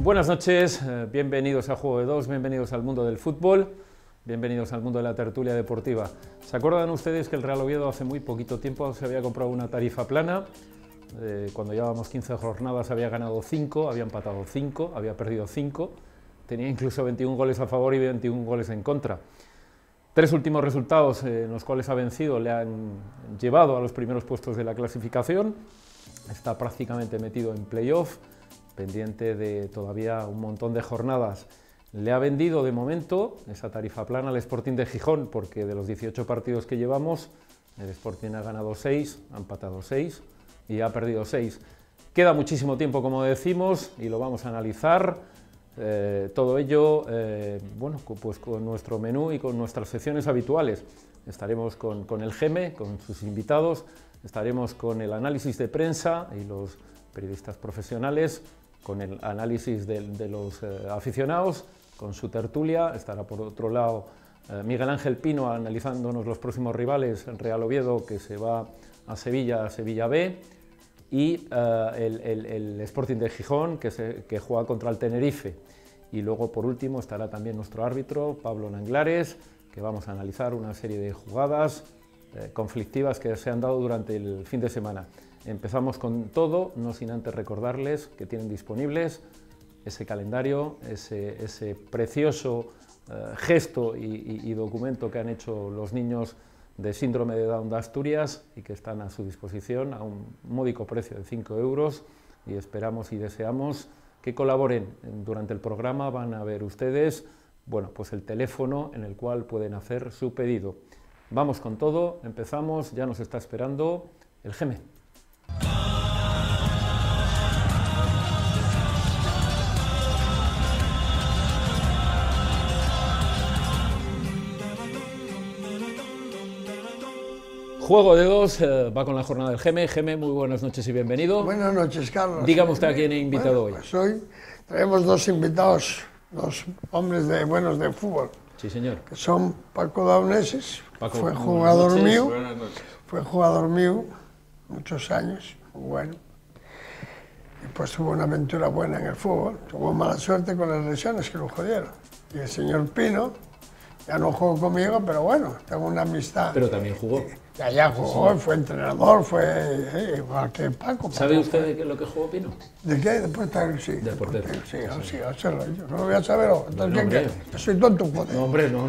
Buenas noches, bienvenidos a Juego de Dos, bienvenidos al mundo del fútbol, bienvenidos al mundo de la tertulia deportiva. ¿Se acuerdan ustedes que el Real Oviedo hace muy poquito tiempo se había comprado una tarifa plana? Cuando llevábamos 15 jornadas había ganado 5, había empatado 5, había perdido 5, tenía incluso 21 goles a favor y 21 goles en contra. 3 últimos resultados en los cuales ha vencido le han llevado a los primeros puestos de la clasificación, está prácticamente metido en playoff, pendiente de todavía un montón de jornadas. Le ha vendido de momento esa tarifa plana al Sporting de Gijón, porque de los 18 partidos que llevamos, el Sporting ha ganado 6, ha empatado 6 y ha perdido 6. Queda muchísimo tiempo, como decimos, y lo vamos a analizar. Todo ello, bueno, pues con nuestro menú y con nuestras secciones habituales. Estaremos con el GEME, con sus invitados, estaremos con el análisis de prensa y los periodistas profesionales, con el análisis de los aficionados, con su tertulia. Estará por otro lado Miguel Ángel Pino analizándonos los próximos rivales, el Real Oviedo, que se va a Sevilla B, y el Sporting de Gijón, que juega contra el Tenerife. Y luego, por último, estará también nuestro árbitro, Pablo Nanglares, que vamos a analizar una serie de jugadas conflictivas que se han dado durante el fin de semana. Empezamos con todo, no sin antes recordarles que tienen disponibles ese calendario, ese precioso gesto y documento que han hecho los niños de síndrome de Down de Asturias y que están a su disposición a un módico precio de 5 euros, y esperamos y deseamos que colaboren. Durante el programa van a ver ustedes, bueno, pues el teléfono en el cual pueden hacer su pedido. Vamos con todo, empezamos, ya nos está esperando el GEME. Juego de Dos va con la jornada del GEME. GEME, muy buenas noches y bienvenido. Buenas noches, Carlos. Dígame usted a quién he invitado hoy. Pues hoy traemos dos invitados, dos hombres buenos de fútbol. Sí, señor. Que son Paco Dauneses, Paco, fue jugador mío. Buenas noches. Fue jugador mío muchos años, muy bueno. Y pues tuvo una aventura buena en el fútbol. Tuvo mala suerte con las lesiones que lo jodieron. Y el señor Pino ya no jugó conmigo, pero bueno, tengo una amistad. Pero también jugó. Ya jugó, fue entrenador, fue igual que Paco. ¿Sabe usted de qué, lo que jugó Pino? ¿De qué? De portero, sí. De portero. Sí, yo no lo voy a saber. Entonces, No, ¿qué? Yo soy tonto, joder. No, hombre, no.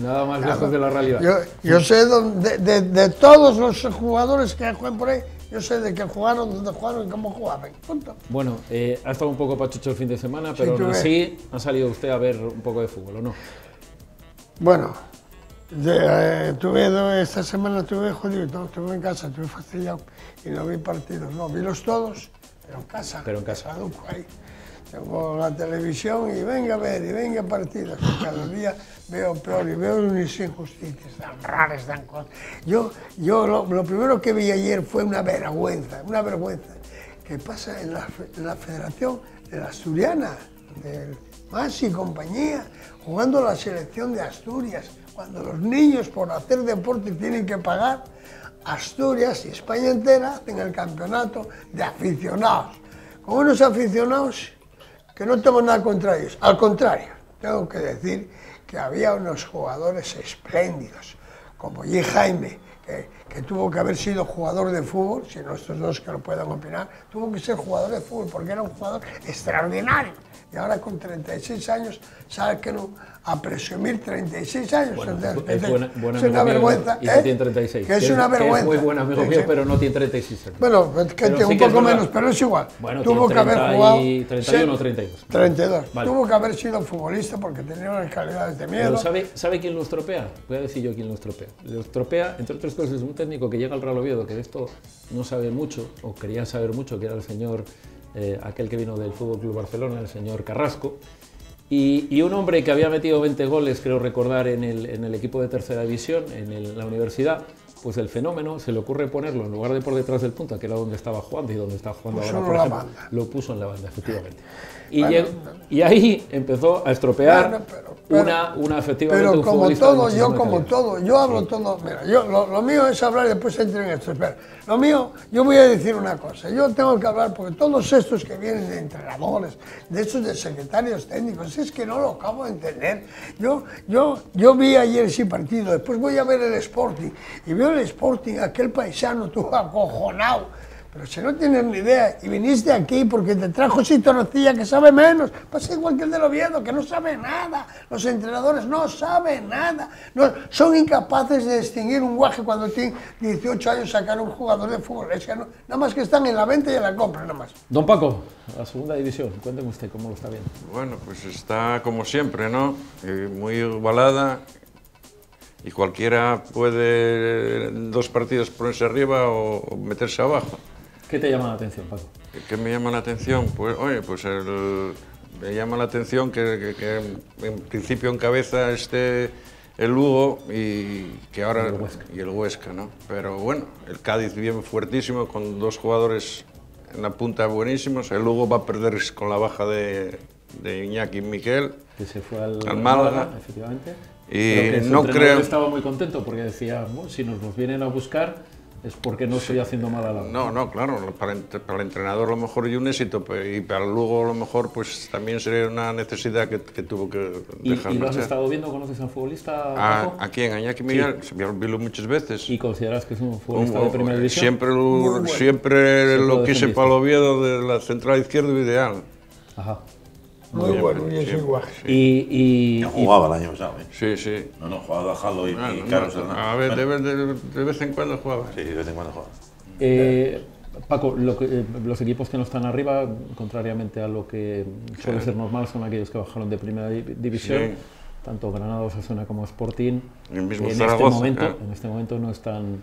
Nada más lejos de la realidad. Yo sé de todos los jugadores que juegan por ahí, yo sé de qué jugaron, dónde jugaron y cómo jugaban. Punto. Bueno, ha estado un poco pachucho el fin de semana, pero aún así ha salido usted a ver un poco de fútbol, ¿o no? Bueno, esta semana tuve jodido, estuve en casa, estuve fastidiado y no vi partidos, no, vilos todos, pero en casa. Pero en casa. Traduco ahí. Tengo la televisión y venga a ver, y venga partidos. Y cada día veo peor y veo unas injusticias tan raras, tan cosas. Yo lo primero que vi ayer fue una vergüenza que pasa en la Federación de la Asturiana, del Mas y compañía, jugando la selección de Asturias, cuando los niños por hacer deporte tienen que pagar. Asturias y España entera hacen el campeonato de aficionados, con unos aficionados que no tengo nada contra ellos, al contrario, tengo que decir que había unos jugadores espléndidos, como G. Jaime, que tuvo que haber sido jugador de fútbol, si no estos dos que lo puedan opinar, tuvo que ser jugador de fútbol porque era un jugador extraordinario. Y ahora con 36 años, ¿sabes que no? A presumir 36 años. Bueno, es una vergüenza. Y no tiene 36. Que es una vergüenza. Es muy buen amigo mío, pero no tiene 36 años. Bueno, que tiene un poco menos, pero es igual. Bueno, tuvo que haber jugado. 31 o 32. 32. Vale. Tuvo que haber sido futbolista porque tenía unas calidades de miedo. Pero ¿sabe quién lo estropea? Voy a decir yo quién lo estropea. Lo estropea, entre otras cosas, es un técnico que llega al Real Oviedo, que de esto no sabe mucho, o quería saber mucho, que era el señor, aquel que vino del Fútbol Club Barcelona, el señor Carrasco. Y un hombre que había metido 20 goles, creo recordar, en el equipo de tercera división, en la universidad, pues el fenómeno se le ocurre ponerlo, en lugar de por detrás del punta, que era donde estaba jugando y donde está jugando ahora, por ejemplo, lo puso en la banda, efectivamente. Y, bueno, y ahí empezó a estropear una efectivamente pero un como futbolista todo, de yo como calidad. todo, yo hablo todo, mira, yo lo mío es hablar y después entro en esto, espera. Lo mío, yo voy a decir una cosa, yo tengo que hablar porque todos estos que vienen de entrenadores, de estos de secretarios técnicos, es que no lo acabo de entender. Yo vi ayer ese partido, después voy a ver el Sporting, y veo el Sporting, aquel paisano, tú acojonado. Pero si no tienes ni idea y viniste aquí porque te trajo Sito Nocilla que sabe menos, pasa igual que el del Oviedo, que no sabe nada. Los entrenadores no saben nada. No, son incapaces de distinguir un guaje cuando tiene 18 años sacar un jugador de fútbol. Es que no, nada más que están en la venta y en la compra, nada más. Don Paco, la segunda división, cuénteme usted cómo lo está viendo. Bueno, pues está como siempre, ¿no? Muy igualada. Y cualquiera puede en 2 partidos ponerse arriba o meterse abajo. ¿Qué te llama la atención, Paco? ¿Qué me llama la atención? Pues, oye, pues me llama la atención que en principio encabeza el Lugo y que ahora el Huesca, ¿no? Pero bueno, el Cádiz bien fuertísimo con 2 jugadores en la punta buenísimos. El Lugo va a perder con la baja de Iñaki y Miquel, que se fue al Málaga, efectivamente. Y pero que no creo. Estaba muy contento porque decía, bueno, si nos vienen a buscar es porque no estoy haciendo mal a la... No, claro, para el entrenador a lo mejor y un éxito, y para el Lugo a lo mejor pues también sería una necesidad que tuvo que dejar. ¿Y lo has estado viendo? ¿Conoces al futbolista, Paco? ¿A quién? ¿A Iñaki Miguel? Sí. Lo muchas veces. ¿Y consideras que es un futbolista de primera división? Siempre lo quise para el Oviedo de la central izquierdo ideal. Ajá. Muy bueno, y ese guaje. Y jugaba el año pasado, ¿eh? Sí, sí. No, jugaba Jalo y No, Carlos. A ver, de vez en cuando jugaba. Sí, de vez en cuando jugaba. Paco, los equipos que no están arriba, contrariamente a lo que suele ser normal, son aquellos que bajaron de primera división. Sí. Tanto Granada, Osasuna como Sporting. El mismo Zaragoza, en este momento no están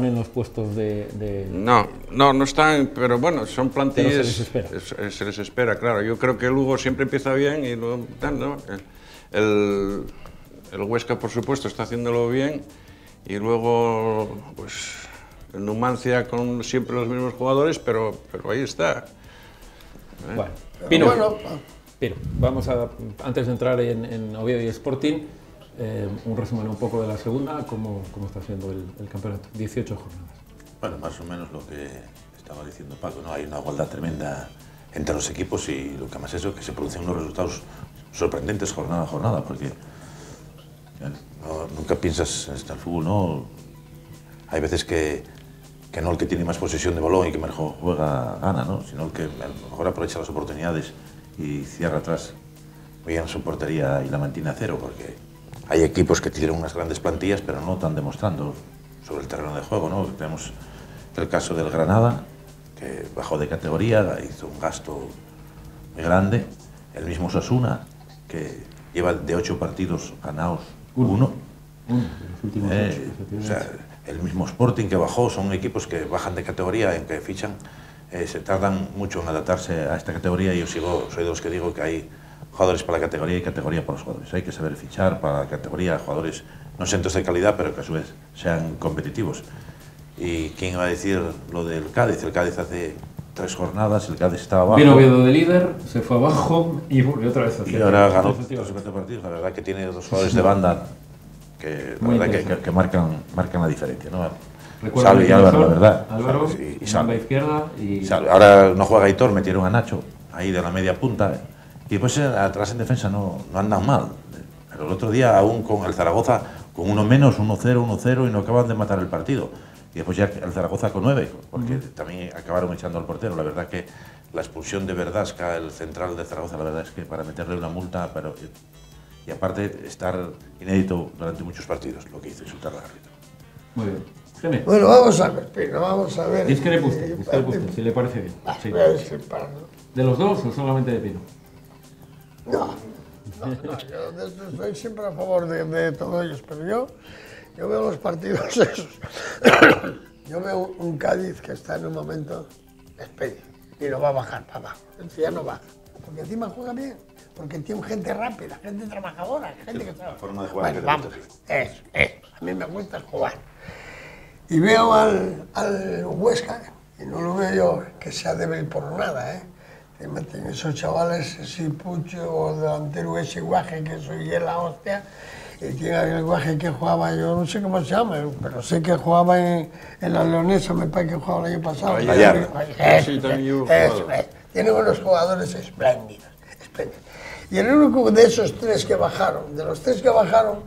en los puestos de... No están, pero bueno, son plantillas... Pero se les espera. Se les espera, claro. Yo creo que el Lugo siempre empieza bien y luego... ¿no? El Huesca, por supuesto, está haciéndolo bien y luego, pues, el Numancia con siempre los mismos jugadores, pero ahí está. Bueno, Pino, vamos a, antes de entrar en Oviedo y Sporting, un resumen un poco de la segunda, cómo está siendo el campeonato, 18 jornadas. Bueno, más o menos lo que estaba diciendo Paco, ¿no? Hay una igualdad tremenda entre los equipos y lo que más es eso, que se producen unos resultados sorprendentes jornada a jornada, porque nunca piensas en el fútbol, ¿no? Hay veces que no el que tiene más posesión de balón y que mejor juega gana, ¿no? Sino el que mejor aprovecha las oportunidades y cierra atrás bien su portería y la mantiene a cero, porque hay equipos que tienen unas grandes plantillas pero no están demostrando sobre el terreno de juego, ¿no? Tenemos el caso del Granada, que bajó de categoría, hizo un gasto muy grande. El mismo Osasuna, que lleva de 8 partidos ganados 1. O sea, el mismo Sporting que bajó, son equipos que bajan de categoría, en que fichan, se tardan mucho en adaptarse a esta categoría, y yo soy de los que digo que hay jugadores para la categoría y categoría para los jugadores. Hay que saber fichar para la categoría jugadores no centros de calidad, pero que a su vez sean competitivos. ¿Y quién iba a decir lo del Cádiz? El Cádiz hace 3 jornadas, el Cádiz estaba abajo. Vino Oviedo de líder, se fue abajo y volvió otra vez hacia... Y ahora ganó 3 o 4 partidos. La verdad que tiene 2 jugadores de banda que, la verdad que marcan la diferencia, ¿no? Salvi y Álvaro, la verdad. Álvaro, y Salvi. Izquierda y... Salvi. Ahora no juega Aitor, metieron a Nacho ahí de la media punta. Y después atrás en defensa no andan mal. Pero el otro día, aún con el Zaragoza, con 1 menos, 1-0, 1-0, y no acaban de matar el partido. Y después ya el Zaragoza con 9, porque también acabaron echando al portero. La verdad que la expulsión de Verdasca, el central de Zaragoza, la verdad es que para meterle una multa, pero... Y aparte, estar inédito durante muchos partidos, lo que hizo insultar al árbitro. Muy bien. Gene. Bueno, vamos a ver, Pino, vamos a ver. Discrepe usted, si le parece bien. Sí. Voy a discrepar, ¿no? ¿De los dos o solamente de Pino? No, yo de esto estoy siempre a favor de todos ellos, pero yo veo los partidos esos. Yo veo un Cádiz que está en un momento especie y lo va a bajar para abajo. Ya no baja, porque encima juega bien, porque tiene gente rápida, gente trabajadora, gente que sabe. Forma de jugar. Bueno, vamos, eso, a mí me gusta jugar. y veo al Huesca, y no lo veo yo que sea débil por nada, que meten esos chavales, ese Pucho o delantero, ese Guaje, que soy la hostia, y tiene el Guaje que jugaba, yo no sé cómo se llama, pero sé que jugaba en la Leonesa, me parece que jugaba el año pasado. Sí, también yo tiene unos jugadores espléndidos. Y el único de esos tres que bajaron, de los tres que bajaron,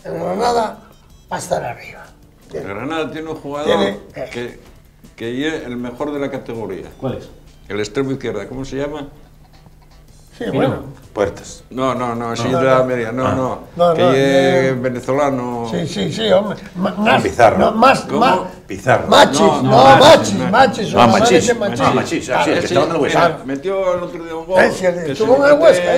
el Granada va a estar arriba. El Granada tiene un jugador que es el mejor de la categoría. ¿Cuál es? El extremo izquierda, ¿cómo se llama? Sí, bueno. Puertas. No, sí, de la Almería, que es venezolano. Sí, hombre. Pizarro. Pizarro. Machis. Machis, el que estaba en el Huesca. Metió el otro día un gol. Estuvo en el Huesca,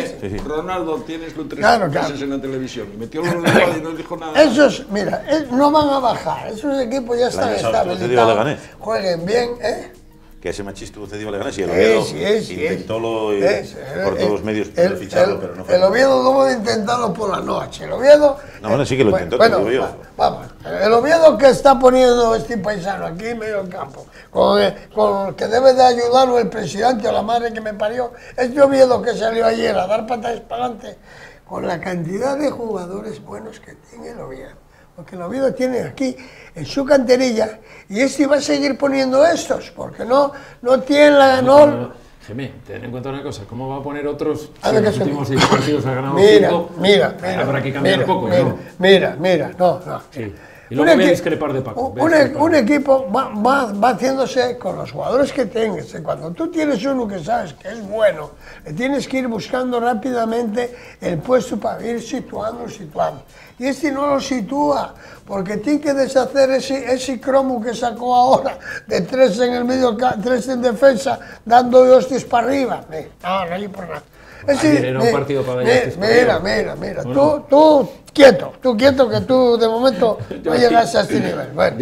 Ronaldo, tienes los tres meses en la televisión. Metió el gol y no dijo nada. Esos, mira, no van a bajar. Esos equipos ya están estabilizados. Jueguen bien, Que ese Machis tuvo cedido a Leganés y el Oviedo intentó por todos los medios ficharlo, pero no fue. El Oviedo tuvo de intentarlo por la noche. El Oviedo... No, bueno, sí que lo intentó, te digo yo. Vamos, el Oviedo que está poniendo este paisano aquí en medio del campo, con el que debe de ayudarlo el presidente o la madre que me parió, este Oviedo que salió ayer a dar patas para adelante, con la cantidad de jugadores buenos que tiene el Oviedo. Porque el Oviedo tiene aquí en su canterilla y este va a seguir poniendo estos, porque no tiene la... Gemé, ten en cuenta una cosa, ¿cómo va a poner otros si en los últimos 6 partidos ha ganado 5? Mira. Habrá que cambiar un poco, ¿no? Mira, no. Sí. Y luego voy a discrepar de Paco. Un equipo va haciéndose con los jugadores que tengas. Cuando tú tienes uno que sabes que es bueno, le tienes que ir buscando rápidamente el puesto para ir situando. Y este no lo sitúa, porque tiene que deshacer ese cromo que sacó ahora, de 3 en el medio, 3 en defensa, dando hostias para arriba. No hay por nada. Era un partido para mira, tú quieto, que tú de momento no llegas a este nivel. Bueno,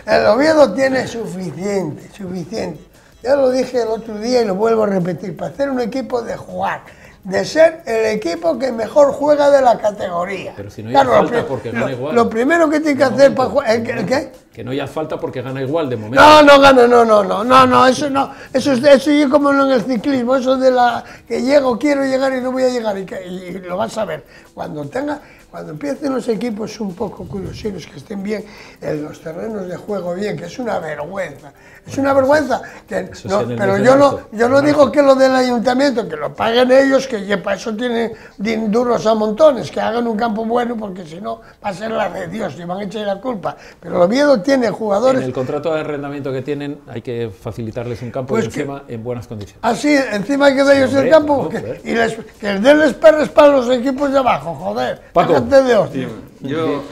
el Oviedo tiene suficiente. Ya lo dije el otro día y lo vuelvo a repetir, para hacer un equipo de jugar, de ser el equipo que mejor juega de la categoría. Pero si no hay falta porque gana igual. Lo primero que tiene que hacer para jugar... ¿El qué? Que no haya falta porque gana igual de momento. No gana, eso no. Eso yo como en el ciclismo, eso de la que quiero llegar y no voy a llegar y lo vas a ver. Cuando empiecen los equipos un poco curiosos, que estén bien en los terrenos de juego bien, que es una vergüenza. Es una vergüenza. Pero yo no digo que lo del ayuntamiento, que lo paguen ellos, que para eso tienen duros a montones, que hagan un campo bueno, porque si no va a ser la de Dios y van a echar la culpa. Pero el Oviedo tiene jugadores... En el contrato de arrendamiento que tienen hay que facilitarles un campo y encima en buenas condiciones. Así, encima hay que de ellos el campo, que denles perres para los equipos de abajo, joder. Paco, de hostia. Yo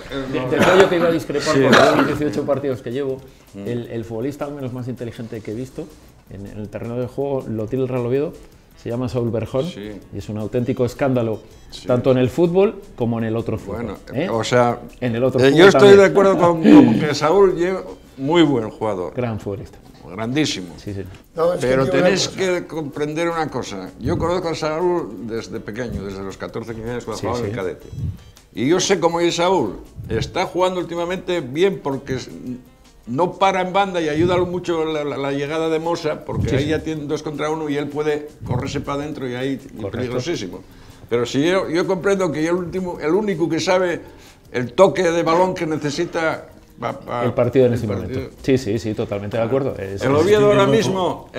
que iba a discrepar por los 18 partidos que llevo, el futbolista al menos más inteligente que he visto en el terreno de juego lo tiene el Real Oviedo, se llama Saúl Berjón y es un auténtico escándalo tanto en el fútbol como en el otro fútbol. Bueno, o sea, en el otro yo estoy de acuerdo con que Saúl es muy buen jugador. Gran futbolista. Grandísimo. Sí. Pero tenéis que comprender una cosa. Yo conozco a Saúl desde pequeño, desde los 14, 15 años cuando jugaba en el cadete. Y yo sé cómo es Saúl. Está jugando últimamente bien porque no para en banda y ayuda mucho la llegada de Mosa, porque ahí ya tiene 2 contra 1 y él puede correrse para adentro y ahí es peligrosísimo. Pero si yo comprendo que el único que sabe el toque de balón que necesita... el partido en ese momento. Sí, totalmente de acuerdo. El Oviedo ahora mismo,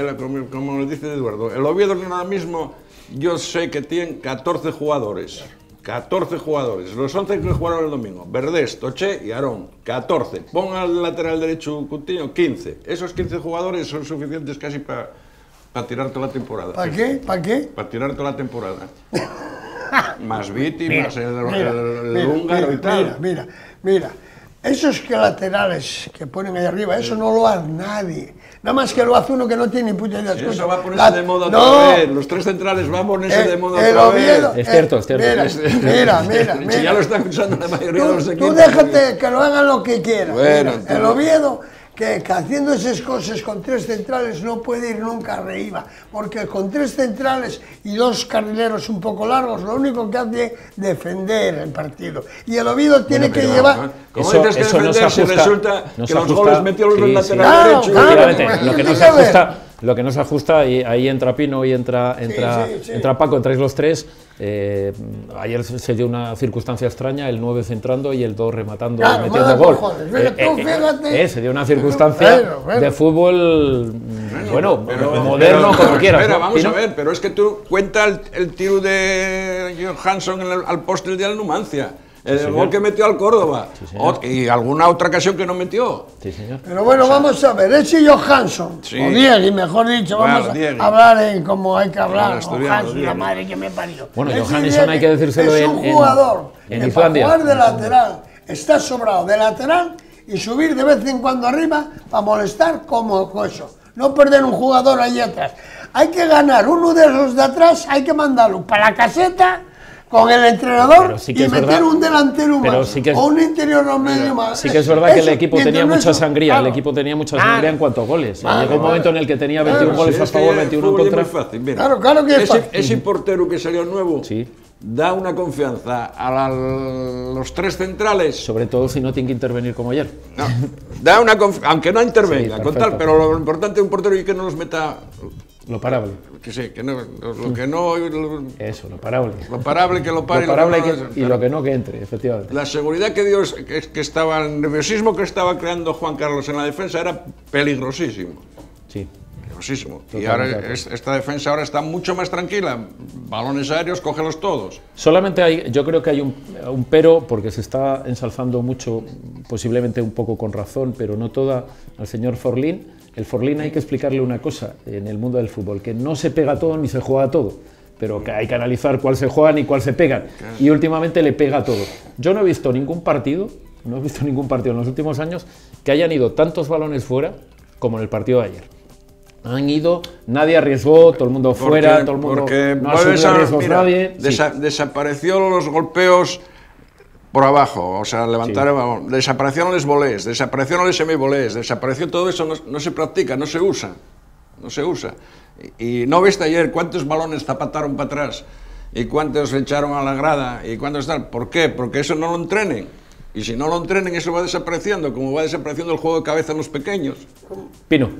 como le dice Eduardo, el Oviedo ahora mismo yo sé que tiene 14 jugadores. 14 jugadores, los 11 que jugaron el domingo, Verdés, Toché y Aarón, 14. Pon al lateral derecho Coutinho, 15. Esos 15 jugadores son suficientes casi para tirar toda la temporada. ¿Para qué? Para tirar toda la temporada. Más Viti, más el húngaro y tal. Mira. Esos laterales que ponen ahí arriba, eso no lo hace nadie. Nada más que lo hace uno que no tiene ni puta idea. Eso va a ponerse de moda otra vez. Los 3 centrales van a ponerse de moda otra vez. Es cierto. Mira. Ya lo están usando la mayoría de los equipos. Tú déjate que lo hagan lo que quieran. Bueno, el Oviedo, que haciendo esas cosas con 3 centrales no puede ir nunca arriba, porque con 3 centrales y 2 carrileros un poco largos, lo único que hace es defender el partido. Y el Oviedo tiene que llevar... ¿Cómo dices que defender si resulta que los goles metió los del lateral derecho? Lo que no se ajusta, y ahí entra Pino y entra Paco, entráis los 3. Ayer se dio una circunstancia extraña, el 9 centrando y el 2 rematando y metiendo gol. Se dio una circunstancia de fútbol, moderno, como quieras. Espera, vamos a ver, pero es que tú cuenta el tiro de Johansson al poste el día de Numancia. El gol que metió al Córdoba, y alguna otra ocasión que no metió. Sí, señor. Pero bueno, vamos a ver, ese Johansson, o Diego, mejor dicho, vamos a hablar en como hay que hablar, Johansson, la madre que me parió. Bueno, Johansson hay que decírselo es un jugador en Islandia. Para jugar de lateral, está sobrado de lateral y subir de vez en cuando arriba para molestar como eso. No perder un jugador ahí atrás. Hay que ganar uno de los de atrás, hay que mandarlo para la caseta con el entrenador y meter un delantero más, o un interior o medio más. Sí que es verdad que el equipo tenía mucha sangría, el equipo tenía mucha sangría en cuanto a goles. Llegó un momento en el que tenía 21 goles a favor, 21 en contra. Claro que es fácil. Ese portero que salió nuevo da una confianza a los 3 centrales. Sobre todo si no tiene que intervenir como ayer. No, da una aunque no intervenga, con tal, pero lo importante de un portero es que no los meta... Lo parable. Que sí, que no, lo que no... Eso, lo parable. Lo parable que lo pare. Lo parable y lo que no que entre, efectivamente. La seguridad que dio, que estaba, el nerviosismo que estaba creando Juan Carlos en la defensa era peligrosísimo. Sí. Peligrosísimo. Y ahora esta defensa ahora está mucho más tranquila. Balones aéreos, cógelos todos. Solamente yo creo que hay un pero, porque se está ensalzando mucho, posiblemente un poco con razón, pero no toda, al señor Forlín. El Forlín hay que explicarle una cosa en el mundo del fútbol, que no se pega todo ni se juega todo, pero que hay que analizar cuál se juega y cuál se pega, y últimamente le pega todo. Yo no he visto ningún partido en los últimos años que hayan ido tantos balones fuera como en el partido de ayer. Han ido, nadie arriesgó, todo el mundo fuera, todo el mundo no asumió riesgos nadie. Desapareció los golpeos por abajo, o sea, levantaron, desaparecieron los volés, desaparecieron los semivolés, desapareció todo eso, no se practica, no se usa. Y no viste ayer cuántos balones zapataron para atrás y cuántos echaron a la grada y cuántos tal. ¿Por qué? Porque eso no lo entrenen. Y si no lo entrenen, eso va desapareciendo, como va desapareciendo el juego de cabeza en los pequeños. Pino,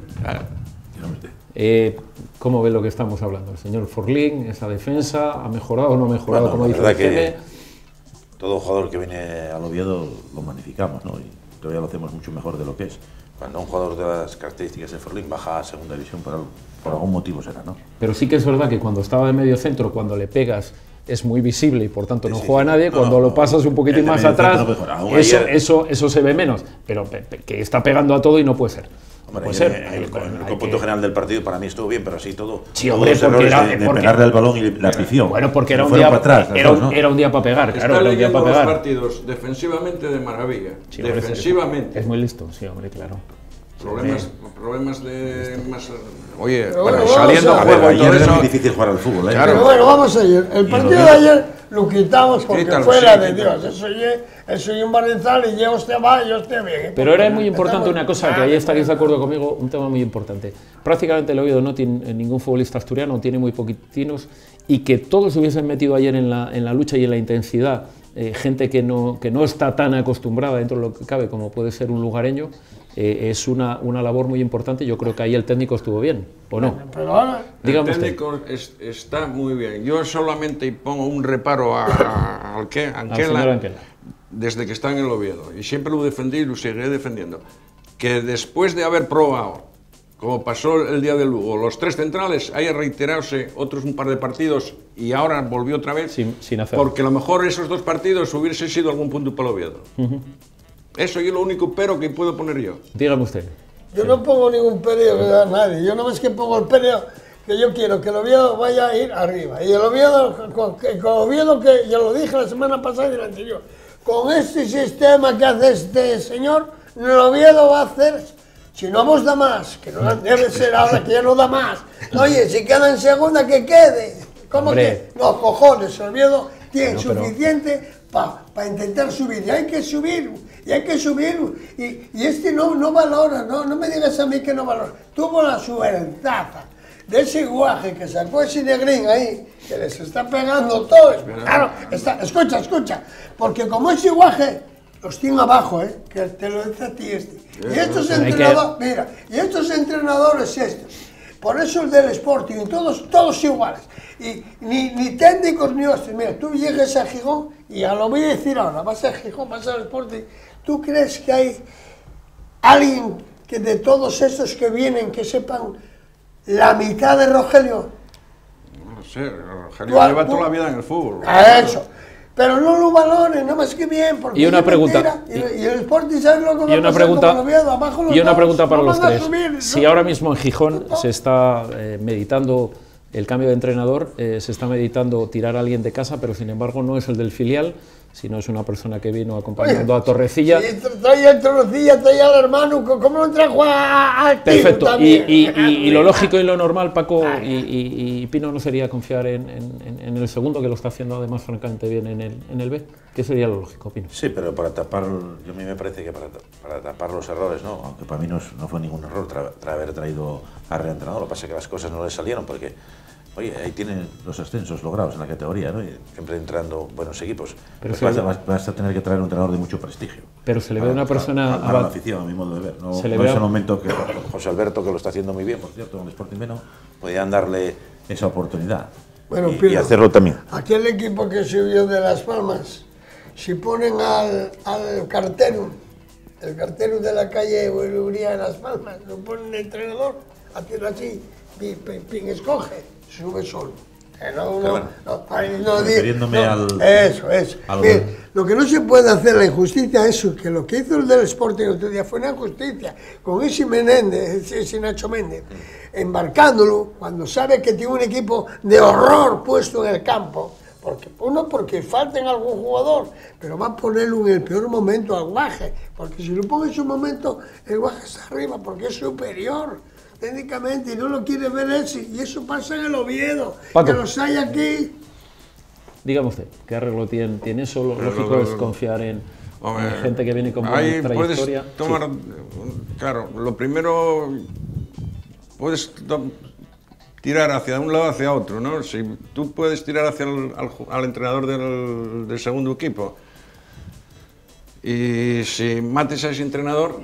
¿cómo ve lo que estamos hablando? El señor Forlín, esa defensa, ¿ha mejorado o no ha mejorado, como dice el GM? Todo jugador que viene al Oviedo lo magnificamos, ¿no? Y todavía lo hacemos mucho mejor de lo que es. Cuando un jugador de las características de Forlín baja a segunda división por algún motivo será, ¿no? Pero sí que es verdad que cuando estaba de medio centro, cuando le pegas, es muy visible y por tanto no juega nadie. Cuando lo pasas un poquitín más atrás, eso se ve menos. Pero que está pegando a todo y no puede ser. Hombre, el cómputo general del partido para mí estuvo bien, pero así todo. Sí, hombre, porque pegarle al balón y la afición. Bueno, porque era un día para atrás, era un día para pegar, claro, era un día para pegar. Los partidos defensivamente de maravilla. Sí, defensivamente. Es muy listo, sí, hombre, claro. Problemas de más. Oye, bueno, saliendo a juego. Ayer era muy difícil jugar al fútbol, ¿eh? Claro. Pero bueno, vamos a ir. El partido de ayer lo quitamos porque fue la de Dios. Eso y un barrizal y ya usted va y yo usted bien. Pero era muy importante una cosa, que ahí estaréis de acuerdo conmigo, un tema muy importante. Prácticamente el Oviedo no tiene ningún futbolista asturiano, tiene muy poquitinos, y que todos se hubiesen metido ayer en la lucha y en la intensidad, gente que no está tan acostumbrada dentro de lo que cabe como puede ser un lugareño, es una labor muy importante. Yo creo que ahí el técnico estuvo bien, ¿o no? Pero ahora, el técnico está muy bien. Yo solamente pongo un reparo a Anquela, desde que está en el Oviedo, y siempre lo defendí y lo seguiré defendiendo, que después de haber probado, como pasó el día del Lugo, los 3 centrales, haya reiterarse otros un par de partidos y ahora volvió otra vez, sin hacer. Porque a lo mejor esos 2 partidos hubiese sido algún punto para el Oviedo. Eso es lo único pero que puedo poner yo. Dígame usted. Yo no pongo ningún pero a nadie. Yo no es que pongo el pero que yo quiero que el Oviedo vaya a ir arriba. Y el Oviedo, con Oviedo, que ya lo dije la semana pasada y la anterior, con este sistema que hace este señor, el Oviedo va a hacer, si no nos da más, que no debe ser ahora que ya no da más. Oye, si queda en segunda, que quede. ¿Cómo que? No, cojones, el Oviedo tiene suficiente para para intentar subir, y hay que subir, y este no valora, no me digas a mí que no valora. Tuvo la suertaza de ese guaje que sacó ese negrín ahí, que les está pegando todos. Claro, escucha, porque como ese guaje los tiene abajo, que te lo dice a ti y estos entrenadores, mira, y estos entrenadores por eso el del Sporting, todos iguales, y ni técnicos ni hostias. Mira, tú llegas a Gijón, y ya lo voy a decir ahora, vas a Gijón, vas al Sporting, ¿tú crees que hay alguien que de todos estos que vienen que sepan la mitad de Rogelio? No sé, Rogelio lleva toda la vida en el fútbol. A eso. Pero no lo valoren, nada más que bien, porque y una pregunta, y el Sporting sabe lo que y una pregunta para los tres. Subir, si ahora mismo en Gijón se está meditando el cambio de entrenador, se está meditando tirar a alguien de casa, pero sin embargo no es el del filial, sino es una persona que vino acompañando a Torrecilla. Sí, trae a Torrecilla, trae al hermano, ¿cómo lo trajo al tío? Perfecto, también? y lo lógico y lo normal, Paco, y Pino, ¿no sería confiar en el segundo, que lo está haciendo además francamente bien en el B? ¿Qué sería lo lógico, Pino? Sí, pero para tapar, a mí me parece que para tapar los errores, ¿no? Aunque para mí no fue ningún error haber traído a reentrenador, lo que pasa es que las cosas no le salieron porque, oye, ahí tienen los ascensos logrados en la categoría, ¿no? Y siempre entrando buenos equipos. Pero pues vas a tener que traer un entrenador de mucho prestigio. Pero se le ve una persona... Para la afición, a mi modo de ver. No es el momento que José Alberto, que lo está haciendo muy bien, por cierto, con el Sporting B, podían darle esa oportunidad. Bueno, y hacerlo también. Aquel equipo que subió de Las Palmas, si ponen al cartero, el cartero de la calle Uría de Las Palmas, lo ponen entrenador, haciendo así, pin, escoge, sube solo. Refiriéndome al... Eso. Mira, lo que no se puede hacer, la injusticia es que lo que hizo el del Sporting el otro día fue una injusticia con ese Menéndez, ese Nacho Méndez, embarcándolo cuando sabe que tiene un equipo de horror puesto en el campo. Porque falta en algún jugador, pero va a ponerlo en el peor momento al Guaje, porque si lo pone en su momento, el Guaje está arriba, porque es superior técnicamente y no lo quiere ver ese, y eso pasa en el Oviedo, Paco, que los hay aquí. Dígame usted, ¿qué arreglo tiene eso? Lo lógico es confiar en gente que viene con buena trayectoria. Puedes tomar, claro, lo primero, puedes tirar hacia un lado hacia otro, ¿no? Si tú puedes tirar hacia al entrenador del segundo equipo, y si mates a ese entrenador...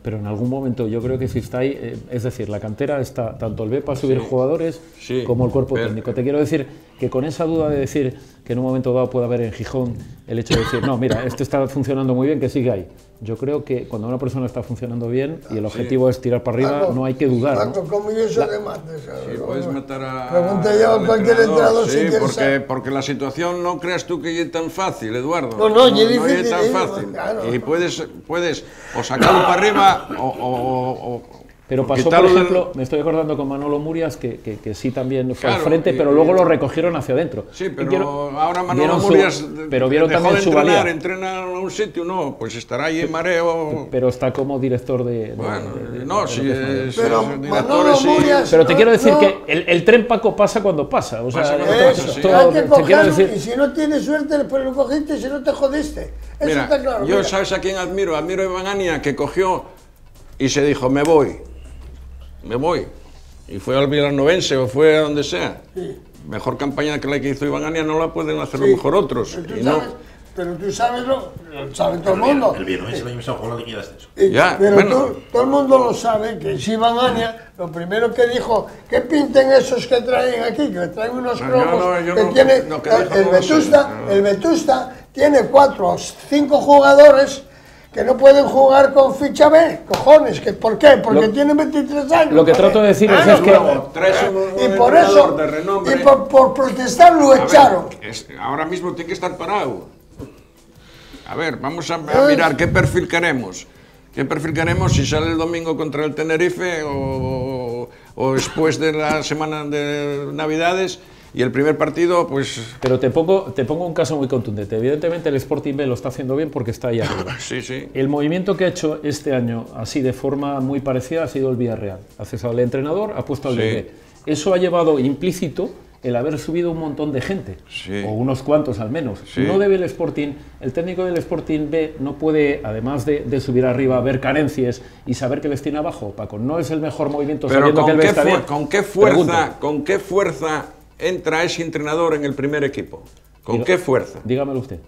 Pero en algún momento yo creo que si está ahí, es decir, la cantera está tanto el B para subir jugadores como el cuerpo técnico. Te quiero decir que con esa duda de decir que en un momento dado puede haber en Gijón el hecho de decir, no, mira, esto está funcionando muy bien, que sigue ahí. Yo creo que cuando una persona está funcionando bien y el objetivo es tirar para arriba, no hay que dudar. Paco, ¿no? ¿cómo yo soy de mates? Sí, puedes matar a... Pregunta yo a cualquier entrenador si quieres. Porque la situación no creas tú que es tan fácil, Eduardo. No es tan fácil. Claro. Y puedes o sacarlo para arriba Pero pasó, por ejemplo, me estoy acordando con Manolo Murias, que sí también fue al frente, pero luego lo recogieron hacia adentro. Sí, pero ahora Manolo Murias pero vieron dejó también de su valía. Entrena a un sitio, no, pues estará ahí en mareo. Pero está como director de... Bueno, sí, pero directores sí. Pero te quiero decir que el tren, Paco, pasa cuando pasa. O sea, hay que cogerlo, y si no tienes suerte, pues lo cogiste y si no te jodiste. Eso Mira, está claro. Yo, ¿sabes a quién admiro? Admiro a Iván Ania, que cogió y se dijo, me voy. Y fue al Vilanovense o fue a donde sea. Sí. Mejor campaña que la que hizo Iván Ania no la pueden hacer mejor otros. Pero tú sabes lo sabe todo el mundo. El Vilanovense el año pasado jugó la línea de ascenso. Pero todo el mundo lo sabe, que si Iván Ania, lo primero que dijo, que pinten esos que traen aquí, que traen unos cromos, el Vetusta tiene 4 o 5 jugadores que no pueden jugar con ficha B, cojones, ¿por qué? Porque tienen 23 años. Lo que trato de decir es que... Y por eso, y por protestar lo echaron. Ahora mismo tiene que estar parado. A ver, vamos a mirar qué perfil queremos. ¿Qué perfil queremos si sale el domingo contra el Tenerife o después de la semana de Navidades? Y el primer partido, pues... Pero te pongo un caso muy contundente. Evidentemente el Sporting B lo está haciendo bien porque está ahí arriba. Sí. El movimiento que ha hecho este año, así de forma muy parecida, ha sido el Villarreal. Ha cesado al entrenador, ha puesto al B. Eso ha llevado implícito el haber subido un montón de gente, Sí. o unos cuantos al menos. Sí. No debe el Sporting, el técnico del Sporting B no puede, además de subir arriba, ver carencias y saber que les tiene abajo, Paco. No es el mejor movimiento Pero sabiendo que el B está bien. ¿con qué fuerza entra ese entrenador en el primer equipo? ¿Con qué fuerza? Dígamelo usted.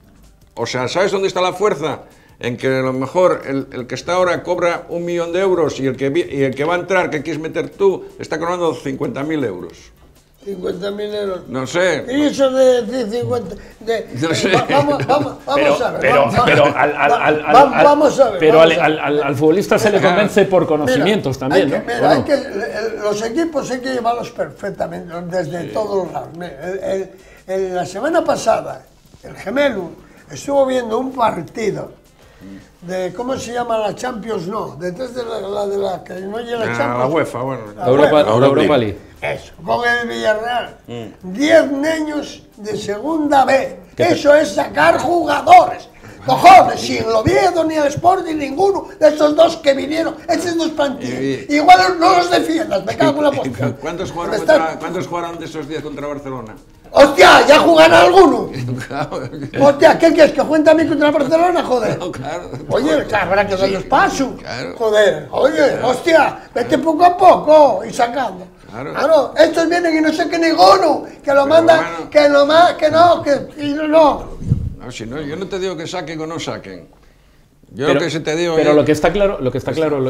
O sea, ¿sabes dónde está la fuerza? En que a lo mejor el que está ahora cobra 1 millón de euros y el que va a entrar, que quieres meter tú, está cobrando 50.000 euros. 50.000 euros. No sé. Y eso de 50. No sé. Vamos a ver. Vamos a ver. Pero al futbolista se le convence por conocimientos también, ¿no? Mira, los equipos hay que llevarlos perfectamente desde todos los lados. La semana pasada, el Gemelo estuvo viendo un partido de, ¿cómo se llama? La Champions, no, detrás de la que no llega la Champions. La UEFA, bueno. La Europa League. Eso, con el Villarreal. 10 niños de segunda B. Eso es sacar jugadores. Cojones, sin el Oviedo ni el Sporting, ninguno de estos dos que vinieron, esos dos plantillas. Igual no los defiendas, me cago en la puta. ¿Cuántos jugaron de esos 10 contra Barcelona? ¡Hostia! ¡Ya jugará alguno! ¡Hostia! ¿Qué quieres? ¿Que jueguen también contra Barcelona, joder? No, claro. Oye, habrá que darles paso. Claro. Joder, oye, hostia, vete poco a poco y sacando. Claro, estos vienen y no sé qué ninguno, que lo mandan, bueno, No, si no, yo no te digo que saquen o no saquen. Yo Pero, lo que sí te digo pero es... lo que está claro,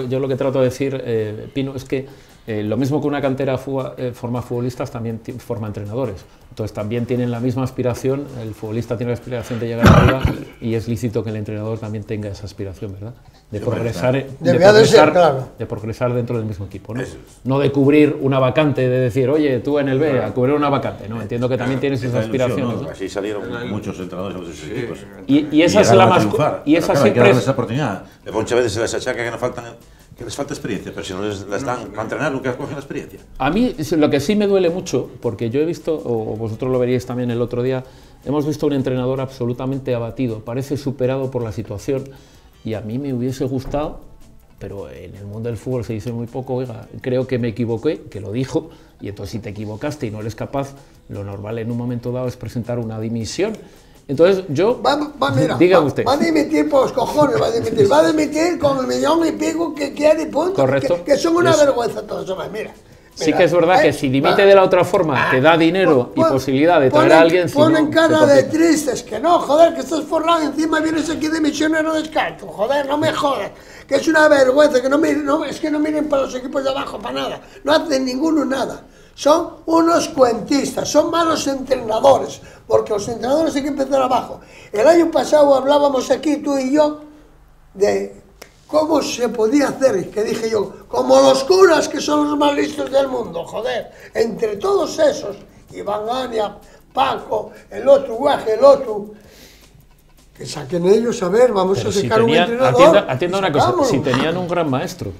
yo lo que trato de decir, Pino, es que lo mismo que una cantera forma futbolistas, también forma entrenadores. Entonces también tienen la misma aspiración, el futbolista tiene la aspiración de llegar arriba y es lícito que el entrenador también tenga esa aspiración, ¿verdad? De progresar, de progresar dentro del mismo equipo, ¿no? No de cubrir una vacante, de decir, oye, tú en el B, a cubrir una vacante, ¿no? Entiendo que también tienes esas aspiraciones, ¿no? Así salieron muchos entrenadores de esos equipos. Y esa es la más... Y esa claro, siempre hay que darles es... esa oportunidad. Muchas veces se les achaca que les falta experiencia, pero si no les dan para entrenar, nunca cogen la experiencia. A mí lo que sí me duele mucho, porque yo he visto, o vosotros lo veríais también el otro día, hemos visto un entrenador absolutamente abatido, parece superado por la situación, y a mí me hubiese gustado, pero en el mundo del fútbol se dice muy poco, oiga, creo que me equivoqué, que lo dijo, y entonces si te equivocaste y no eres capaz, lo normal en un momento dado es presentar una dimisión. Entonces yo, diga usted. Va a dimitir por los cojones, va a dimitir con el millón y pico que quiere y punto. Correcto. Que son una vergüenza todos, mira. Sí que es verdad que si dimite de la otra forma, te da dinero y posibilidad de traer a alguien... Ponen cara de tristes, que no, joder, que estás forrado, encima vienes aquí de misionero descalzo, joder, no me jodas, que es una vergüenza, que no miren para los equipos de abajo, para nada, no hacen ninguno nada. Son unos cuentistas, son malos entrenadores, porque los entrenadores hay que empezar abajo. El año pasado hablábamos aquí, tú y yo, de cómo se podía hacer, que dije yo, como los curas que son los más listos del mundo, joder, entre todos esos, Iván Ania, Paco, el otro Guaje, el otro, que saquen ellos, a ver, vamos a sacar un entrenador. Atienda una cosa, si tenían un gran maestro,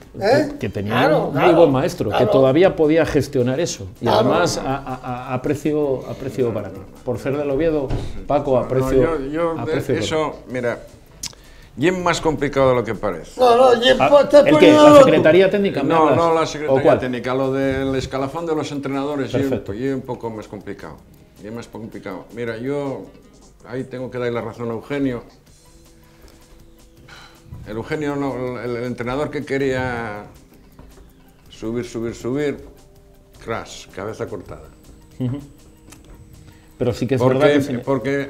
que tenían un muy claro, buen maestro, que todavía podía gestionar eso, y además aprecio para ti. Por ser del Oviedo, Paco, aprecio eso, mira, y es más complicado de lo que parece. ¿El qué? ¿La Secretaría Técnica? No, la Secretaría Técnica, lo del escalafón de los entrenadores, y un poco más complicado. Y es más complicado. Mira, yo... Ahí tengo que darle la razón a Eugenio. El entrenador que quería subir, crash, cabeza cortada. Pero sí que es verdad que... Porque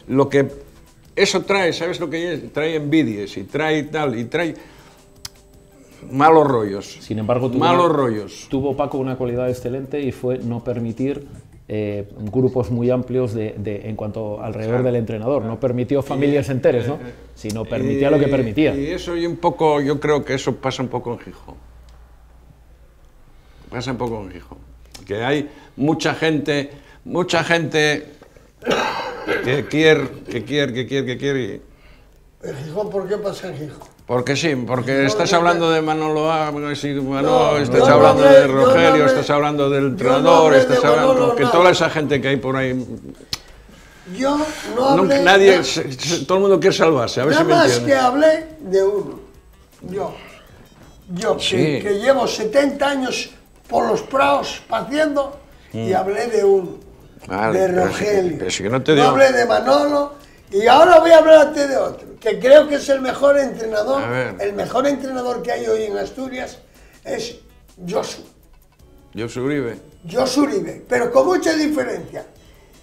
lo que eso trae, ¿sabes lo que es? Trae envidias y trae tal, y trae malos rollos. Sin embargo, tuvo Paco una cualidad excelente y fue no permitir... grupos muy amplios en cuanto alrededor del entrenador, no permitió familias enteras, ¿no? Sino permitía lo que permitía. Y eso yo creo que eso pasa un poco en Gijón. Que hay mucha gente que quiere y... ¿En Gijón por qué pasa en Gijón? Porque sí, porque estás hablando de Manolo estás hablando de Rogelio, estás hablando del entrenador, estás hablando que toda esa gente que hay por ahí. Yo no hablé... Todo el mundo quiere salvarse, a ver si me entiendes. Nada más que hablé de uno. Yo sí. que llevo 70 años por los prados haciendo y hablé de uno, Vale, de pero Rogelio. pero si que no te No digo- hablé de Manolo y ahora voy a hablarte de otro, que creo que es el mejor entrenador. A ver. El mejor entrenador que hay hoy en Asturias es Josu Uribe. Josu Uribe, pero con mucha diferencia.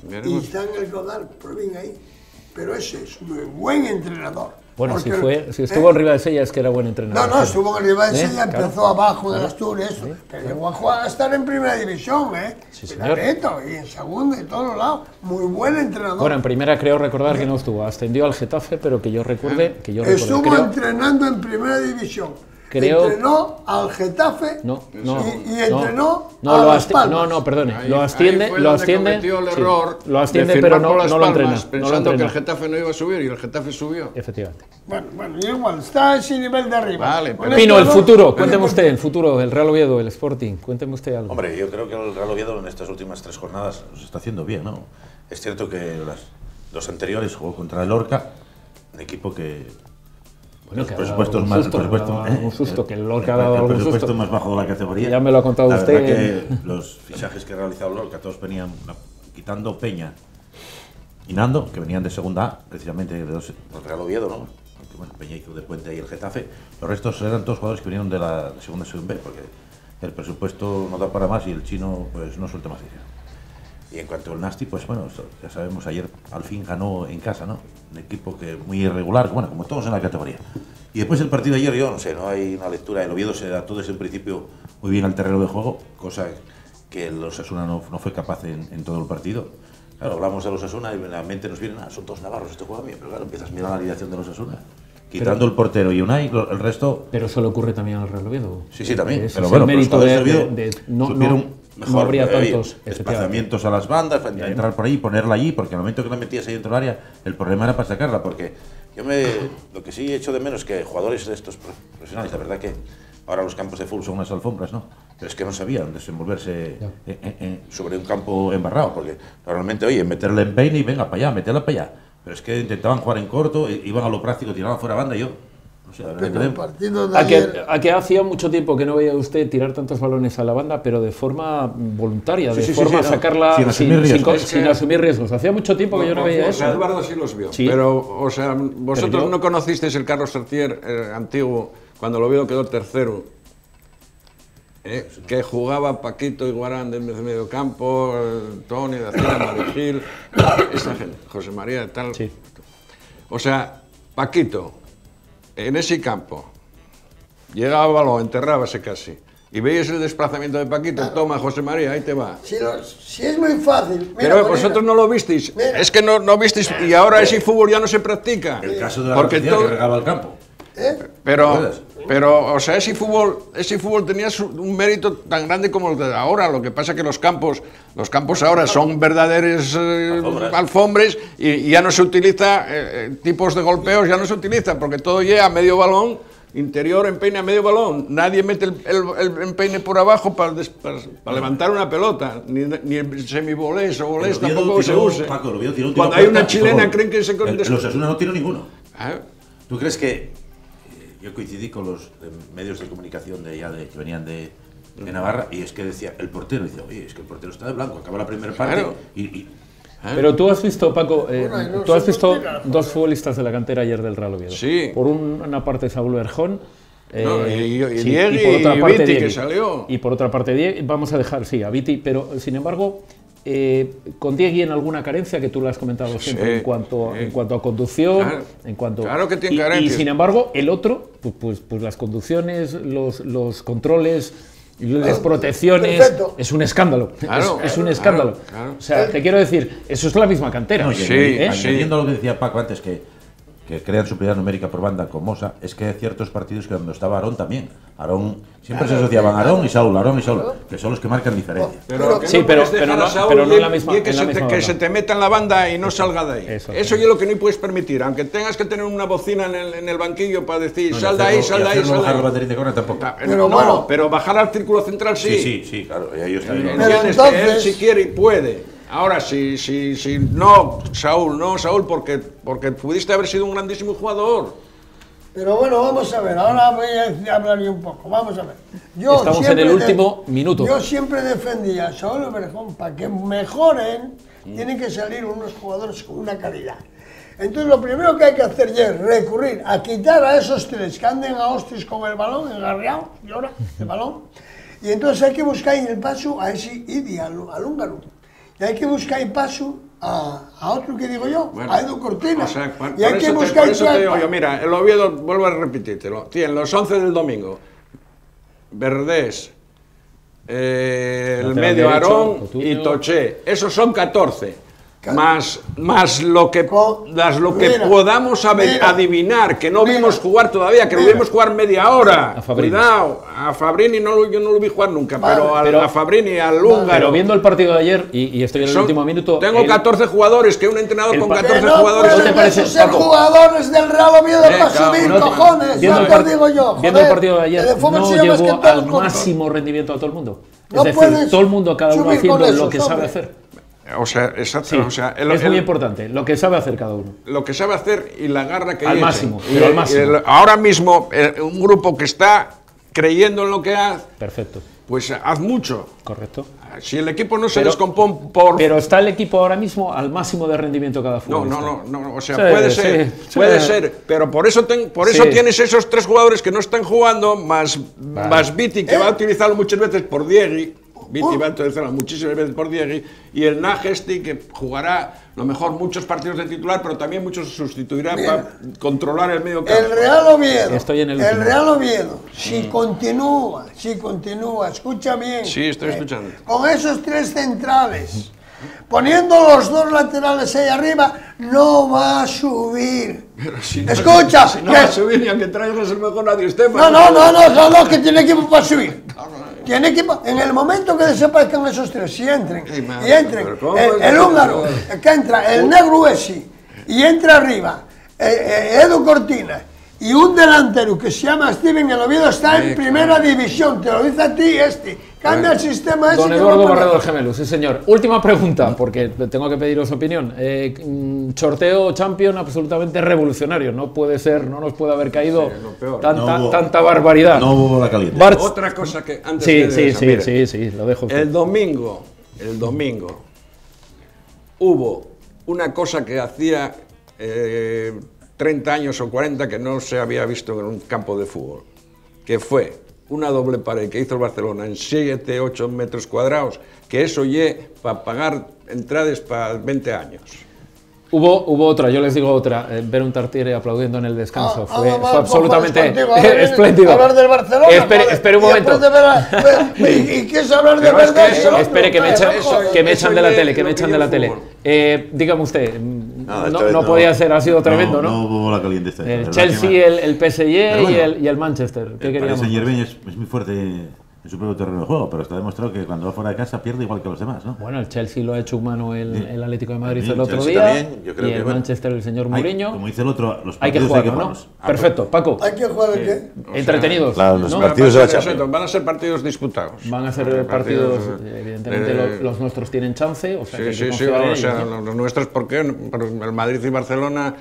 Y Veremos. está en el Godal, por bien ahí. Pero ese es un buen entrenador. Bueno, Porque, si estuvo en Ribadesella es que era buen entrenador. No, estuvo en Ribadesella, Claro. empezó abajo en Asturias, eso. Pero llegó a jugar, a estar en primera división, ¿eh? Sí, En señor. Areto, y en segunda, y en todos lados. Muy buen entrenador. Bueno, en primera creo recordar que no estuvo. Ascendió al Getafe, pero que yo recuerde. Estuvo creo- entrenando en primera división. Creo- Entrenó al Getafe No, y entrenó no, a lo Las Palmas. No, perdone. Ahí- lo asciende, ahí fue lo donde asciende. cometió el sí, error lo de asciende, firmar pero no, por Las no lo Palmas, entrena. No lo pensando que el entrena. Getafe no iba a subir y el Getafe subió. Efectivamente. Bueno, igual, está a ese nivel de arriba. Vale, Un pero- Pino, el entrenador- futuro. Cuénteme usted, el futuro, el Real Oviedo, el Sporting. Cuénteme usted algo. Hombre, yo creo que el Real Oviedo en estas últimas 3 jornadas nos está haciendo bien, ¿no? Es cierto que las dos anteriores jugó contra el Lorca, un equipo que... Bueno, que ha Por dado supuesto, algún más, susto, por supuesto, ha dado algún susto, que el Lorca ha dado el algún presupuesto susto. más bajo de la categoría. Ya me lo ha contado La usted. verdad que los fichajes que ha realizado el Lorca todos venían quitando Peña y Nando, que venían de segunda A, precisamente del Real Oviedo, ¿no? Aunque, bueno, Peña hizo de puente y el Getafe. Los restos eran todos jugadores que vinieron de la segunda B, porque el presupuesto no da para más y el chino pues no suelta más dinero. Y en cuanto al Nasti, pues bueno, ya sabemos, ayer al fin ganó en casa, ¿no? Un equipo que muy irregular, bueno, como todos en la categoría. Y después del partido de ayer, yo no sé, no hay una lectura. El Oviedo se adaptó desde el principio muy bien al terreno de juego, cosa que el Osasuna no fue capaz en todo el partido. Claro, hablamos de los Osasuna y en la mente nos vienen, son todos navarros, este juega bien, pero claro, empiezas a mirar la alineación de los Osasuna. Quitando el portero y Unai, el resto... Pero eso le ocurre también al Real Oviedo. Sí, también. Ese Pero es bueno, el mérito los de, jugadores del de- Oviedo no supieron no habría tantos desplazamientos a las bandas, para entrar por ahí, ponerla allí, porque al momento que la metías ahí dentro del área, el problema era para sacarla, porque lo que sí echo de menos es que jugadores de estos profesionales, la verdad que ahora los campos de fútbol son unas alfombras, ¿no? Pero es que no sabían desenvolverse sobre un campo embarrado, porque normalmente, oye, meterle en peine y venga para allá, meterla para allá. Pero es que intentaban jugar en corto, iban a lo práctico, tiraban fuera banda y yo... No sé, la verdad Pero que- el partido de A que, ayer... a que hacía mucho tiempo que no veía usted tirar tantos balones a la banda, pero de forma voluntaria, de Sí, forma no. sacarla Sin asumir riesgos. sin asumir riesgos. Hacía mucho tiempo que yo no veía O eso. sea, Eduardo sí los vio. Sí. Pero, o sea, vosotros Pero yo- no conocisteis el Carlos Sartier antiguo, cuando lo vio quedó tercero. Que jugaba Paquito y Guarán de medio campo, Tony, de Acina, Marigil, esa gente, José María, tal. Sí. O sea, Paquito, en ese campo, llegaba el balón, enterrábase casi. Y veis el desplazamiento de Paquito, toma José María, ahí te va. Si es muy fácil... Mira, Pero Molina, vosotros no lo visteis. Mira. Es que no visteis y ahora ese fútbol ya no se practica. El caso de la Porque Porque todo- que regaba el campo. pero, o sea, ese fútbol tenía un mérito tan grande como el de ahora. Lo que pasa es que los campos ahora son verdaderos alfombres y ya no se utiliza tipos de golpeos, ya no se utiliza porque todo llega a medio balón. Interior, empeine a medio balón. Nadie mete el empeine por abajo para levantar una pelota. Ni el semivolés o volés El Oviedo tampoco se tiró, use. Paco, el Oviedo tiró un Cuando tiro hay puerta una y chilena, fue gol. creen que se... Los Osasuna no tiró ninguno. Ah, ¿Tú crees que yo coincidí con los medios de comunicación que venían de Navarra y es que decía, el portero, dice, oye, es que el portero está de blanco, acaba la primera parte Claro. y Pero tú has visto, Paco, no tú has se visto tira. dos futbolistas de la cantera ayer del Real Oviedo. Sí. Por una parte Saúl Berjón. No, y sí, Diegui por otra y parte Viti, que Diegui. salió. Y por otra parte Diegui, vamos a dejar, sí, a Viti, pero sin embargo, con Diegui en alguna carencia que tú lo has comentado siempre Sí, en cuanto a conducción, Claro. en cuanto Claro que tiene y carencias. sin embargo, el otro, pues las conducciones, los controles, las protecciones, perfecto. es un escándalo. Claro, es un claro, escándalo. claro. O sea, te quiero decir, eso es la misma cantera. No, y Sí, añadiendo lo que decía Paco antes, que crean superioridad numérica por banda con Mosa, es que hay ciertos partidos que cuando estaba Aarón también. Aarón, siempre se asociaban Aarón y Saúl, que son los que marcan diferencia. Pero que Sí, no pero- puedes dejar pero no- a Saúl pero no y- en la misma- y que, en la se, misma que banda. se te meta en la banda y no salga de ahí. Eso. Eso es lo que no puedes permitir, aunque tengas que tener una bocina en el banquillo para decir, sal de ahí, sal de ahí, sal de bajar el ahí. banderín de córner tampoco. Pero No, bueno. pero bajar al círculo central sí. Sí, claro, ellos también. Pero ¿Entiendes? Que él entonces- si quiere y puede. Ahora, si no, Saúl, porque pudiste haber sido un grandísimo jugador. Pero bueno, vamos a ver, ahora voy a hablar yo un poco, vamos a ver. Estamos en el último minuto. Yo siempre defendía a Saúl Berjón, para que mejoren, tienen que salir unos jugadores con una calidad. Entonces lo primero que hay que hacer ya es recurrir a quitar a esos tres que anden a hostias con el balón, engarreado, y ahora el balón, y entonces hay que buscar el paso a ese Idi, al húngaro, y hay que buscar el paso a otro que digo yo, a Edu Cortina, o sea, y hay que buscar por eso te digo yo, mira, el Oviedo, vuelvo a repetírtelo, tienen los 11 del domingo, Verdés, el medio derecho, Aarón Coutinho. y Toché, esos son 14. Más lo que Mira, podamos adivinar, que no vimos jugar todavía, que lo vimos jugar media hora. A Fabrini. Cuidado, a Fabrini yo no lo vi jugar nunca, Vale, pero a Fabrini, al húngaro. Pero viendo el partido de ayer, y estoy en el último minuto... Tengo 14 jugadores, que un entrenador con 14 Que no jugadores... ¿no te pueden parece, ser Paco? jugadores del Real Oviedo para cabrón, subir, no te- cojones, Viendo ya te digo yo, viendo el joder, partido de ayer, el fútbol no se llama más que llegó todos al juntos. máximo rendimiento a todo el mundo. No Es decir, puedes todo el mundo, cada uno subir haciendo con lo esos, que sabe hombre. hacer. O sea, exacto. Sí, O sea, es muy importante, lo que sabe hacer cada uno. lo que sabe hacer y la garra que Al echen. máximo, pero al máximo. Ahora mismo, un grupo que está creyendo en lo que hace, Perfecto, pues haz mucho. correcto. Si el equipo no se Pero- descompone por... Pero está el equipo ahora mismo al máximo de rendimiento cada No, futbolista. o sea, Sí, puede sí, ser, sí. puede ser, pero por eso Sí. tienes esos tres jugadores que no están jugando, más Viti, que va a utilizarlo muchas veces por Diegui, Viti va a utilizarlo muchísimas veces por Diegui, y el Nagesti, que jugará a lo mejor muchos partidos de titular, pero también muchos sustituirá para controlar el medio campo. El Real Oviedo, Estoy en el último. Real Oviedo, si continúa, escucha bien. Sí, estoy escuchando. Con esos tres centrales, poniendo los dos laterales ahí arriba, no va a subir. Escucha, Si no que- va a subir ni aunque traigas el mejor Adi Estefan. no, que tiene equipo para subir. Tiene equipo, en el momento que desaparezcan esos tres, si entren, Ey, madre, y entren, pero ¿cómo el puede húngaro, ser? que entra, el negro ese, y entra arriba, Edu Cortina, y un delantero que se llama Steven, el Oviedo está en primera división, te lo dice a ti cambia el sistema ese. Don que Eduardo va a poner. Barredo del Gemelo, sí señor. Última pregunta, porque tengo que pediros opinión. Sorteo Champion absolutamente revolucionario. No puede ser, no nos puede haber caído lo peor. tanta, No hubo- tanta barbaridad. No hubo la caliente. Otra cosa que antes Sí, de sí, esa, sí, mira, sí, lo dejo. el domingo hubo una cosa que hacía 30 años o 40 que no se había visto en un campo de fútbol, que fue una doble pared que hizo el Barcelona en 7-8 metros cuadrados, que eso para pagar entradas para 20 años. Hubo otra, yo les digo otra. Ver un Tartiere aplaudiendo en el descanso fue Vamos, absolutamente contigo, ahora espléndido. Hablar del Barcelona. Espere un y momento. después de ver ¿y qué es hablar de Pero es verdad? que- Eso, Espere que me echan, eso- que me eso echan de la ya tele, es que me lo que echan yo de la tele. fútbol. Dígame usted, No, esta no, vez no podía ser, ha sido tremendo, ¿no? No hubo la caliente esta vez, la El verdad que Chelsea, mal. el PSG Pero bueno, y el Manchester. ¿Qué El Paris queríamos? Saint-Germain es muy fuerte en su propio terreno de juego, pero está demostrado que cuando va fuera de casa pierde igual que los demás, ¿no? Bueno, el Chelsea lo ha hecho humano el Atlético de Madrid Sí, el otro Chelsea día. también, yo creo y que, el bueno, Manchester el señor Hay- Mourinho. como dice el otro, los Hay que partidos jugarlo, ¿no? jugarlos. Perfecto, Paco. Hay que jugar el qué. Entretenidos. Claro, los ¿no? partidos de la Exacto, Champions. van a ser partidos disputados. Van a ser partidos, evidentemente eh, los nuestros tienen chance, o sea que hay Sí, que sí, sí, confiar en o sea, ellos, ¿no? los nuestros, ¿por qué? Por el Madrid y Barcelona.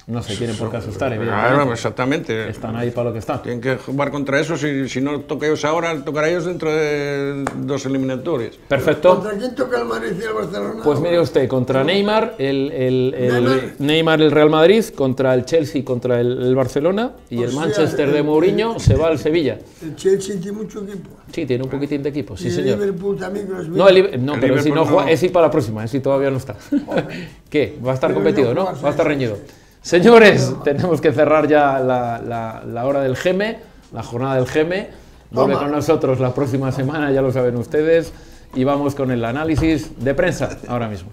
No se tienen por qué asustar, Claro, evidentemente. exactamente. Están ahí para lo que están. Tienen que jugar contra eso. Si no toca ellos ahora, tocará ellos dentro de 2 eliminatorias. Perfecto. ¿Contra quién toca el Madrid y el Barcelona? Pues mire usted, contra Neymar, Neymar. Neymar el Real Madrid, contra el Chelsea, contra el Barcelona, y el sea, Manchester de el- Mourinho se va al Sevilla. El Chelsea tiene mucho equipo. Sí, tiene un poquitín de equipo, sí y el señor. Liverpool también que los No, no, El pero si no Liverpool juega, no. ese para la próxima, ese todavía no está. ¿Qué? Va a estar Pero competido, no ¿no? juega, Va a estar sí, reñido. Señores, tenemos que cerrar ya la hora del GEME, la jornada del GEME. Vuelve Toma. con nosotros la próxima semana, ya lo saben ustedes, y vamos con el análisis de prensa ahora mismo.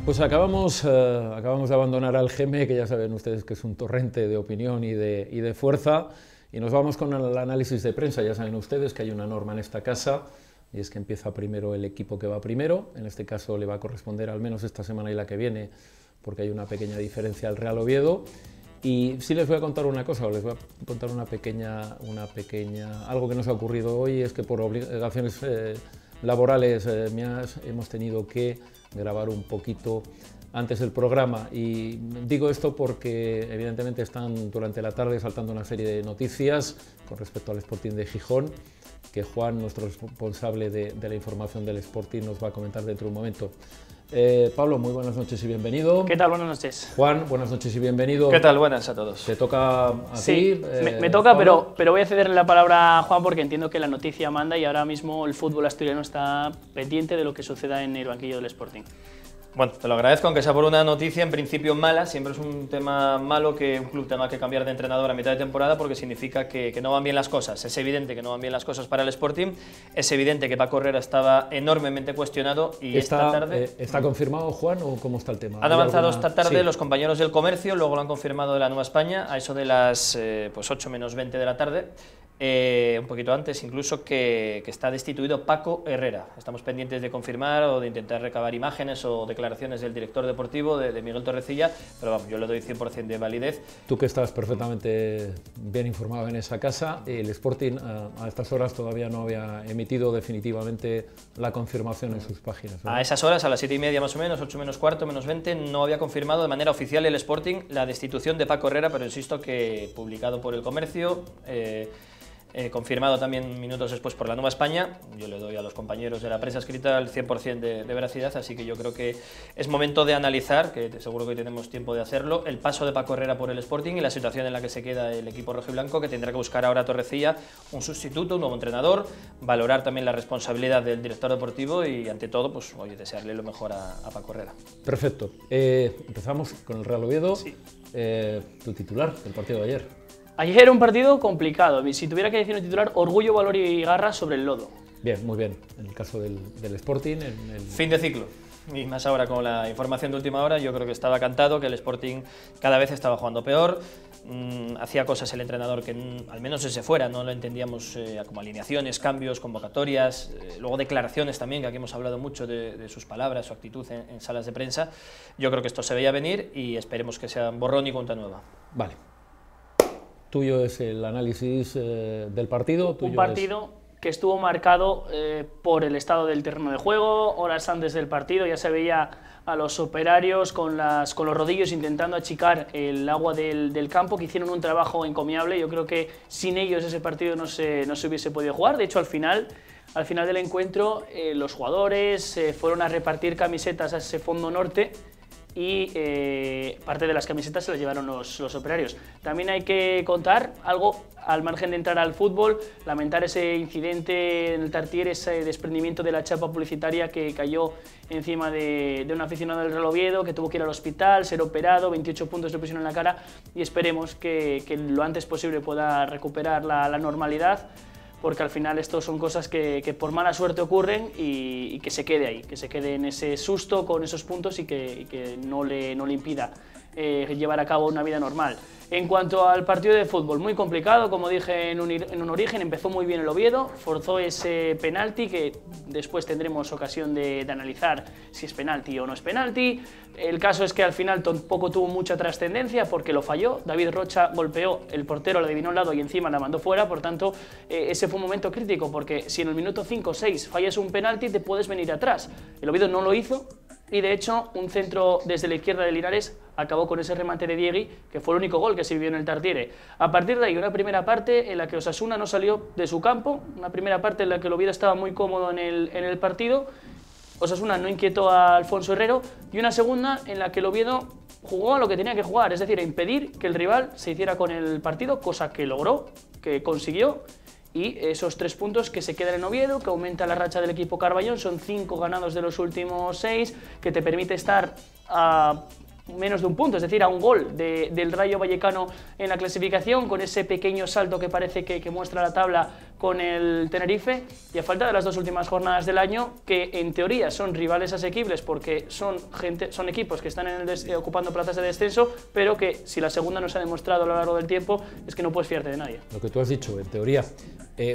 Pues acabamos de abandonar al GEME, que ya saben ustedes que es un torrente de opinión y de fuerza, y nos vamos con el análisis de prensa. Ya saben ustedes que hay una norma en esta casa, y es que empieza primero el equipo que va primero. En este caso le va a corresponder al menos esta semana y la que viene, porque hay una pequeña diferencia al Real Oviedo. Y sí les voy a contar una cosa, o les voy a contar una pequeña, algo que nos ha ocurrido hoy, es que por obligaciones laborales mías hemos tenido que grabar un poquito antes del programa, y digo esto porque evidentemente están durante la tarde saltando una serie de noticias con respecto al Sporting de Gijón, que Juan, nuestro responsable de la información del Sporting, nos va a comentar dentro de un momento. Pablo, muy buenas noches y bienvenido. ¿Qué tal? Buenas noches. Juan, buenas noches y bienvenido. ¿Qué tal? Buenas a todos. Te toca a sí, ti. Me toca, pero voy a cederle la palabra a Juan porque entiendo que la noticia manda y ahora mismo el fútbol asturiano está pendiente de lo que suceda en el banquillo del Sporting. Bueno, te lo agradezco, aunque sea por una noticia en principio mala. Siempre es un tema malo que un club tenga que cambiar de entrenador a mitad de temporada porque significa que no van bien las cosas. Es evidente que no van bien las cosas para el Sporting, es evidente que Paco Herrera estaba enormemente cuestionado y esta tarde... ¿Está confirmado, Juan, o cómo está el tema? Han avanzado esta tarde los compañeros del Comercio, luego lo han confirmado de la Nueva España, a eso de las 8 menos 20 de la tarde. Un poquito antes incluso, que está destituido Paco Herrera. Estamos pendientes de confirmar o de intentar recabar imágenes o declaraciones del director deportivo, de Miguel Torrecilla, pero vamos, yo le doy 100% de validez. Tú que estás perfectamente bien informado en esa casa, el Sporting a estas horas todavía no había emitido definitivamente la confirmación en sus páginas, ¿verdad? A esas horas, a las 7:30 más o menos, 8 menos cuarto, menos 20, no había confirmado de manera oficial el Sporting la destitución de Paco Herrera, pero insisto que publicado por el Comercio, confirmado también minutos después por la Nueva España. Yo le doy a los compañeros de la prensa escrita el 100% de veracidad, así que yo creo que es momento de analizar, que seguro que hoy tenemos tiempo de hacerlo, el paso de Paco Herrera por el Sporting y la situación en la que se queda el equipo rojiblanco, que tendrá que buscar ahora a Torrecilla un sustituto, un nuevo entrenador, valorar también la responsabilidad del director deportivo y ante todo, pues oye, desearle lo mejor a Paco Herrera. Perfecto. Empezamos con el Real Oviedo. Sí. Tu titular del partido de ayer. Ayer era un partido complicado. Si tuviera que decir un titular, orgullo, valor y garra sobre el lodo. Bien, muy bien. En el caso del Sporting... Fin de ciclo. Y más ahora con la información de última hora, yo creo que estaba cantado que el Sporting cada vez estaba jugando peor. Hacía cosas el entrenador que al menos desde fuera no lo entendíamos, como alineaciones, cambios, convocatorias, luego declaraciones también, que aquí hemos hablado mucho de sus palabras, su actitud en salas de prensa. Yo creo que esto se veía venir y esperemos que sea borrón y cuenta nueva. Vale. Tuyo es el análisis del partido. Un partido que estuvo marcado por el estado del terreno de juego. Horas antes del partido ya se veía a los operarios con los rodillos intentando achicar el agua del campo, que hicieron un trabajo encomiable. Yo creo que sin ellos ese partido no se hubiese podido jugar. De hecho, al final del encuentro, los jugadores fueron a repartir camisetas a ese fondo norte y parte de las camisetas se las llevaron los operarios. También hay que contar algo al margen de entrar al fútbol, lamentar ese incidente en el Tartiere, ese desprendimiento de la chapa publicitaria que cayó encima de un aficionado del Real Oviedo, que tuvo que ir al hospital, ser operado, 28 puntos le pusieron en la cara, y esperemos que lo antes posible pueda recuperar la normalidad, porque al final esto son cosas que por mala suerte ocurren y que se quede ahí, que se quede en ese susto con esos puntos y que no le impida llevar a cabo una vida normal. En cuanto al partido de fútbol, muy complicado, como dije en un origen, empezó muy bien el Oviedo, forzó ese penalti que después tendremos ocasión de analizar si es penalti o no es penalti. El caso es que al final tampoco tuvo mucha trascendencia porque lo falló. David Rocha golpeó, el portero la adivinó a un lado y encima la mandó fuera, por tanto ese fue un momento crítico porque si en el minuto 5 o 6 fallas un penalti te puedes venir atrás. El Oviedo no lo hizo. Y de hecho, un centro desde la izquierda de Linares acabó con ese remate de Diegui, que fue el único gol que se vivió en el Tartiere. A partir de ahí, una primera parte en la que Osasuna no salió de su campo, una primera parte en la que el Oviedo estaba muy cómodo en el partido, Osasuna no inquietó a Alfonso Herrero, y una segunda en la que el Oviedo jugó a lo que tenía que jugar, es decir, a impedir que el rival se hiciera con el partido, cosa que logró, que consiguió. Y esos 3 puntos que se quedan en Oviedo, que aumenta la racha del equipo Carballón, son 5 ganados de los últimos 6, que te permite estar a menos de un punto, es decir, a un gol del Rayo Vallecano en la clasificación, con ese pequeño salto que parece que muestra la tabla con el Tenerife, y a falta de las 2 últimas jornadas del año, que en teoría son rivales asequibles porque son equipos que están ocupando plazas de descenso, pero que si la segunda no se ha demostrado a lo largo del tiempo, es que no puedes fiarte de nadie. Lo que tú has dicho, en teoría.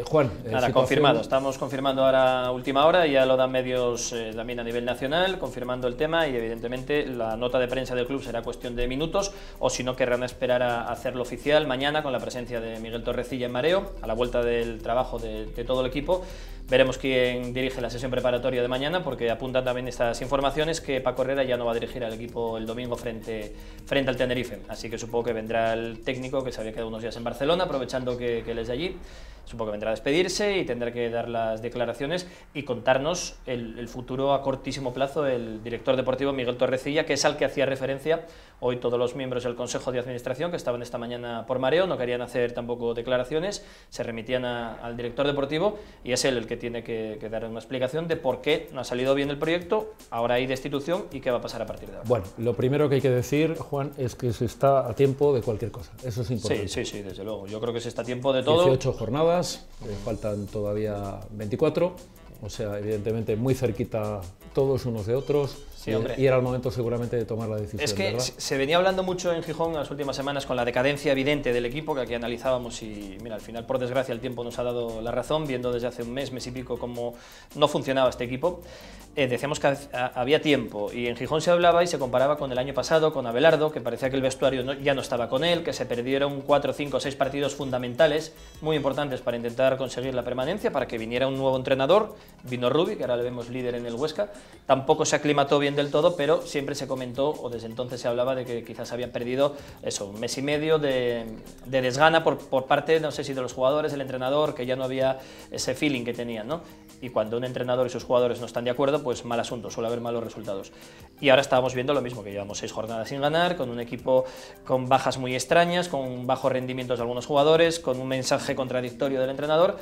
Juan, nada, confirmado. Estamos confirmando ahora a última hora, ya lo dan medios también a nivel nacional, confirmando el tema, y evidentemente la nota de prensa del club será cuestión de minutos, o si no querrán esperar a hacerlo oficial mañana con la presencia de Miguel Torrecilla en mareo, a la vuelta del trabajo de todo el equipo, Veremos quién dirige la sesión preparatoria de mañana, porque apuntan también estas informaciones que Paco Herrera ya no va a dirigir al equipo el domingo frente al Tenerife. Así que supongo que vendrá el técnico, que se había quedado unos días en Barcelona, aprovechando que él es de allí. Supongo que vendrá a despedirse y tendrá que dar las declaraciones y contarnos el futuro a cortísimo plazo el director deportivo Miguel Torrecilla, que es al que hacía referencia hoy todos los miembros del Consejo de Administración, que estaban esta mañana por mareo, no querían hacer tampoco declaraciones, se remitían al director deportivo, y es él el que tiene que dar una explicación de por qué no ha salido bien el proyecto, ahora hay destitución y qué va a pasar a partir de ahora. Bueno, lo primero que hay que decir, Juan, es que se está a tiempo de cualquier cosa. Eso es importante. Sí, desde luego. Yo creo que se está a tiempo de todo. 18 jornadas, faltan todavía 24, o sea, evidentemente muy cerquita todos unos de otros. Sí, hombre. Y era el momento seguramente de tomar la decisión. Es que ¿verdad? se venía hablando mucho en Gijón en las últimas semanas con la decadencia evidente del equipo, que aquí analizábamos, y mira, al final, por desgracia, el tiempo nos ha dado la razón, viendo desde hace un mes y pico cómo no funcionaba este equipo. Decíamos que había tiempo, y en Gijón se hablaba y se comparaba con el año pasado, con Abelardo, que parecía que el vestuario ya no estaba con él, que se perdieron 4, 5, 6 partidos fundamentales, muy importantes para intentar conseguir la permanencia, para que viniera un nuevo entrenador. Vino Rubi, que ahora le vemos líder en el Huesca, tampoco se aclimató bien del todo, pero siempre se comentó, o desde entonces se hablaba de que quizás habían perdido eso, un mes y medio de desgana por parte, no sé si de los jugadores, del entrenador, que ya no había ese feeling que tenían, ¿no? Y cuando un entrenador y sus jugadores no están de acuerdo, pues mal asunto, suele haber malos resultados. Y ahora estábamos viendo lo mismo, que llevamos 6 jornadas sin ganar, con un equipo con bajas muy extrañas, con bajos rendimientos de algunos jugadores, con un mensaje contradictorio del entrenador,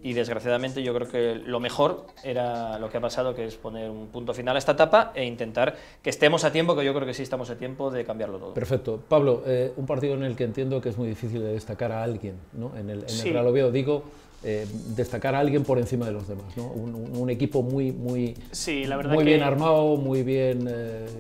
y desgraciadamente yo creo que lo mejor era lo que ha pasado, que es poner un punto final a esta etapa e intentar que estemos a tiempo, que yo creo que sí estamos a tiempo de cambiarlo todo. Perfecto. Pablo, un partido en el que entiendo que es muy difícil de destacar a alguien, ¿no? En el Sí. Real Oviedo, digo, destacar a alguien por encima de los demás, ¿no? Un equipo muy Sí, la verdad muy que bien armado, muy bien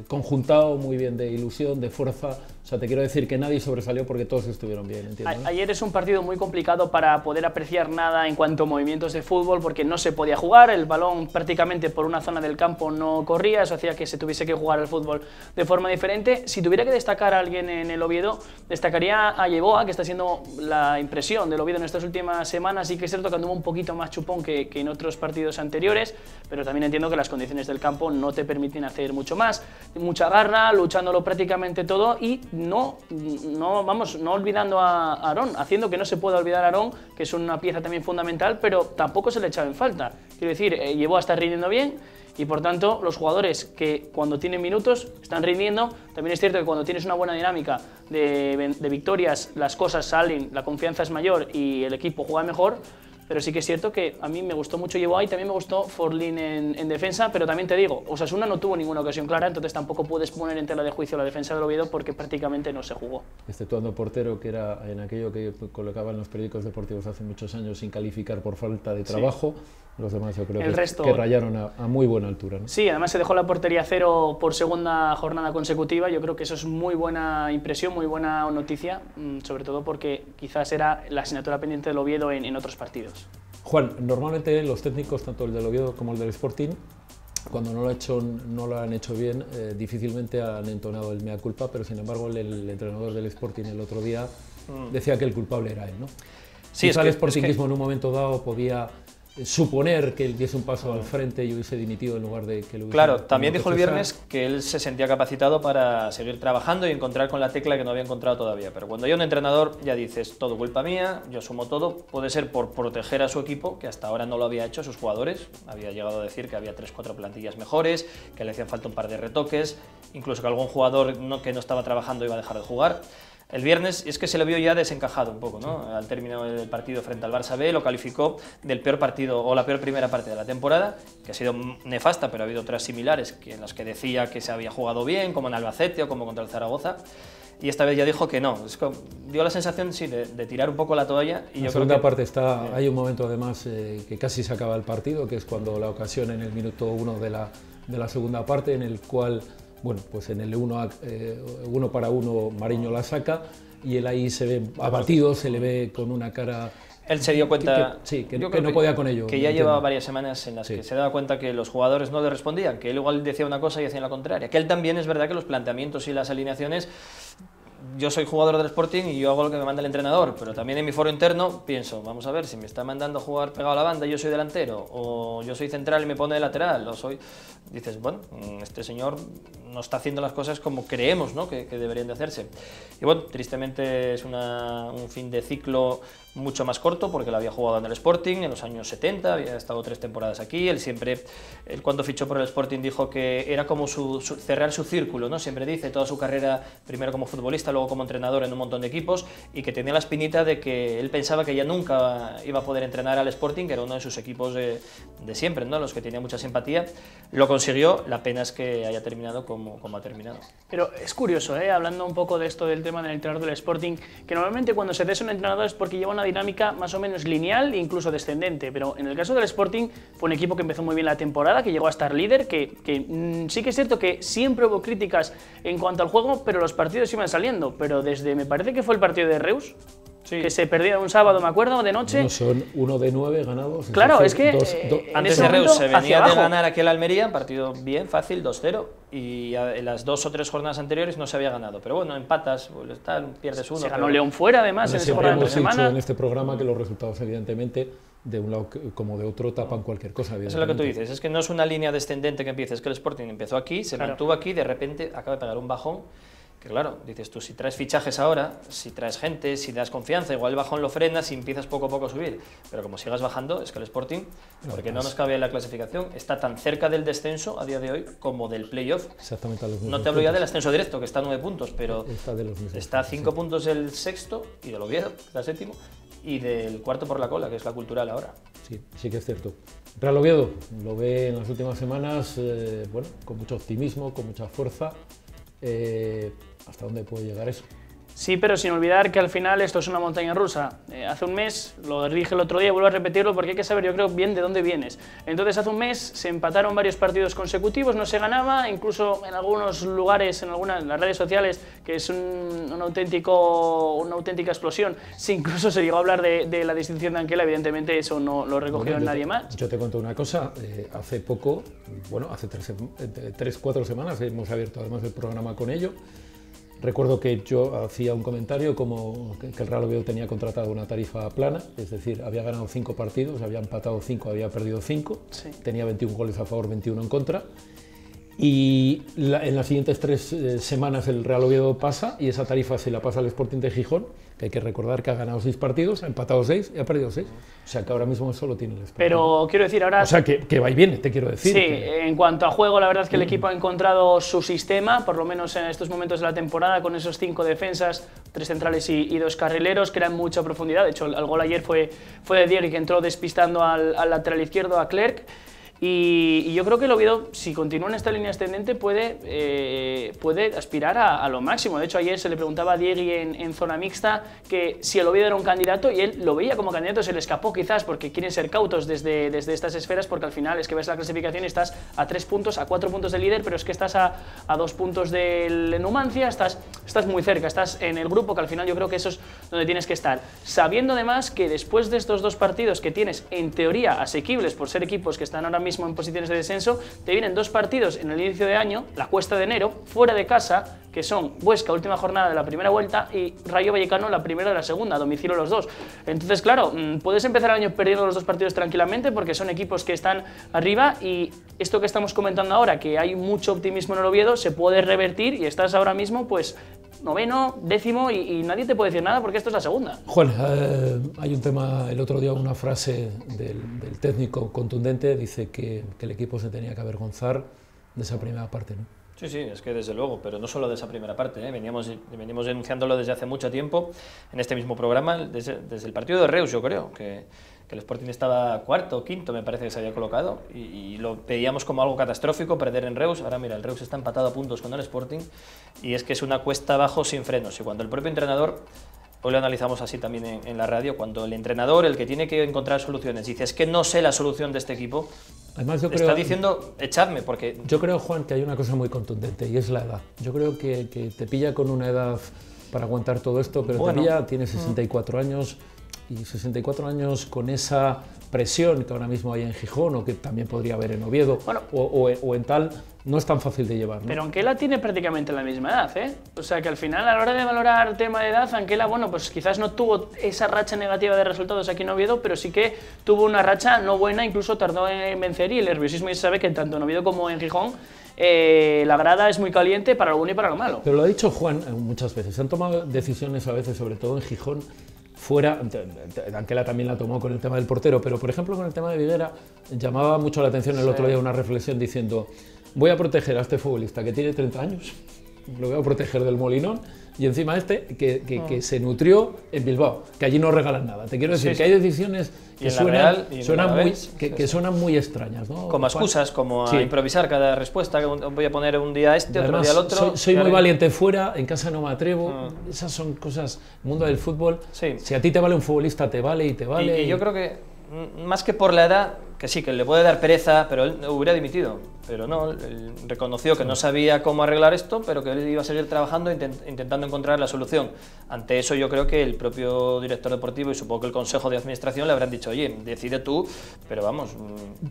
conjuntado, muy bien de ilusión, de fuerza. O sea, te quiero decir que nadie sobresalió porque todos estuvieron bien, entiendo, ¿no? Ayer es un partido muy complicado para poder apreciar nada en cuanto a movimientos de fútbol, porque no se podía jugar, el balón prácticamente por una zona del campo no corría, eso hacía que se tuviese que jugar el fútbol de forma diferente. Si tuviera que destacar a alguien en el Oviedo, destacaría a Yeboah, que está siendo la impresión del Oviedo en estas últimas semanas. Sí que es cierto que anduvo un poquito más chupón que en otros partidos anteriores, pero también entiendo que las condiciones del campo no te permiten hacer mucho más. Mucha garra, luchándolo prácticamente todo, y no olvidando a Aarón, haciendo que no se pueda olvidar a Aarón, que es una pieza también fundamental, pero tampoco se le echaba en falta. Quiero decir, Yeboah está rindiendo bien, y por tanto los jugadores que cuando tienen minutos están rindiendo. También es cierto que cuando tienes una buena dinámica de victorias, las cosas salen, la confianza es mayor y el equipo juega mejor. Pero sí que es cierto que a mí me gustó mucho Yeboah y también me gustó Forlín en defensa, pero también te digo, Osasuna no tuvo ninguna ocasión clara, entonces tampoco puedes poner en tela de juicio la defensa del Oviedo porque prácticamente no se jugó. Exceptuando portero, que era en aquello que colocaban los periódicos deportivos hace muchos años sin calificar por falta de trabajo, sí. Los demás yo creo que rayaron a muy buena altura, ¿no? Sí, además se dejó la portería cero por segunda jornada consecutiva. Yo creo que eso es muy buena impresión, muy buena noticia, sobre todo porque quizás era la asignatura pendiente del Oviedo en otros partidos. Juan, normalmente los técnicos, tanto el del Oviedo como el del Sporting, cuando no lo han hecho bien, difícilmente han entonado el mea culpa, pero sin embargo el entrenador del Sporting el otro día decía que el culpable era él, ¿no? Sí, quizá el sportingismo en un momento dado podía suponer que él diese un paso al frente y hubiese dimitido en lugar de que lo hubiese... Claro, también dijo el viernes que él se sentía capacitado para seguir trabajando y encontrar con la tecla que no había encontrado todavía. Pero cuando hay un entrenador ya dices, todo culpa mía, yo asumo todo. Puede ser por proteger a su equipo, que hasta ahora no lo había hecho, a sus jugadores. Había llegado a decir que había 3-4 plantillas mejores, que le hacían falta un par de retoques, incluso que algún jugador que no estaba trabajando iba a dejar de jugar. El viernes es que se lo vio ya desencajado un poco, ¿no? Al término del partido frente al Barça B lo calificó del peor partido o la peor primera parte de la temporada, que ha sido nefasta, pero ha habido otras similares en las que decía que se había jugado bien, como en Albacete o como contra el Zaragoza. Y esta vez ya dijo que no. Dio la sensación, sí, de tirar un poco la toalla. Y en la segunda parte hay un momento además que casi se acaba el partido, que es cuando la ocasión en el minuto 1 de la segunda parte, en el cual... Bueno, pues en el 1 para 1 Mariño la saca y él ahí se ve abatido, se le ve con una cara... Él se dio cuenta que no podía con ello. Que ya llevaba varias semanas en las que se daba cuenta que los jugadores no le respondían, que él igual decía una cosa y hacía la contraria. Que él también es verdad que los planteamientos y las alineaciones yo soy jugador del Sporting y yo hago lo que me manda el entrenador, pero también en mi foro interno pienso, vamos a ver, si me está mandando a jugar pegado a la banda y yo soy delantero, o yo soy central y me pone de lateral, o soy... Dices, bueno, este señor no está haciendo las cosas como creemos, ¿no?, que deberían de hacerse. Y bueno, tristemente es un fin de ciclo mucho más corto, porque él había jugado en el Sporting en los años 70, había estado 3 temporadas aquí, él cuando fichó por el Sporting dijo que era como cerrar su círculo, ¿no? Siempre dice toda su carrera, primero como futbolista, luego como entrenador en un montón de equipos, y que tenía la espinita de que él pensaba que ya nunca iba a poder entrenar al Sporting, que era uno de sus equipos de siempre, ¿no?, los que tenía mucha simpatía. Lo consiguió, la pena es que haya terminado como ha terminado. Pero es curioso, hablando un poco de esto del tema del entrenador del Sporting, que normalmente cuando se cesa un entrenador es porque lleva una dinámica más o menos lineal e incluso descendente, pero en el caso del Sporting fue un equipo que empezó muy bien la temporada, que llegó a estar líder, que sí que es cierto que siempre hubo críticas en cuanto al juego, pero los partidos iban saliendo, pero me parece que fue el partido de Reus, sí, que se perdía un sábado, me acuerdo, de noche. No, son 1 de 9 ganados. Claro, es que antes de Reus se venía de ganar aquí el Almería, partido bien, fácil, 2-0, y en las 2 o 3 jornadas anteriores no se había ganado. Pero bueno, empatas, pierdes uno. Se ganó León fuera, además, en esa jornada de semana. En este programa que los resultados, evidentemente, de un lado como de otro, tapan cualquier cosa. Eso es lo que tú dices, es que no es una línea descendente que empiece, es que el Sporting empezó aquí, se mantuvo aquí, de repente acaba de pegar un bajón. Que claro, dices tú, si traes fichajes ahora, si traes gente, si das confianza, igual el bajón lo frenas y empiezas poco a poco a subir. Pero como sigas bajando, es que el Sporting, porque no nos cabe en la clasificación, está tan cerca del descenso a día de hoy como del playoff. Exactamente a los mismos No te hablo ya del ascenso directo, que está a 9 puntos, pero está a 5 sí, puntos del sexto y del Oviedo, que está séptimo, y del cuarto por la cola, que es la Cultural ahora. Sí, sí que es cierto. Real Oviedo lo ve en las últimas semanas, bueno, con mucho optimismo, con mucha fuerza. ¿Hasta dónde puede llegar eso? Sí, pero sin olvidar que al final esto es una montaña rusa. Hace un mes, lo dije el otro día y vuelvo a repetirlo porque hay que saber, yo creo, bien de dónde vienes. Entonces, hace un mes se empataron varios partidos consecutivos, no se ganaba, incluso en algunos lugares, en las redes sociales, que es una auténtica explosión. Sí, incluso se llegó a hablar de la distinción de Anquela, evidentemente eso no lo recogió nadie más. Yo te cuento una cosa, hace poco, bueno, hace 3-4 semanas hemos abierto además el programa con ello. Recuerdo que yo hacía un comentario como que el Real Oviedo tenía contratado una tarifa plana, es decir, había ganado 5 partidos, había empatado 5, había perdido 5, sí, tenía 21 goles a favor, 21 en contra. Y en las siguientes 3 semanas el Real Oviedo pasa y esa tarifa se la pasa al Sporting de Gijón, que hay que recordar que ha ganado 6 partidos, ha empatado 6 y ha perdido 6. O sea que ahora mismo solo tiene el Sporting. Pero quiero decir ahora... O sea que va y viene, te quiero decir. Sí, en cuanto a juego, la verdad es que el equipo ha encontrado su sistema, por lo menos en estos momentos de la temporada, con esos 5 defensas, 3 centrales y 2 carrileros, que eran mucha profundidad. De hecho, el gol ayer fue de Dier, que entró despistando al lateral izquierdo, a Clerc. Y yo creo que el Oviedo, si continúa en esta línea ascendente, puede aspirar a lo máximo. De hecho, ayer se le preguntaba a Diegui en zona mixta que si el Oviedo era un candidato, y él lo veía como candidato, se le escapó quizás porque quieren ser cautos desde estas esferas, porque al final es que ves la clasificación y estás a 3 puntos, a 4 puntos del líder, pero es que estás a 2 puntos del Numancia, estás muy cerca, estás en el grupo, que al final yo creo que eso es donde tienes que estar. Sabiendo además que después de estos 2 partidos que tienes, en teoría, asequibles por ser equipos que están ahora mismo en posiciones de descenso, te vienen 2 partidos en el inicio de año, la cuesta de enero, fuera de casa, que son Huesca, última jornada de la primera vuelta, y Rayo Vallecano, la primera de la segunda, a domicilio los 2. Entonces, claro, puedes empezar el año perdiendo los 2 partidos tranquilamente porque son equipos que están arriba, y esto que estamos comentando ahora, que hay mucho optimismo en el Oviedo, se puede revertir y estás ahora mismo, pues, 9º, 10º y nadie te puede decir nada porque esto es la segunda. Juan, hay un tema, el otro día una frase del técnico contundente, dice que el equipo se tenía que avergonzar de esa primera parte, ¿no? Sí, sí, es que desde luego, pero no solo de esa primera parte, venimos denunciándolo desde hace mucho tiempo en este mismo programa, desde el partido de Reus, yo creo, que el Sporting estaba 4º, 5º, me parece que se había colocado, y lo veíamos como algo catastrófico perder en Reus. Ahora mira, el Reus está empatado a puntos con el Sporting, y es que es una cuesta abajo sin frenos, y cuando el propio entrenador, hoy lo analizamos así también en la radio, cuando el entrenador, el que tiene que encontrar soluciones, dice, es que no sé la solución de este equipo, además, yo creo, está diciendo, echadme, porque... Yo creo, Juan, que hay una cosa muy contundente, y es la edad. Yo creo que te pilla con una edad para aguantar todo esto, pero bueno, te pilla, tiene 64 años, y 64 años con esa presión que ahora mismo hay en Gijón o que también podría haber en Oviedo o en tal, no es tan fácil de llevar, ¿no? Pero Anquela tiene prácticamente la misma edad, ¿eh? O sea que al final, a la hora de valorar el tema de edad, Anquela, bueno, pues quizás no tuvo esa racha negativa de resultados aquí en Oviedo, pero sí que tuvo una racha no buena, incluso tardó en vencer, y el nerviosismo ya se sabe que tanto en Oviedo como en Gijón la grada es muy caliente para lo bueno y para lo malo. Pero lo ha dicho Juan muchas veces, se han tomado decisiones a veces, sobre todo en Gijón, fuera, Anquela también la tomó con el tema del portero, pero por ejemplo con el tema de Viguera llamaba mucho la atención el otro día una reflexión diciendo: voy a proteger a este futbolista que tiene 30 años, lo voy a proteger del Molinón, y encima que se nutrió en Bilbao, que allí no regalan nada. Te quiero decir que hay decisiones que suenan muy extrañas, ¿no? Como excusas, como a improvisar cada respuesta, que voy a poner un día este, además, otro día el otro. Soy muy valiente fuera, en casa no me atrevo. Esas son cosas, mundo del fútbol. Sí. Si a ti te vale un futbolista, te vale y te vale. Y yo creo que, más que por la edad, que sí, que le puede dar pereza, pero él hubiera dimitido. Pero no, él reconoció que no sabía cómo arreglar esto, pero que él iba a seguir trabajando intentando encontrar la solución. Ante eso yo creo que el propio director deportivo y supongo que el consejo de administración le habrán dicho: oye, decide tú, pero vamos...